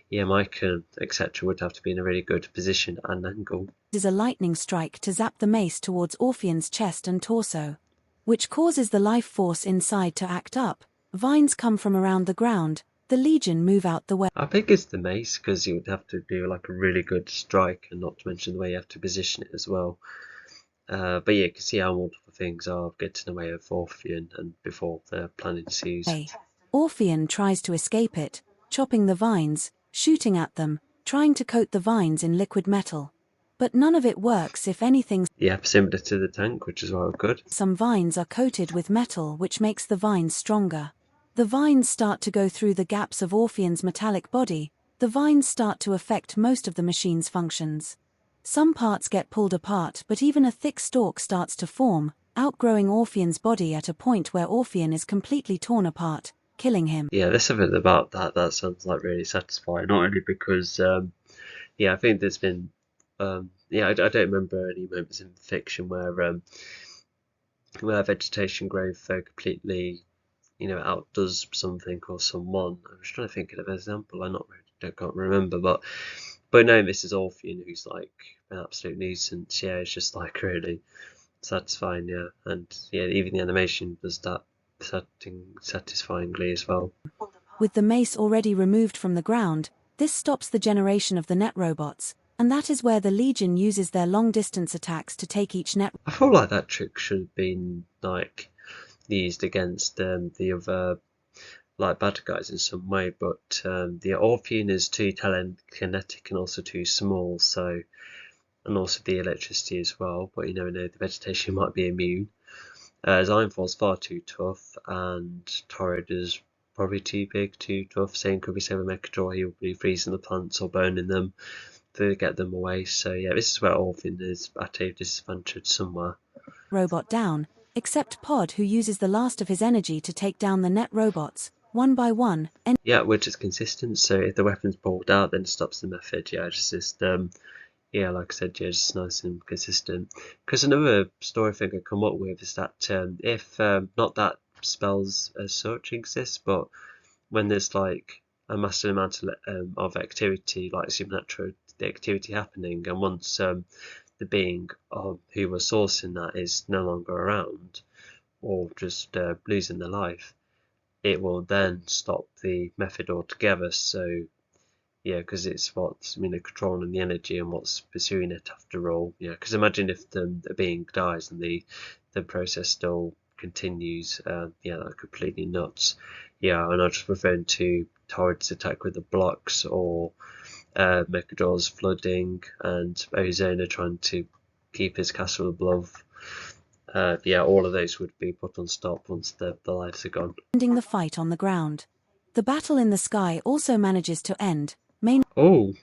yeah, Mike and etc. would have to be in a really good position and angle. a lightning strike to zap the mace towards Orphean's chest and torso, which causes the life force inside to act up. Vines come from around the ground. The Legion move out the way. I think it's the mace because you would have to do like a really good strike, and not to mention the way you have to position it as well. But yeah, you can see how multiple things are getting in the way of Orphean and before the plan ensues. Orphean tries to escape it, chopping the vines, shooting at them, trying to coat the vines in liquid metal. But none of it works. If anything, yeah, similar to the tank, which is well good. Some vines are coated with metal, which makes the vines stronger. The vines start to go through the gaps of Orphean's metallic body. The vines start to affect most of the machine's functions. Some parts get pulled apart, but even a thick stalk starts to form, outgrowing Orphean's body at a point where Orphean is completely torn apart, killing him. Yeah, there's something about that sounds like really satisfying, not only because, I think there's been, I don't remember any moments in fiction where vegetation growth completely outdoes something or someone. I was trying to think of an example. Can't remember, but no, this is Orphean, who's like an absolute nuisance. Yeah, it's just like really satisfying. Yeah, and yeah, even the animation does that satisfyingly as well. With the mace already removed from the ground, this stops the generation of the net robots, and that is where the Legion uses their long-distance attacks to take each net. I feel like that trick should have been like used against the other like bad guys in some way, but the Orphean is too telekinetic and also too small, so, and also the electricity as well, but you never know, the vegetation might be immune. Ironfall's far too tough, and Torrid is probably too big, too tough. Same could be said with Mechadraw, he will be freezing the plants or burning them to get them away. So yeah, this is where Orphean is at a disadvantage somewhere. Robot down, except Pod, who uses the last of his energy to take down the net robots, one by one. Yeah, which is consistent, so if the weapon's pulled out, then it stops the method. Yeah, it's just, like I said, yeah, just nice and consistent. Because another story thing I come up with is that if, not that spells as such exist, but when there's like a massive amount of activity, like supernatural activity happening, and once the being who was sourcing that is no longer around, or just losing their life, it will then stop the method altogether. So yeah, because it's what's controlling the energy and what's pursuing it after all. Yeah, because imagine if the being dies and the process still continues. That's completely nuts. Yeah, and I'm just referring to Torrid's attack with the blocks, or Mechador's flooding, and Ozona trying to keep his castle above. All of those would be put on stop once the lives are gone. Ending the fight on the ground. The battle in the sky also manages to end. Ground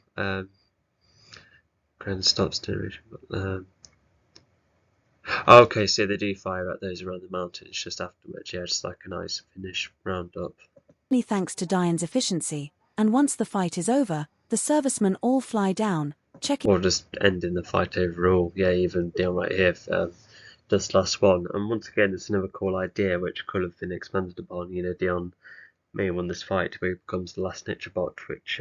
stops generation. Okay, so they do fire at those around the mountains just afterwards. Yeah, just like a nice finish roundup. Thanks to Diane's efficiency, and once the fight is over, the servicemen all fly down, checking. Or just ending the fight overall. Yeah, even Dion right here, this last one. And once again, it's another cool idea which could have been expanded upon. Dion may have won this fight who becomes the last Nitrobot, which,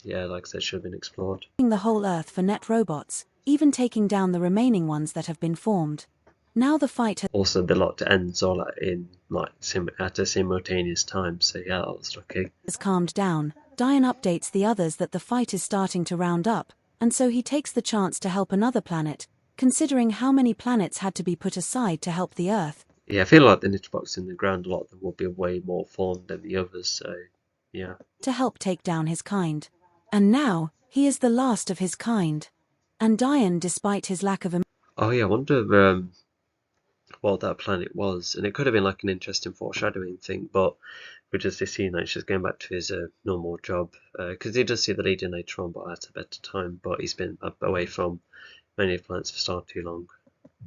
yeah, like I said, should have been explored. The whole Earth for net robots, even taking down the remaining ones that have been formed. Now the fight Also, the lot ends all at a simultaneous time, so yeah, that was lucky. has calmed down. Diane updates the others that the fight is starting to round up, and so he takes the chance to help another planet, considering how many planets had to be put aside to help the Earth. Yeah, I feel like the Nitrobots in the ground, a lot of them will be way more formed than the others, so yeah. To help take down his kind. And now, he is the last of his kind. And Diane, despite his lack of Oh yeah, I wonder what that planet was, and it could have been like an interesting foreshadowing thing, but we just see that he's just going back to his normal job, because he does see the Legion later on, but at a better time, but he's been away from many planets for far too long.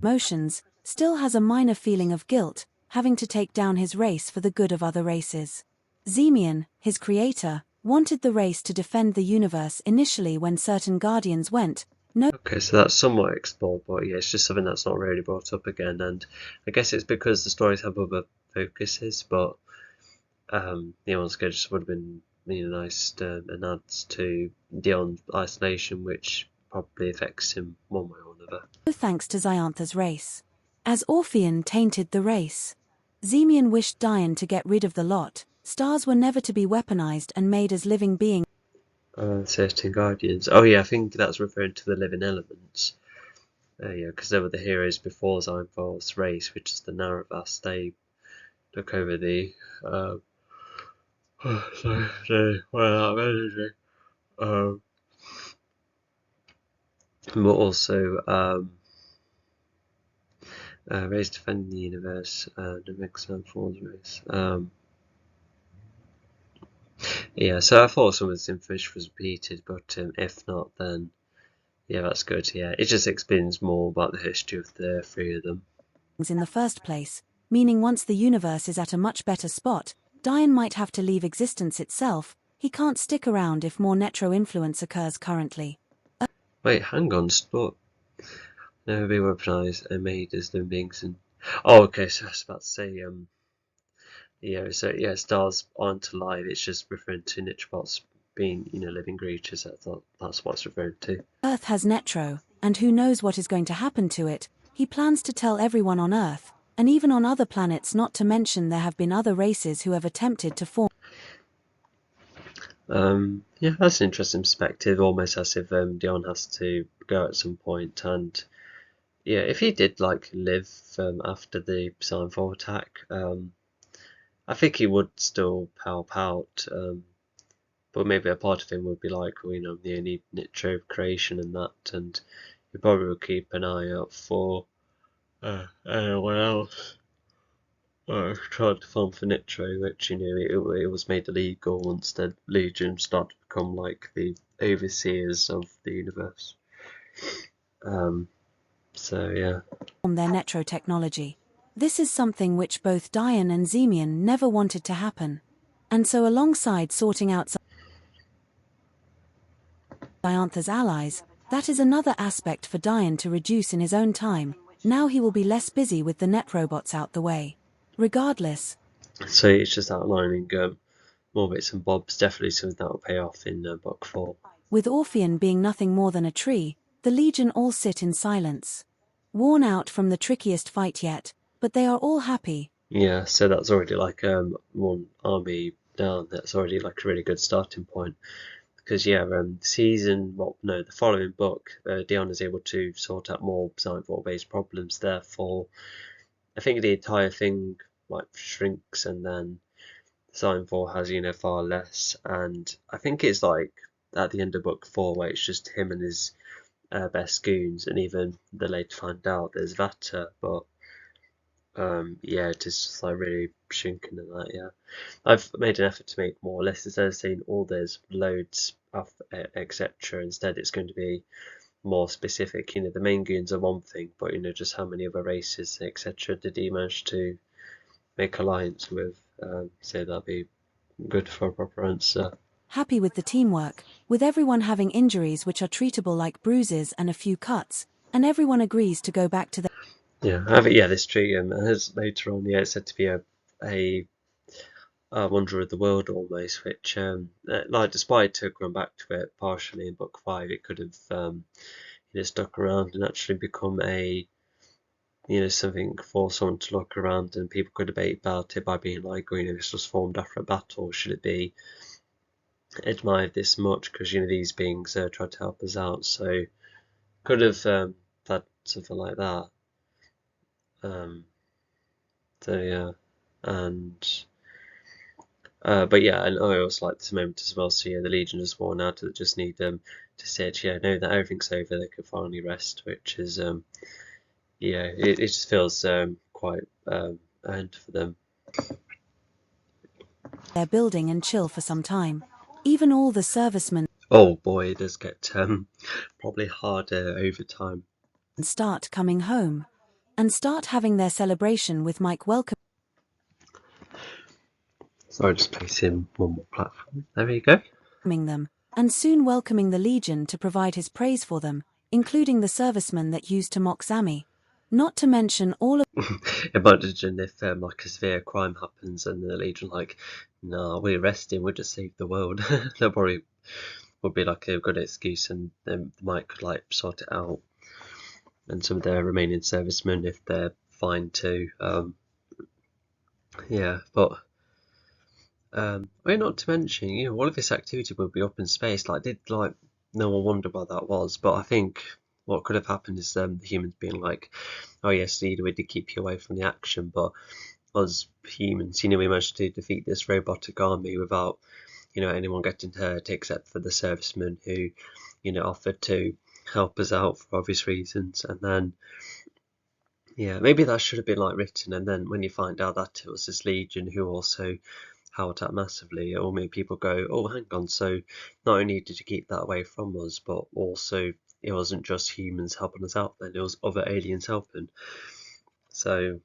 emotions, still has a minor feeling of guilt, having to take down his race for the good of other races. Zemian, his creator, wanted the race to defend the universe initially when certain Guardians went. Okay, so that's somewhat explored, but yeah, it's just something that's not really brought up again, and I guess it's because the stories have other focuses, but once again, just would have been nice and adds to Dion's isolation, which probably affects him one way or another. Thanks to Xyantha's race. As Orpheon tainted the race, Zemian wished Diane to get rid of the lot. Stars were never to be weaponized and made as living beings. Certain Guardians. Oh yeah, I think that's referring to the living elements. Yeah, because they were the heroes before Xyantha's race, which is the Naravas. They took over the but also race defending the universe, the next Xyantha's race. Yeah, so I thought some of this information was repeated, but if not, then yeah, that's good. Yeah, it just explains more about the history of the three of them. In the first place, meaning once the universe is at a much better spot, Diane might have to leave existence itself. He can't stick around if more Netro influence occurs currently. Wait, hang on, stop. Never be weaponized and made as living beings. And oh, okay. So I was about to say, yeah. So yeah, stars aren't alive. It's just referring to Nitrobots being, living creatures. I thought that's what it's referring to. Earth has Netro, and who knows what is going to happen to it. He plans to tell everyone on Earth, and even on other planets, not to mention there have been other races who have attempted to form. Yeah, that's an interesting perspective, almost as if Dion has to go at some point, and yeah, if he did live after the Xyantha attack, I think he would still help out, but maybe a part of him would be like, well, the only Nitro creation and that, and he probably would keep an eye out for anyone else tried to farm for Nitro, which it was made illegal once the Legion started to become like the overseers of the universe. So yeah. Their Netro technology. This is something which both Diane and Zemian never wanted to happen. And so alongside sorting out Xyantha's allies, that is another aspect for Diane to reduce in his own time. Now he will be less busy with the net robots out the way. Regardless. So it's just outlining more bits and bobs, definitely something that will pay off in book 4. With Orpheon being nothing more than a tree, the Legion all sit in silence. Worn out from the trickiest fight yet, but they are all happy. Yeah, so that's already one army down. That's already a really good starting point. Because yeah, the following book, Dion is able to sort out more Xyantha-based problems. Therefore, I think the entire thing shrinks, and then Xyantha has far less. And I think it's at the end of book 4 where it's just him and his best goons, and even they later find out there's Vata, but yeah, it is just really shrinking in that. Yeah, I've made an effort to make more lists instead of saying all there's loads of etc. Instead, it's going to be more specific. The main goons are one thing, but just how many other races etc. did he manage to make alliance with? So that'd be good for a proper answer. Happy with the teamwork, with everyone having injuries which are treatable like bruises and a few cuts, and everyone agrees to go back to the. Yeah, this tree has later on, it's said to be wonder of the world almost, which like despite going back to it partially in book 5, it could have stuck around and actually become a something for someone to look around, and people could debate about it by being like, oh, this was formed after a battle, should it be admired this much because these beings tried to help us out, so could have had something like that. So yeah, and but yeah, and I also like this moment as well. So yeah, the Legion just worn out, they just need them to sit, know that everything's over, they can finally rest, which is yeah, it just feels quite earned for them. Their building and chill for some time. Even all the servicemen Oh boy, it does get probably harder over time. Start coming home and start having their celebration with Mike welcoming Sorry, just placing one more platform. There we go. them, and soon welcoming the Legion to provide his praise for them, including the servicemen that used to mock Zami. Not to mention all of Imagine if like a severe crime happens and the Legion like, nah, we arrest him, we'll just save the world. That probably would be like a good excuse, and then Mike could like sort it out. And some of their remaining servicemen, if they're fine too. Yeah, but not to mention, all of this activity would be up in space. Like, did like no one wonder what that was? But I think what could have happened is the humans being like, oh yes, leader, we did keep you away from the action, but us humans, we managed to defeat this robotic army without, anyone getting hurt except for the servicemen who, offered to help us out for obvious reasons. And then, yeah, maybe that should have been like written, and then when you find out that it was this Legion who also helped out massively, it will make people go, oh, hang on, so not only did you keep that away from us, but also it wasn't just humans helping us out then, it was other aliens helping. So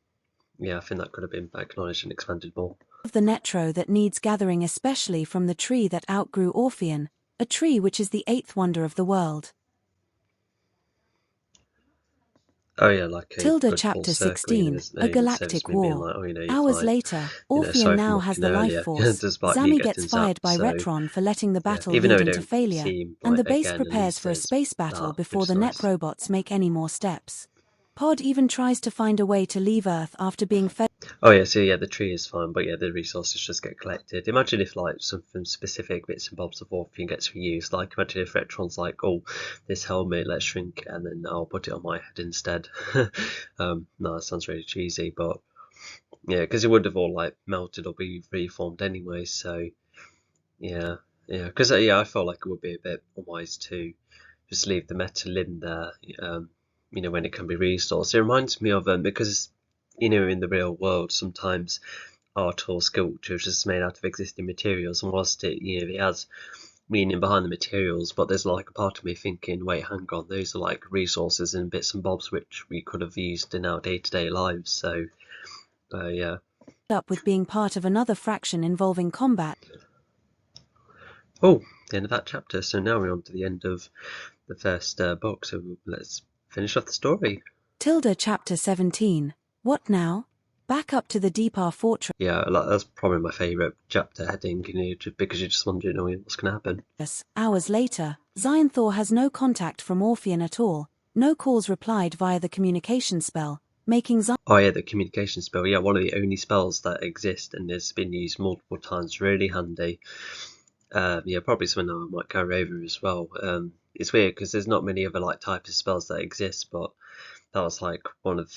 yeah, I think that could have been acknowledged and expanded more. the Netro that needs gathering, especially from the tree that outgrew Orpheon, a tree which is the 8th wonder of the world. Oh yeah, like a Tilda good chapter full circle, 16, a galactic war. Like, Hours later, Orpheon now has the life force. Zami gets fired by Retron for letting the battle lead into failure, and the base prepares for a space battle before the net robots make any more steps. Pod even tries to find a way to leave Earth after being fed. Oh yeah, so yeah, the tree is fine, but yeah, the resources just get collected. Imagine if like something specific bits and bobs of Orpheon gets reused. Like imagine if Retron's like, oh, this helmet, let's shrink it, and then I'll put it on my head instead. No, that sounds really cheesy, but yeah, because it would have all like melted or be reformed anyway. So yeah, because I felt like it would be a bit unwise to just leave the metal in there. When it can be resourced. It reminds me of because in the real world sometimes art or sculpture is just made out of existing materials, and whilst it has meaning behind the materials, but there's like a part of me thinking, wait, hang on, those are like resources and bits and bobs which we could have used in our day-to-day lives. So yeah, up with being part of another fraction involving combat. Oh, the end of that chapter. So now we're on to the end of the first book, so let's finish off the story. Tilda chapter 17. What now? Back up to the Deepar fortress. Yeah, that's probably my favourite chapter heading, because you're just wondering what's going to happen. Hours later, Xyanthor has no contact from Orpheon at all, no calls replied via the communication spell, making Oh yeah, the communication spell, yeah, one of the only spells that exist and has been used multiple times, really handy. Yeah, probably something I might carry over as well. It's weird because there's not many other like type of spells that exist, but that was like one of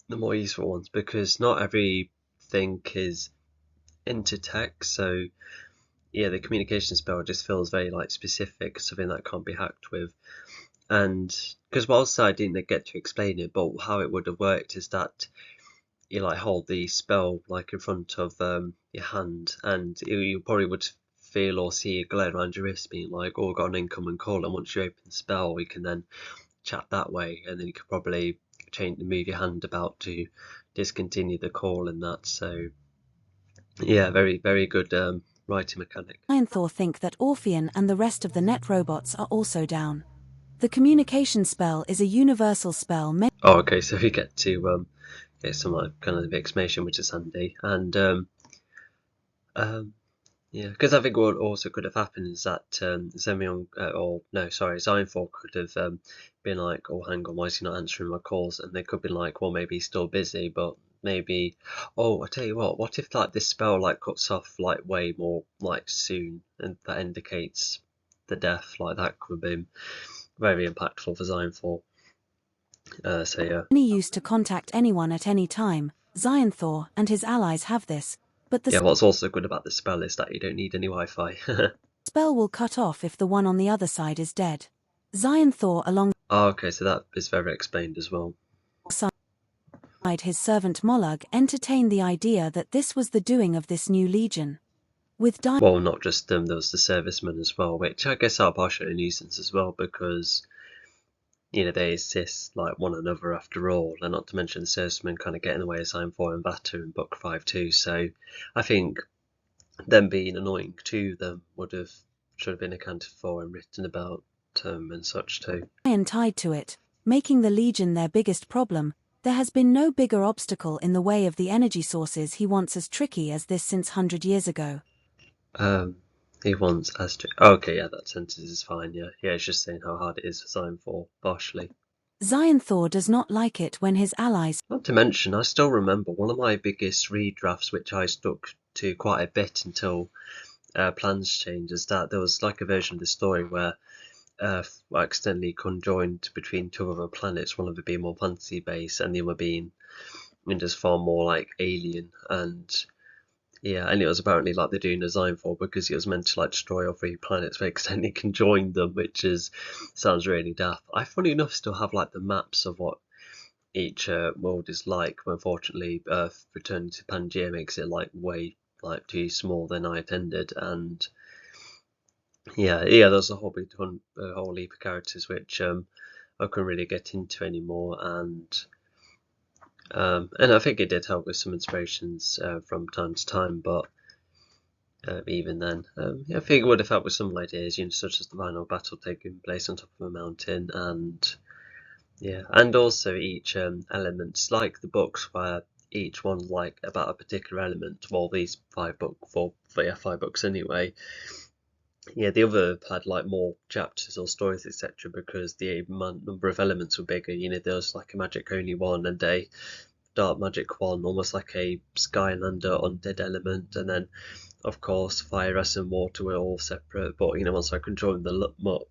the more useful ones because not everything is into text. So yeah, the communication spell just feels very like specific, something that can't be hacked with. And because whilst I didn't get to explain it, but how it would have worked is that you like hold the spell like in front of your hand, and you probably would feel or see a glare around your wrist being like, oh, got an incoming call, and once you open the spell we can then chat that way, and then you could probably move your hand about to discontinue the call and that. So yeah, very very good writing mechanic. Xyanthor think that Orpheon and the rest of the net robots are also down. The communication spell is a universal spell. Oh, okay, so we get to get some kind of exclamation, which is handy. And Yeah, because I think what also could have happened is that Zemion, or no, sorry, Xynthor could have been like, oh, hang on, why is he not answering my calls? And they could be like, well, maybe he's still busy, but maybe, oh, I tell you what if like this spell like cuts off like way more like soon, and that indicates the death? Like that could have been very impactful for Xynthor. So yeah. Any use to contact anyone at any time. Xynthor and his allies have this, but the Yeah, what's also good about the spell is that you don't need any Wi-Fi. spell will cut off if the one on the other side is dead. Xynthor, Oh, okay, so that is very explained as well. alongside his servant Mollug, entertained the idea that this was the doing of this new legion. With Well, not just them, there was the servicemen as well, which I guess are partially a nuisance as well because, you know, they assist like one another after all, and not to mention the servicemen kind of get in the way of Sign 4 and Vata in Book 5 too, so I think them being annoying to them should have been accounted for and written about and such too. Lion tied to it, making the Legion their biggest problem. There has been no bigger obstacle in the way of the energy sources he wants as tricky as this since 100 years ago. He wants as to. Okay, yeah, that sentence is fine. Yeah, it's just saying how hard it is for Sign 4, partially. Xynthor does not like it when his allies. Not to mention, I still remember one of my biggest redrafts, which I stuck to quite a bit until plans changed, is that there was like a version of the story where Earth accidentally conjoined between two other planets, one of them being more fantasy based and the other being just far more like alien. And yeah, and it was apparently like they're doing a design for because it was meant to like destroy all three planets, but accidentally conjoined them, which is sounds really daft. I, funny enough, still have like the maps of what each world is like. But unfortunately, Earth returning to Pangaea makes it like way like too small than I intended, and yeah, there's a whole a whole heap of characters which I couldn't really get into anymore, and I think it did help with some inspirations from time to time, but even then, I think it would have helped with some ideas, you know, such as the final battle taking place on top of a mountain, and yeah, and also each elements, like the books where each one's like about a particular element. Well, these 5 books anyway. Yeah, the other had like more chapters or stories, etc., because the number of elements were bigger. You know, there was like a magic only one and a dark magic one, almost like a Skylander undead element, and then of course fire, ice, and water were all separate. But you know, once I can join them up,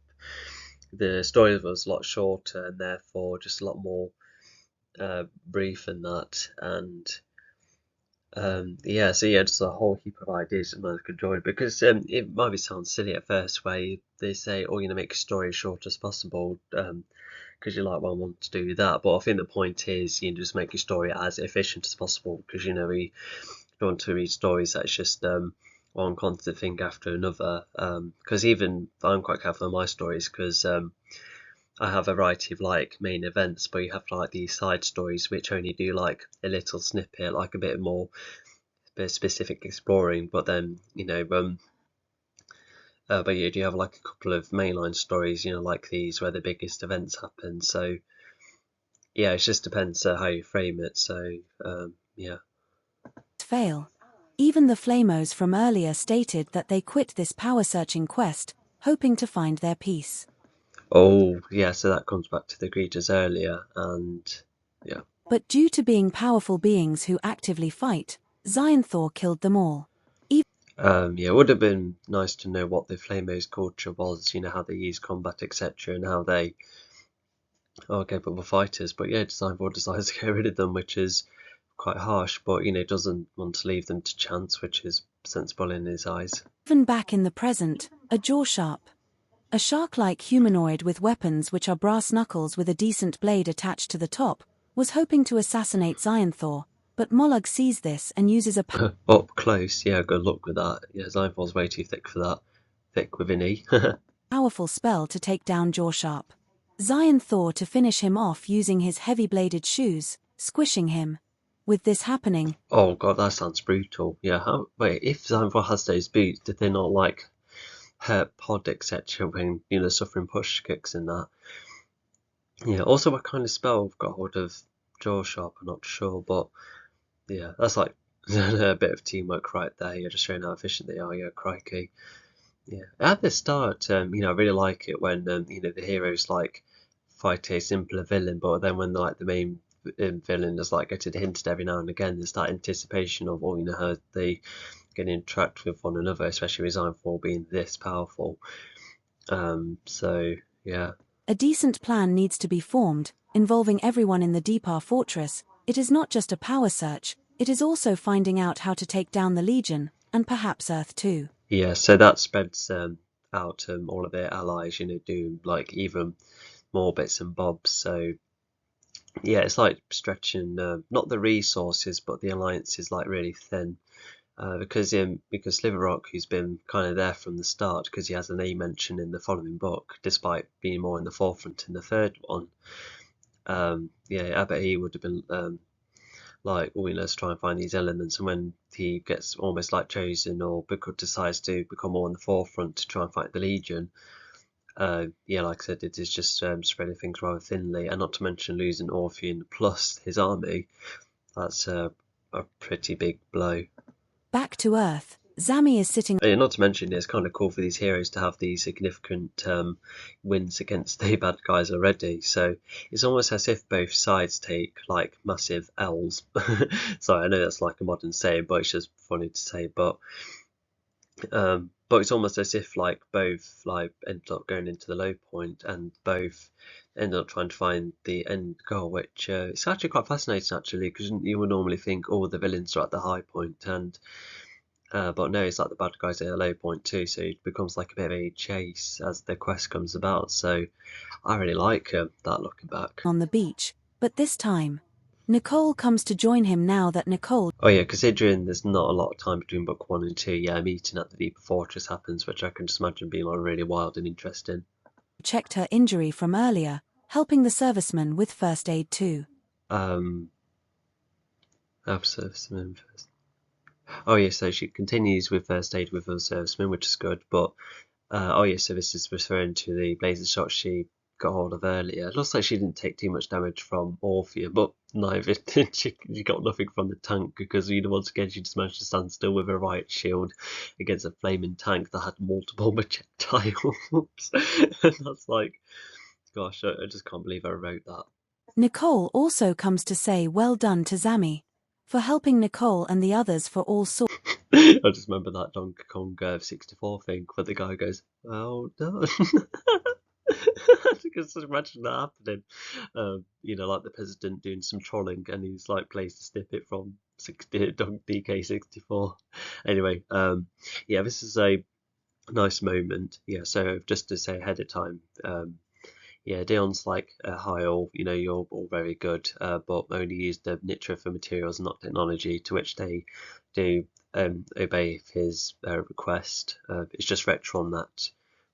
the story was a lot shorter and therefore just a lot more brief and that, and just a whole heap of ideas that man could join, because it might sound silly at first where they say, oh, you know, make a story as short as possible, because you like, well, I want to do that, but I think the point is you just make your story as efficient as possible, because you know we don't want to read stories that's just one constant thing after another, because even I'm quite careful in my stories, because I have a variety of like main events, but you have like these side stories which only do like a little snippet, like a bit more specific exploring, but then you know but you do have like a couple of mainline stories, you know, like these where the biggest events happen. So yeah, it just depends how you frame it. So yeah. Fail. Even the Flamos from earlier stated that they quit this power-searching quest, hoping to find their peace. Oh yeah, so that comes back to the greeters earlier, and yeah. But due to being powerful beings who actively fight, Xynthor killed them all. Yeah, it would have been nice to know what the Flamos culture was, you know, how they use combat, etc., and how they are capable fighters. But yeah, Design 4 decides to get rid of them, which is quite harsh, but you know, doesn't want to leave them to chance, which is sensible in his eyes. Even back in the present, a jaw sharp. A shark-like humanoid with weapons which are brass knuckles with a decent blade attached to the top, was hoping to assassinate Xynthor, but Mollug sees this and uses a Up close, yeah, good luck with that. Yeah, Xynthor's way too thick for that. Thick with an E. powerful spell to take down Jawsharp. Xynthor to finish him off using his heavy-bladed shoes, squishing him. With this happening, Oh god, that sounds brutal. Yeah, wait, if Xynthor has those boots, did they not like hurt Pod, etc., when, you know, suffering push kicks in that? Yeah, also what kind of spell got hold of Jaw Sharp, I'm not sure, but yeah, that's like A bit of teamwork right there. You're just showing how efficient they are. Yeah, crikey. Yeah. At the start, I really like it when the heroes like fight a simpler villain, but then when like the main villain is like getting hinted every now and again, there's that anticipation of how they can interact with one another, especially with Ironfall being this powerful. So yeah. A decent plan needs to be formed, involving everyone in the Deepar fortress. It is not just a power search, it is also finding out how to take down the Legion, and perhaps Earth too. Yeah, so that spreads out all of their allies, do like even more bits and bobs. So yeah, it's like stretching not the resources, but the alliance is like really thin. Because Sliverrock, who's been kind of there from the start, because he has a name mentioned in the following book, despite being more in the forefront in the third one. Yeah, I bet he would have been like, let's try and find these elements. And when he gets almost like chosen or decides to become more in the forefront to try and fight the Legion, yeah, like I said, it is just spreading things rather thinly, and not to mention losing Orpheon plus his army. That's a pretty big blow. Back to Earth, Zami is sitting. Not to mention, it's kind of cool for these heroes to have these significant wins against the bad guys already. So it's almost as if both sides take like massive L's. Sorry, I know that's like a modern saying, but it's just funny to say. But it's almost as if like both like ended up going into the low point, and both ended up trying to find the end goal, which it's actually quite fascinating actually, because you would normally think, oh, the villains are at the high point, and but no, it's like the bad guys at a low point too, so it becomes like a bit of a chase as the quest comes about. So I really like that looking back. On the beach, but this time, Nicole comes to join him now that Nicole. Oh yeah, considering there's not a lot of time between book 1 and 2, yeah, a meeting at the Deeper Fortress happens, which I can just imagine being like really wild and interesting. Checked her injury from earlier, helping the serviceman with first aid too. Serviceman first. Oh yeah, so she continues with first aid with her serviceman, which is good, but oh yeah, so this is referring to the laser shot she got hold of earlier. It looks like she didn't take too much damage from Orpheum, but neither did she. She got nothing from the tank, because once again she just managed to stand still with her riot shield against a flaming tank that had multiple projectiles. And that's like, gosh, I just can't believe I wrote that. Nicole also comes to say well done to Zami for helping Nicole and the others for all sorts. I just remember that Donkey Kong 64 thing where the guy goes, well done. I just imagine that happening. Like the president doing some trolling, and he's like plays the snippet from DK64. Anyway, yeah, this is a nice moment. Yeah, so just to say ahead of time, yeah, Dion's like, hi all, you're all very good, but only use the Nitra for materials, not technology, to which they do obey his request. It's just Retron that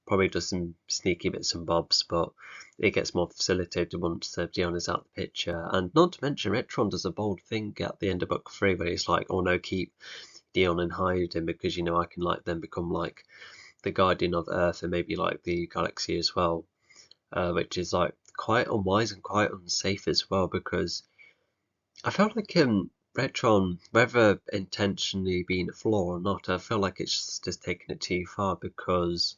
probably does some sneaky bits and bobs, but it gets more facilitated once Dion is out the picture. And not to mention, Retron does a bold thing at the end of book 3 where he's like, oh no, keep Dion and hide him, because I can like then become like the guardian of Earth and maybe like the galaxy as well. Which is like quite unwise and quite unsafe as well, because I felt like Retron, whether intentionally being a flaw or not, I feel like it's just taking it too far, because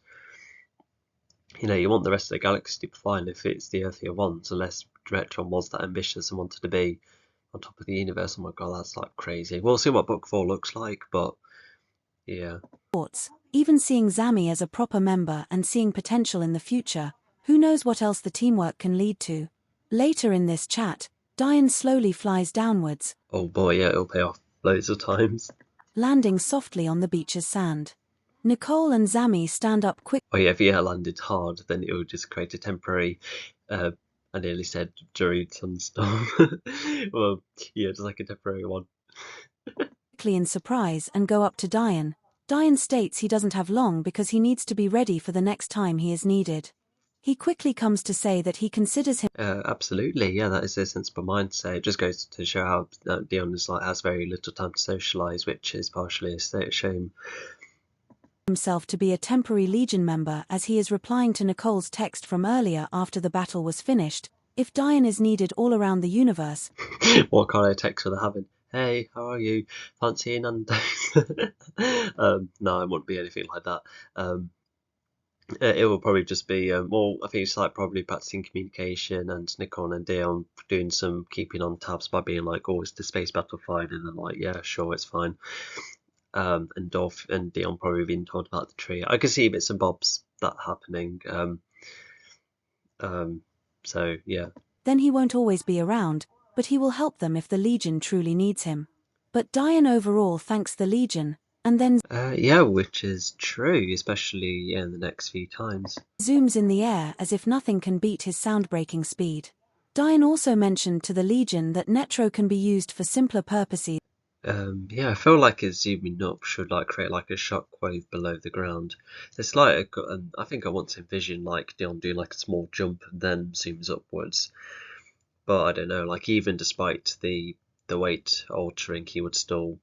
you want the rest of the galaxy to be fine if it's the Earth you want, unless Retron was that ambitious and wanted to be on top of the universe. Oh my god, that's like crazy. We'll see what book 4 looks like, but yeah. Even seeing Zami as a proper member and seeing potential in the future, who knows what else the teamwork can lead to. Later in this chat, Diane slowly flies downwards. Oh boy, yeah, it'll pay off loads of times. Landing softly on the beach's sand. Nicole and Zami stand up quick. Oh yeah, if he landed hard, then it would just create a temporary, I nearly said Druid Sunstorm. Well, yeah, just like a temporary one. Quickly in surprise and go up to Diane. Diane states he doesn't have long because he needs to be ready for the next time he is needed. He quickly comes to say that he considers him. Absolutely, yeah, that is a sensible mindset. It just goes to show how Dion is has very little time to socialise, which is partially a state of shame. Himself to be a temporary Legion member, as he is replying to Nicole's text from earlier after the battle was finished. If Diane is needed all around the universe. What kind of text are they having? hey, how are you? Fancy Nando's? No, it wouldn't be anything like that. Um, it will probably just be, well, I think it's like probably practicing communication and Nicole and Dion doing some keeping on tabs by being like, oh, it's the space battle fine, and then like, yeah, sure, it's fine. And Dolph and Dion probably being told about the tree. I can see bits and bobs that happening. Um, so yeah. Then he won't always be around, but he will help them if the Legion truly needs him. But Diane overall thanks the Legion, and then Yeah, which is true, especially in the next few times. zooms in the air as if nothing can beat his sound-breaking speed. Diane also mentioned to the Legion that Netro can be used for simpler purposes. Yeah, I feel like a zooming up should like create like a shockwave below the ground. It's like I think I want to envision like Dion doing like a small jump and then zooms upwards. But I don't know, like even despite the weight altering, he would still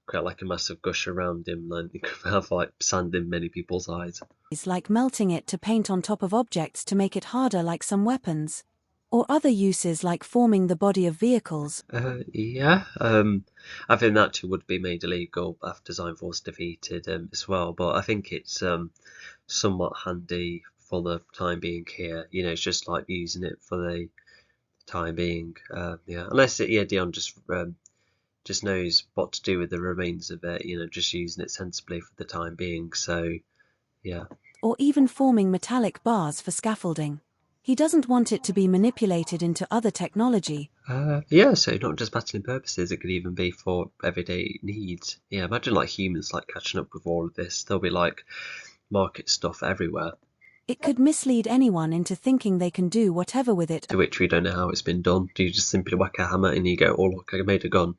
create like a massive gush around him, and he could have like sand in many people's eyes. Like melting it to paint on top of objects to make it harder, like some weapons. Or other uses like forming the body of vehicles. Yeah, I think that too would be made illegal after Design Force defeated as well. But I think it's somewhat handy for the time being here. You know, it's just like using it for the time being. Yeah, unless Dion just knows what to do with the remains of it. You know, just using it sensibly for the time being. So yeah. Or even forming metallic bars for scaffolding. He doesn't want it to be manipulated into other technology. Yeah, so not just battling purposes, it could even be for everyday needs. Yeah, imagine like humans like catching up with all of this. There'll be like market stuff everywhere. It could mislead anyone into thinking they can do whatever with it. To which we don't know how it's been done. Do you just simply whack a hammer and you go, oh look, I made a gun?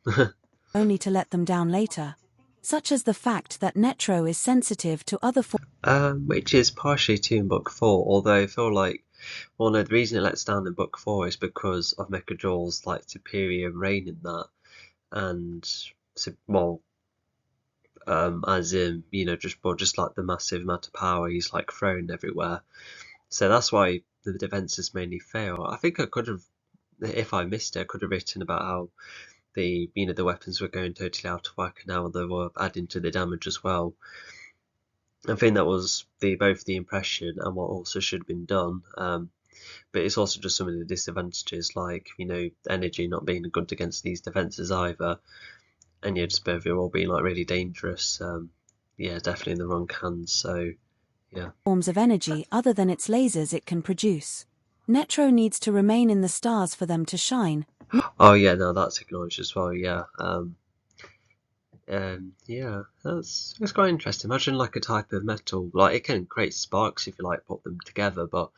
Only to let them down later. Such as the fact that Netro is sensitive to other forms. Which is partially true in Book 4, although I feel like, well no, the reason it lets down in Book 4 is because of Mechadraw's like superior reign in that, and well, as in, you know, just like the massive amount of power he's like thrown everywhere. So that's why the defenses mainly fail. I think I could have, if I missed it, I could have written about how the weapons were going totally out of whack and how they were adding to the damage as well. I think that was both the impression and what also should have been done. But it's also just some of the disadvantages, like, you know, energy not being good against these defenses either, and yeah, just overall being like really dangerous. Yeah, definitely in the wrong hands. So yeah. Forms of energy other than its lasers it can produce. Netro needs to remain in the stars for them to shine. Oh yeah, no, that's acknowledged as well. Yeah. Yeah, that's quite interesting. Imagine like a type of metal, like it can create sparks if you like put them together, but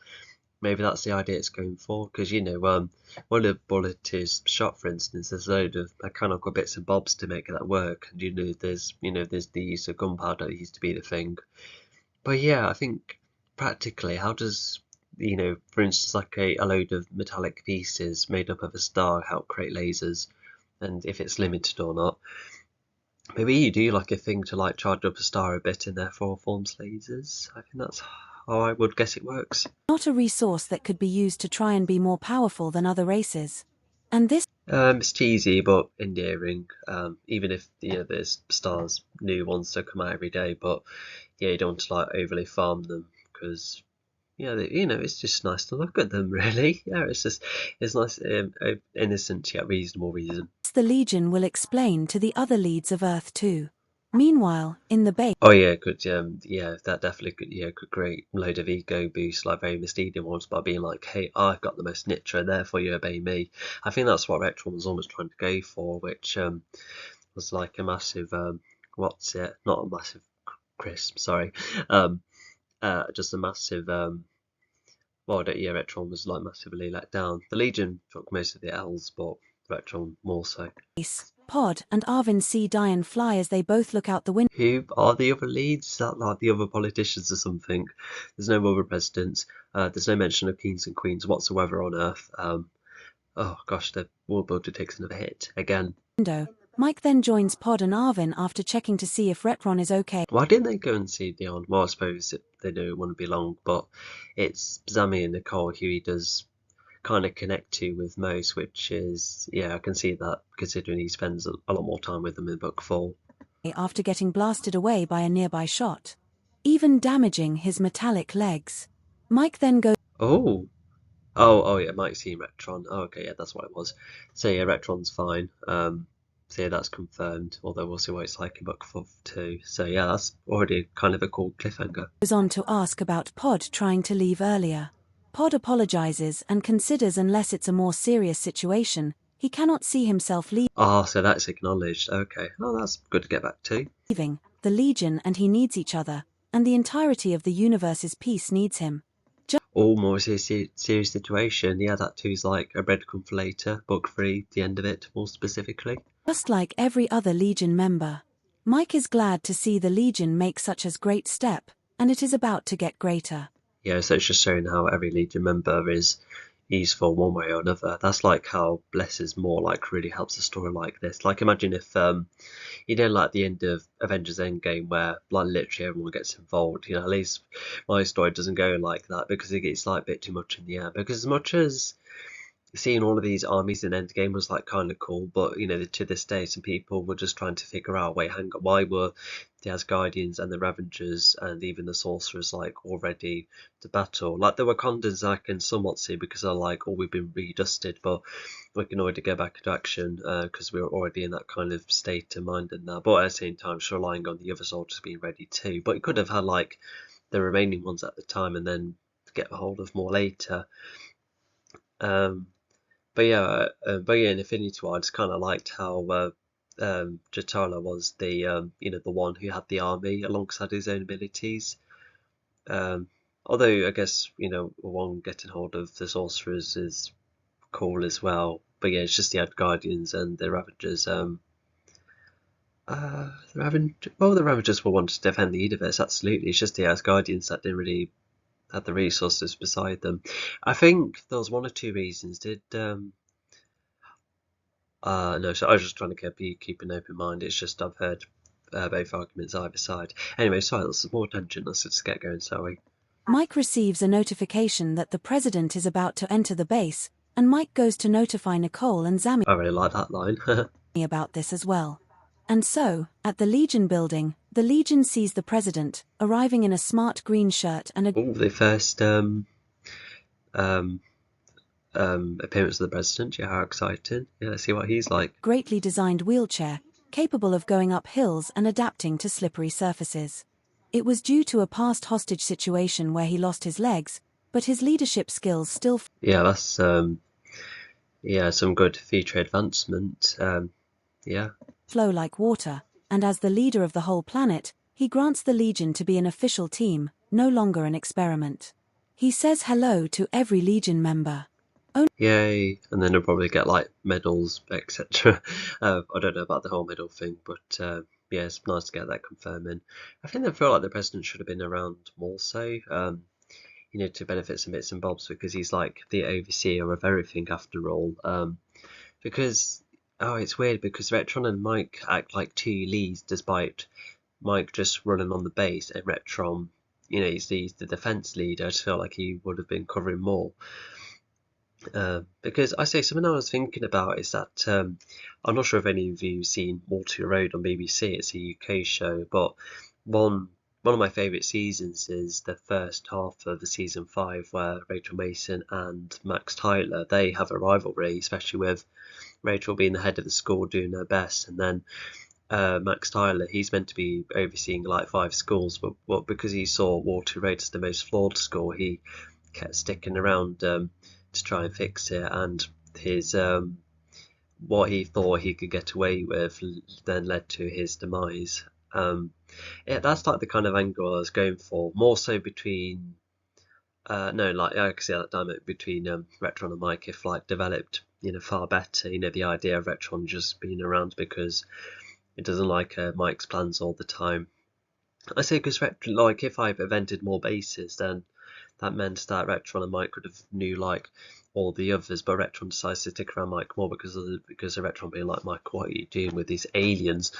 maybe that's the idea it's going for. Because you know, when a bullet is shot, for instance, there's a load of mechanical bits and bobs to make that work, and there's the use of gunpowder that used to be the thing. But yeah, I think practically, how does for instance, like a load of metallic pieces made up of a star help create lasers, and if it's limited or not? Maybe you do like a thing to like charge up a star a bit and therefore forms lasers. I think that's how I would guess it works. Not a resource that could be used to try and be more powerful than other races. And this It's cheesy but endearing. Even if there's new ones that come out every day, but yeah, you don't want to like overly farm them because it's just nice to look at them. Really, yeah, it's nice, innocent yet reasonable reason. the Legion will explain to the other leads of Earth too. Meanwhile, in the base. Oh yeah, could that definitely could create a load of ego boost, like very misleading ones by being like, hey, I've got the most nitro, therefore you obey me. I think that's what Retron was almost trying to go for, which was like a massive not a massive crisp, sorry, just a massive Retron was like massively let down. The Legion took most of the L's, but Retron more so. Pod and Arvin see Diane fly as they both look out the window. Who are the other leads? Is that like the other politicians or something? There's no other presidents. There's no mention of kings and queens whatsoever on Earth. Oh gosh, the world builder takes another hit again. Mike then joins Pod and Arvin after checking to see if Retron is okay. Why didn't they go and see Dion? Well, I suppose they don't want to be long, but it's Zami and Nicole who he does kind of connect to with most, which is, yeah, I can see that considering he spends a lot more time with them in book 4. After getting blasted away by a nearby shot, even damaging his metallic legs. Mike then goes Oh yeah, Mike's seen Retron. Oh, okay, yeah, that's what it was. So yeah, Retron's fine. So yeah, that's confirmed. Although we'll see what it's like in book 4 too. So yeah, that's already kind of a cool cliffhanger. on to ask about Pod trying to leave earlier. Pod apologizes and considers unless it's a more serious situation, he cannot see himself So that's acknowledged. Okay, oh, that's good to get back to. leaving the Legion, and he needs each other, and the entirety of the universe's peace needs him. More serious situation. Yeah, that too's like a breadcrumb for later. Book 3, the end of it, more specifically. Just like every other Legion member, Mike is glad to see the Legion make such a great step, and it is about to get greater. Yeah, so it's just showing how every Legion member is useful one way or another. That's like how Bless is more like really helps a story like this. Like imagine if like the end of Avengers Endgame where like literally everyone gets involved. At least my story doesn't go like that because it gets like a bit too much in the air. Because as much as seeing all of these armies in Endgame was like kind of cool, but to this day some people were just trying to figure out, wait, hang on, why were the Asgardians and the Ravengers and even the Sorcerers like already to battle? Like the Wakandans I can somewhat see because they're like, oh, we've been redusted, but we can already go back into action because we're already in that kind of state of mind and that. But at the same time, just relying on the other soldiers being ready too. But it could have had like the remaining ones at the time and then get a hold of more later. But yeah, in Infinity War, I just kind of liked how Jatala was the the one who had the army alongside his own abilities. Although I guess one getting hold of the sorcerers is cool as well. But yeah, it's just the Guardians and the Ravagers. The Ravagers will want to defend the universe. Absolutely, it's just the Asgardians that didn't really had the resources beside them. I think there was one or two reasons. No, so I was just trying to keep an open mind. It's just I've heard both arguments either side. Anyway, sorry, that's more tangent. Let's just get going, sorry. Mike receives a notification that the president is about to enter the base, and Mike goes to notify Nicole and Zami. I really like that line. About this as well. And so, at the Legion building, the Legion sees the president, arriving in a smart green shirt and the first appearance of the president. Yeah, how exciting. Yeah, let's see what he's like. Greatly designed wheelchair, capable of going up hills and adapting to slippery surfaces. It was due to a past hostage situation where he lost his legs, but his leadership skills still yeah, that's some good feature advancement. Yeah. Flow like water, and as the leader of the whole planet, he grants the Legion to be an official team, no longer an experiment. He says hello to every Legion member. Yay, and then he'll probably get like medals, etc. I don't know about the whole medal thing, but yeah, it's nice to get that confirming. I think I feel like the president should have been around more so, to benefit some bits and bobs because he's like the overseer of everything after all. Because it's weird because Retron and Mike act like two leads despite Mike just running on the base and Retron, he's the defense leader. I just feel like he would have been covering more. Because I say something I was thinking about is that I'm not sure if any of you have seen Water Road on BBC. It's a UK show, but one of my favourite seasons is the first half of the season 5 where Rachel Mason and Max Tyler, they have a rivalry, especially with Rachel being the head of the school doing her best, and then Max Tyler, he's meant to be overseeing like 5 schools, but because he saw Water Road as the most flawed school, he kept sticking around to try and fix it, and his what he thought he could get away with then led to his demise. Yeah, that's like the kind of angle I was going for, more so between I can see that dynamic between Retron and Mike if like developed far better. The idea of Retron just being around because it doesn't like Mike's plans all the time. I say because like if I've invented more bases, then that meant that Retron and Mike could have knew like all the others, but Retron decides to stick around Mike more because of Retron being like, Mike, what are you doing with these aliens?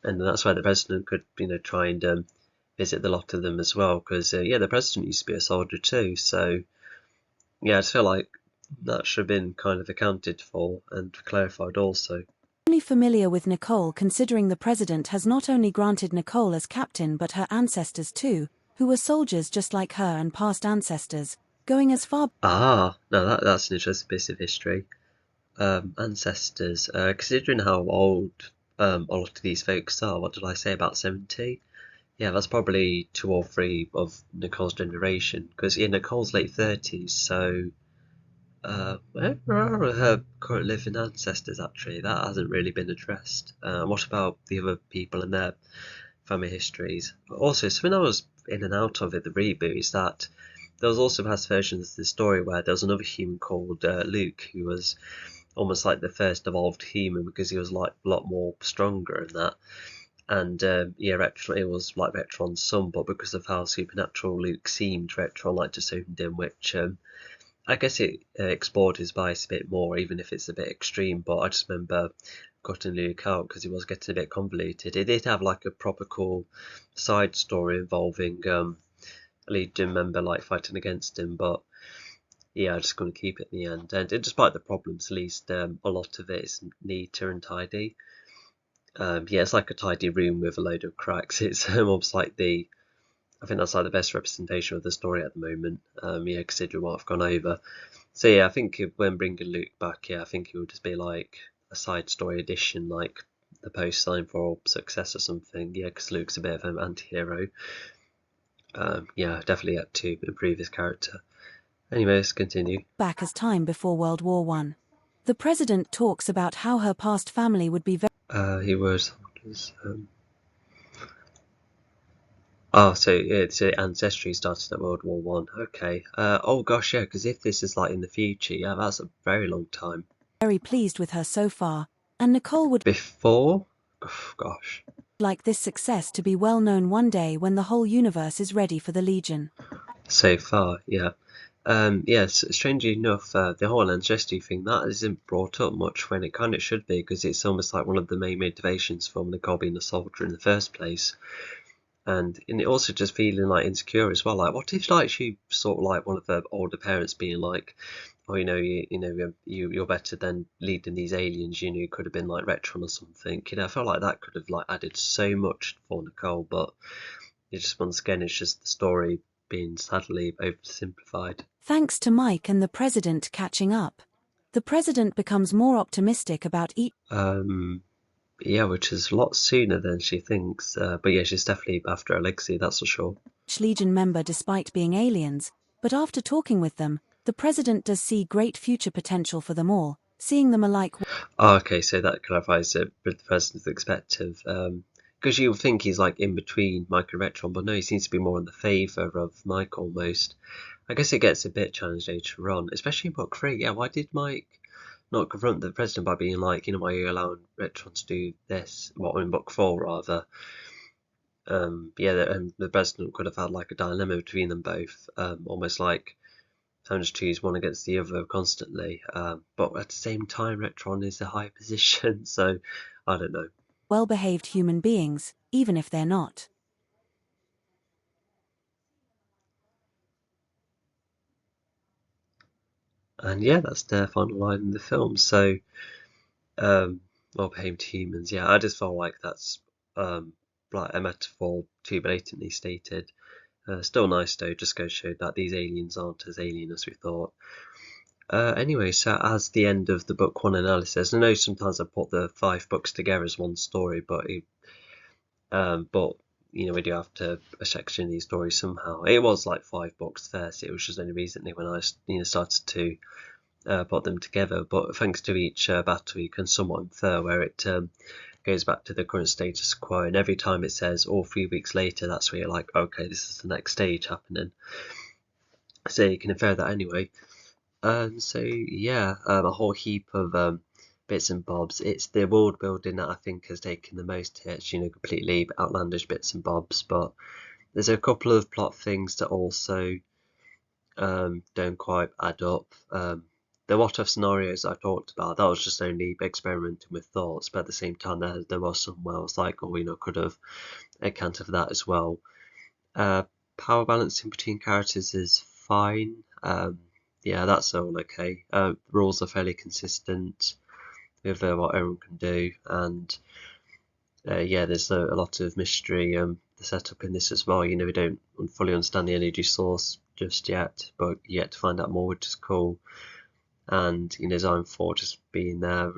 And that's why the president could try and visit the lot of them as well, because the president used to be a soldier too. So yeah, I just feel like that should have been kind of accounted for and clarified also. Only familiar with Nicole, considering the president has not only granted Nicole as captain but her ancestors too, who were soldiers just like her and past ancestors, going as far. Ah, no, that's an interesting piece of history. Ancestors, considering how old a lot of these folks are, what did I say, about 70? Yeah, that's probably 2 or 3 of Nicole's generation, because Nicole's late 30s, so where are her current living ancestors actually? That hasn't really been addressed. What about the other people and their family histories? Also, something I was in and out of it, the reboot, is that there was also past versions of the story where there was another human called Luke, who was almost like the first evolved human because he was like a lot more stronger and that. And yeah, it was like Retron's son, but because of how supernatural Luke seemed, Retron like just opened him, which I guess it explored his bias a bit more, even if it's a bit extreme. But I just remember cutting Luke out because he was getting a bit convoluted. It did have like a proper cool side story involving a Legion member like fighting against him, but yeah, I just couldn't keep it in the end. And despite the problems, at least a lot of it is neater and tidy. Yeah, it's like a tidy room with a load of cracks. It's almost like I think that's like the best representation of the story at the moment. Yeah, considering what I've gone over. So yeah, I think when bringing Luke back, yeah, I think it would just be like a side story addition, like the post sign for success or something. Yeah, because Luke's a bit of an anti-hero. Yeah, definitely had to improve his character. Anyway, let's continue. Back as time before World War I. The president talks about how her past family would be very. He was. Oh, so yeah, so ancestry started at World War One. Okay. Oh gosh, yeah. Because if this is like in the future, yeah, that's a very long time. Very pleased with her so far, and Nicole would Before, oh, gosh. like this success to be well known one day when the whole universe is ready for the Legion. So far, yeah. Yes, strangely enough, the whole ancestry thing that isn't brought up much when it kind of should be, because it's almost like one of the main motivations for Nicole being a soldier in the first place. And it also just feeling like insecure as well. Like, what if like she sort of like one of her older parents being like, oh, you're better than leading these aliens. You could have been like Retron or something. I felt like that could have like added so much for Nicole, but it just once again, it's just the story being sadly oversimplified. Thanks to Mike and the president catching up, the president becomes more optimistic about each. Yeah, which is a lot sooner than she thinks. But yeah, she's definitely after a legacy, that's for sure. Legion member despite being aliens, but after talking with them, the president does see great future potential for them all, seeing them alike. Oh, okay, so that clarifies it with the president's perspective. Because you would think he's like in between Mike and Retron, but no, he seems to be more in the favour of Mike almost. I guess it gets a bit challenged later on, especially in book 3. Yeah, why did Mike not confront the president by being like, why are you allowing Retron to do this? What, in book 4 rather? Yeah, the president could have had like a dilemma between them both, almost like having to choose one against the other constantly. But at the same time, Retron is a high position, so I don't know. Well-behaved human beings, even if they're not. And yeah, that's the final line in the film. So, well-behaved humans. Yeah, I just felt like that's like a metaphor too blatantly stated. Still nice though, just goes to show that these aliens aren't as alien as we thought. Anyway, so as the end of the book 1 analysis, I know sometimes I put the 5 books together as one story, but we do have to section these stories somehow. It was like 5 books first. It was just only recently when I started to put them together. But thanks to each battle, you can somewhat infer where it goes back to the current status quo. And every time it says, 3 weeks later, that's where you're like, okay, this is the next stage happening. So you can infer that anyway. So yeah, a whole heap of bits and bobs. It's the world building that I think has taken the most hits, completely outlandish bits and bobs, but there's a couple of plot things that also don't quite add up. The what-if scenarios I talked about, that was just only experimenting with thoughts, but at the same time there was somewhere I was like, could have accounted for that as well. Power balancing between characters is fine. yeah, that's all okay. Rules are fairly consistent with what everyone can do, and yeah, there's a lot of mystery the setup in this as well. You know, we don't fully understand the energy source just yet, but yet to find out more, which is cool. And you know, Zone 4 just being there,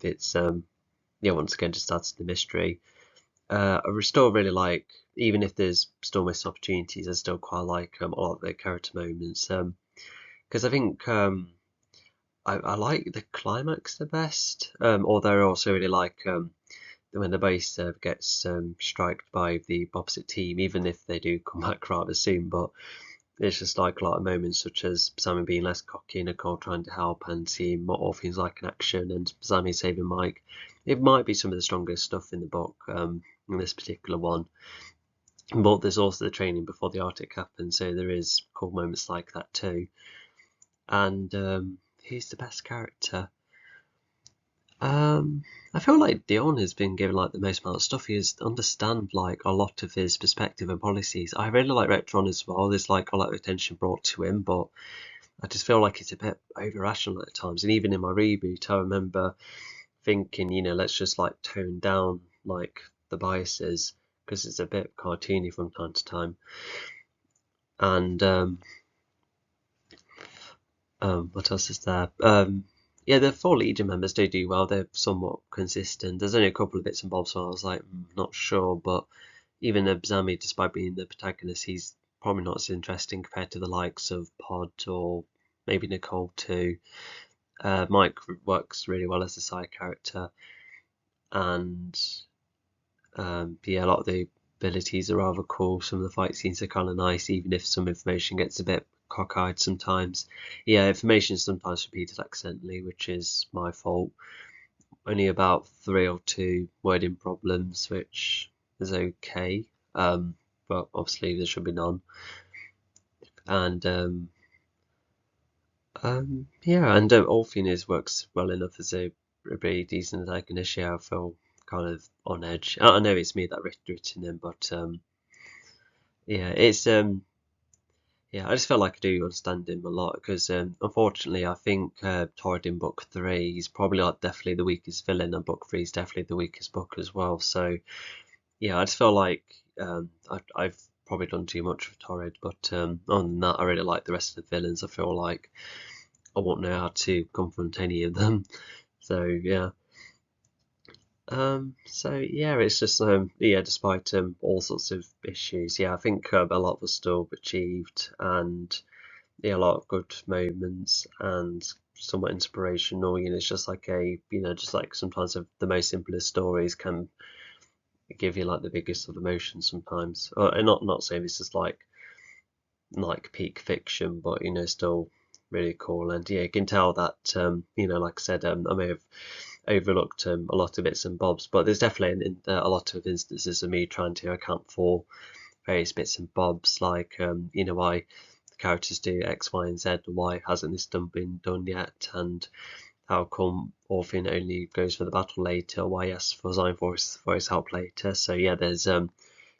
it's yeah, once again just adds to the mystery. I still really like, even if there's still missed opportunities, I still quite like a lot of the character moments. Because I think I like the climax the best. Although I also really like when the base gets striked by the opposite team, even if they do come back rather soon. But it's just like a lot of moments, such as Sammy being less cocky, Nicole trying to help, and seeing what all things like in action, and Sammy saving Mike. It might be some of the strongest stuff in the book, in this particular one. But there's also the training before the Arctic happens, so there is cool moments like that too. And who's the best character? I feel like Dion has been given like the most amount of stuff. He has understand like a lot of his perspective and policies. I really like Retron as well. There's like a lot of attention brought to him, but I just feel like it's a bit over rational at times. And even in my reboot, I remember thinking, you know, let's just like tone down like the biases because it's a bit cartoony from time to time. And what else is there? Yeah, the 4 Legion members do well. They're somewhat consistent. There's only a couple of bits and bobs where I was like, not sure. But even Zami, despite being the protagonist, he's probably not as interesting compared to the likes of Pod or maybe Nicole too. Mike works really well as a side character, and yeah, a lot of the abilities are rather cool. Some of the fight scenes are kind of nice, even if some information gets a bit cockeyed sometimes. Yeah, information is sometimes repeated accidentally, which is my fault. Only about 3 or 2 wording problems, which is okay. But obviously there should be none. And yeah, and Orpheus works well enough as a really decent antagonist. Yeah, I feel kind of on edge. I know it's me that written him, but yeah, it's yeah, I just feel like I do understand him a lot because unfortunately I think Torrid in book 3 he's probably like definitely the weakest villain, and book 3 is definitely the weakest book as well. So yeah, I just feel like I've probably done too much with Torrid, but other than that, I really like the rest of the villains. I feel like I won't know how to confront any of them. So yeah. So yeah, it's just yeah, despite all sorts of issues, yeah, I think a lot was still achieved, and yeah, a lot of good moments and somewhat inspirational. You know, it's just like just like sometimes the most simplest stories can give you like the biggest of emotions sometimes. And not saying this is like peak fiction, but you know, still really cool. And yeah, you can tell that you know, like I said, I may have overlooked a lot of bits and bobs, but there's definitely a lot of instances of me trying to account for various bits and bobs, like you know, why the characters do X, Y, and Z, why hasn't this been done yet, and how come Orphan only goes for the battle later, why he asks for Zion for his help later. So yeah, there's yeah,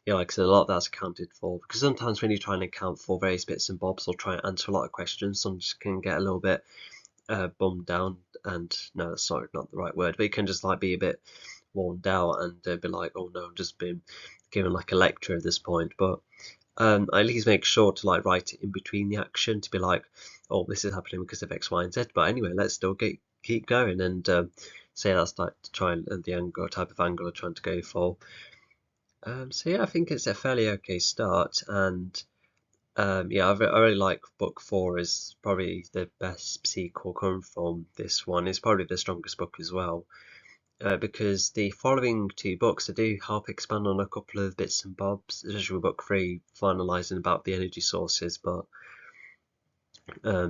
like I said, a lot of that's accounted for, because sometimes when you try and account for various bits and bobs or try and answer a lot of questions, some just can get a little bit bummed down, and no, sorry, not the right word, but it can just like be a bit worn out and be like, oh no, I'm just being given like a lecture at this point. But I at least make sure to like write it in between the action to be like, oh, this is happening because of X, Y, and Z. But anyway, let's still keep going, and say that's like to try and the angle type of angle I'm trying to go for. So yeah, I think it's a fairly okay start, and yeah, I really like book 4 is probably the best sequel coming from this one. It's probably the strongest book as well, because the following 2 books they do help expand on a couple of bits and bobs, especially with book 3 finalising about the energy sources. But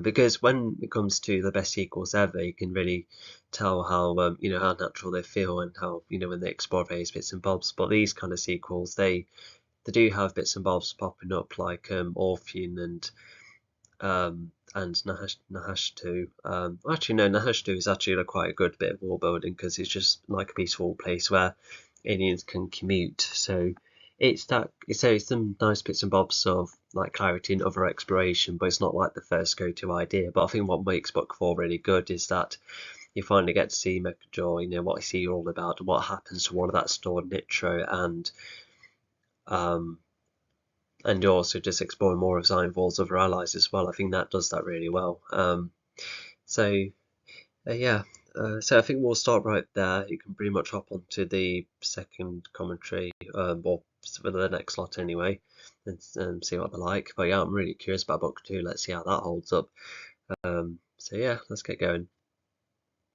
because when it comes to the best sequels ever, you can really tell how you know, how natural they feel, and how, you know, when they explore various bits and bobs. But these kind of sequels, they do have bits and bobs popping up, like Orpheum and Nahash 2. Actually, no, Nahash 2 is actually quite a good bit of world building, because it's just like a peaceful place where aliens can commute. So it's that it's some nice bits and bobs of like clarity and other exploration, but it's not like the first go-to idea. But I think what makes book 4 really good is that you finally get to see Mechajor, you know, what he's all about, and what happens to one of that stored nitro, um, and you're also just exploring more of Zionvol's other allies as well. I think that does that really well. So yeah, so I think we'll start right there. You can pretty much hop onto the second commentary, or for the next lot anyway, and see what they're like. But yeah, I'm really curious about book 2. Let's see how that holds up. So yeah, let's get going.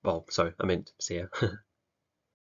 Well, sorry, I meant see ya.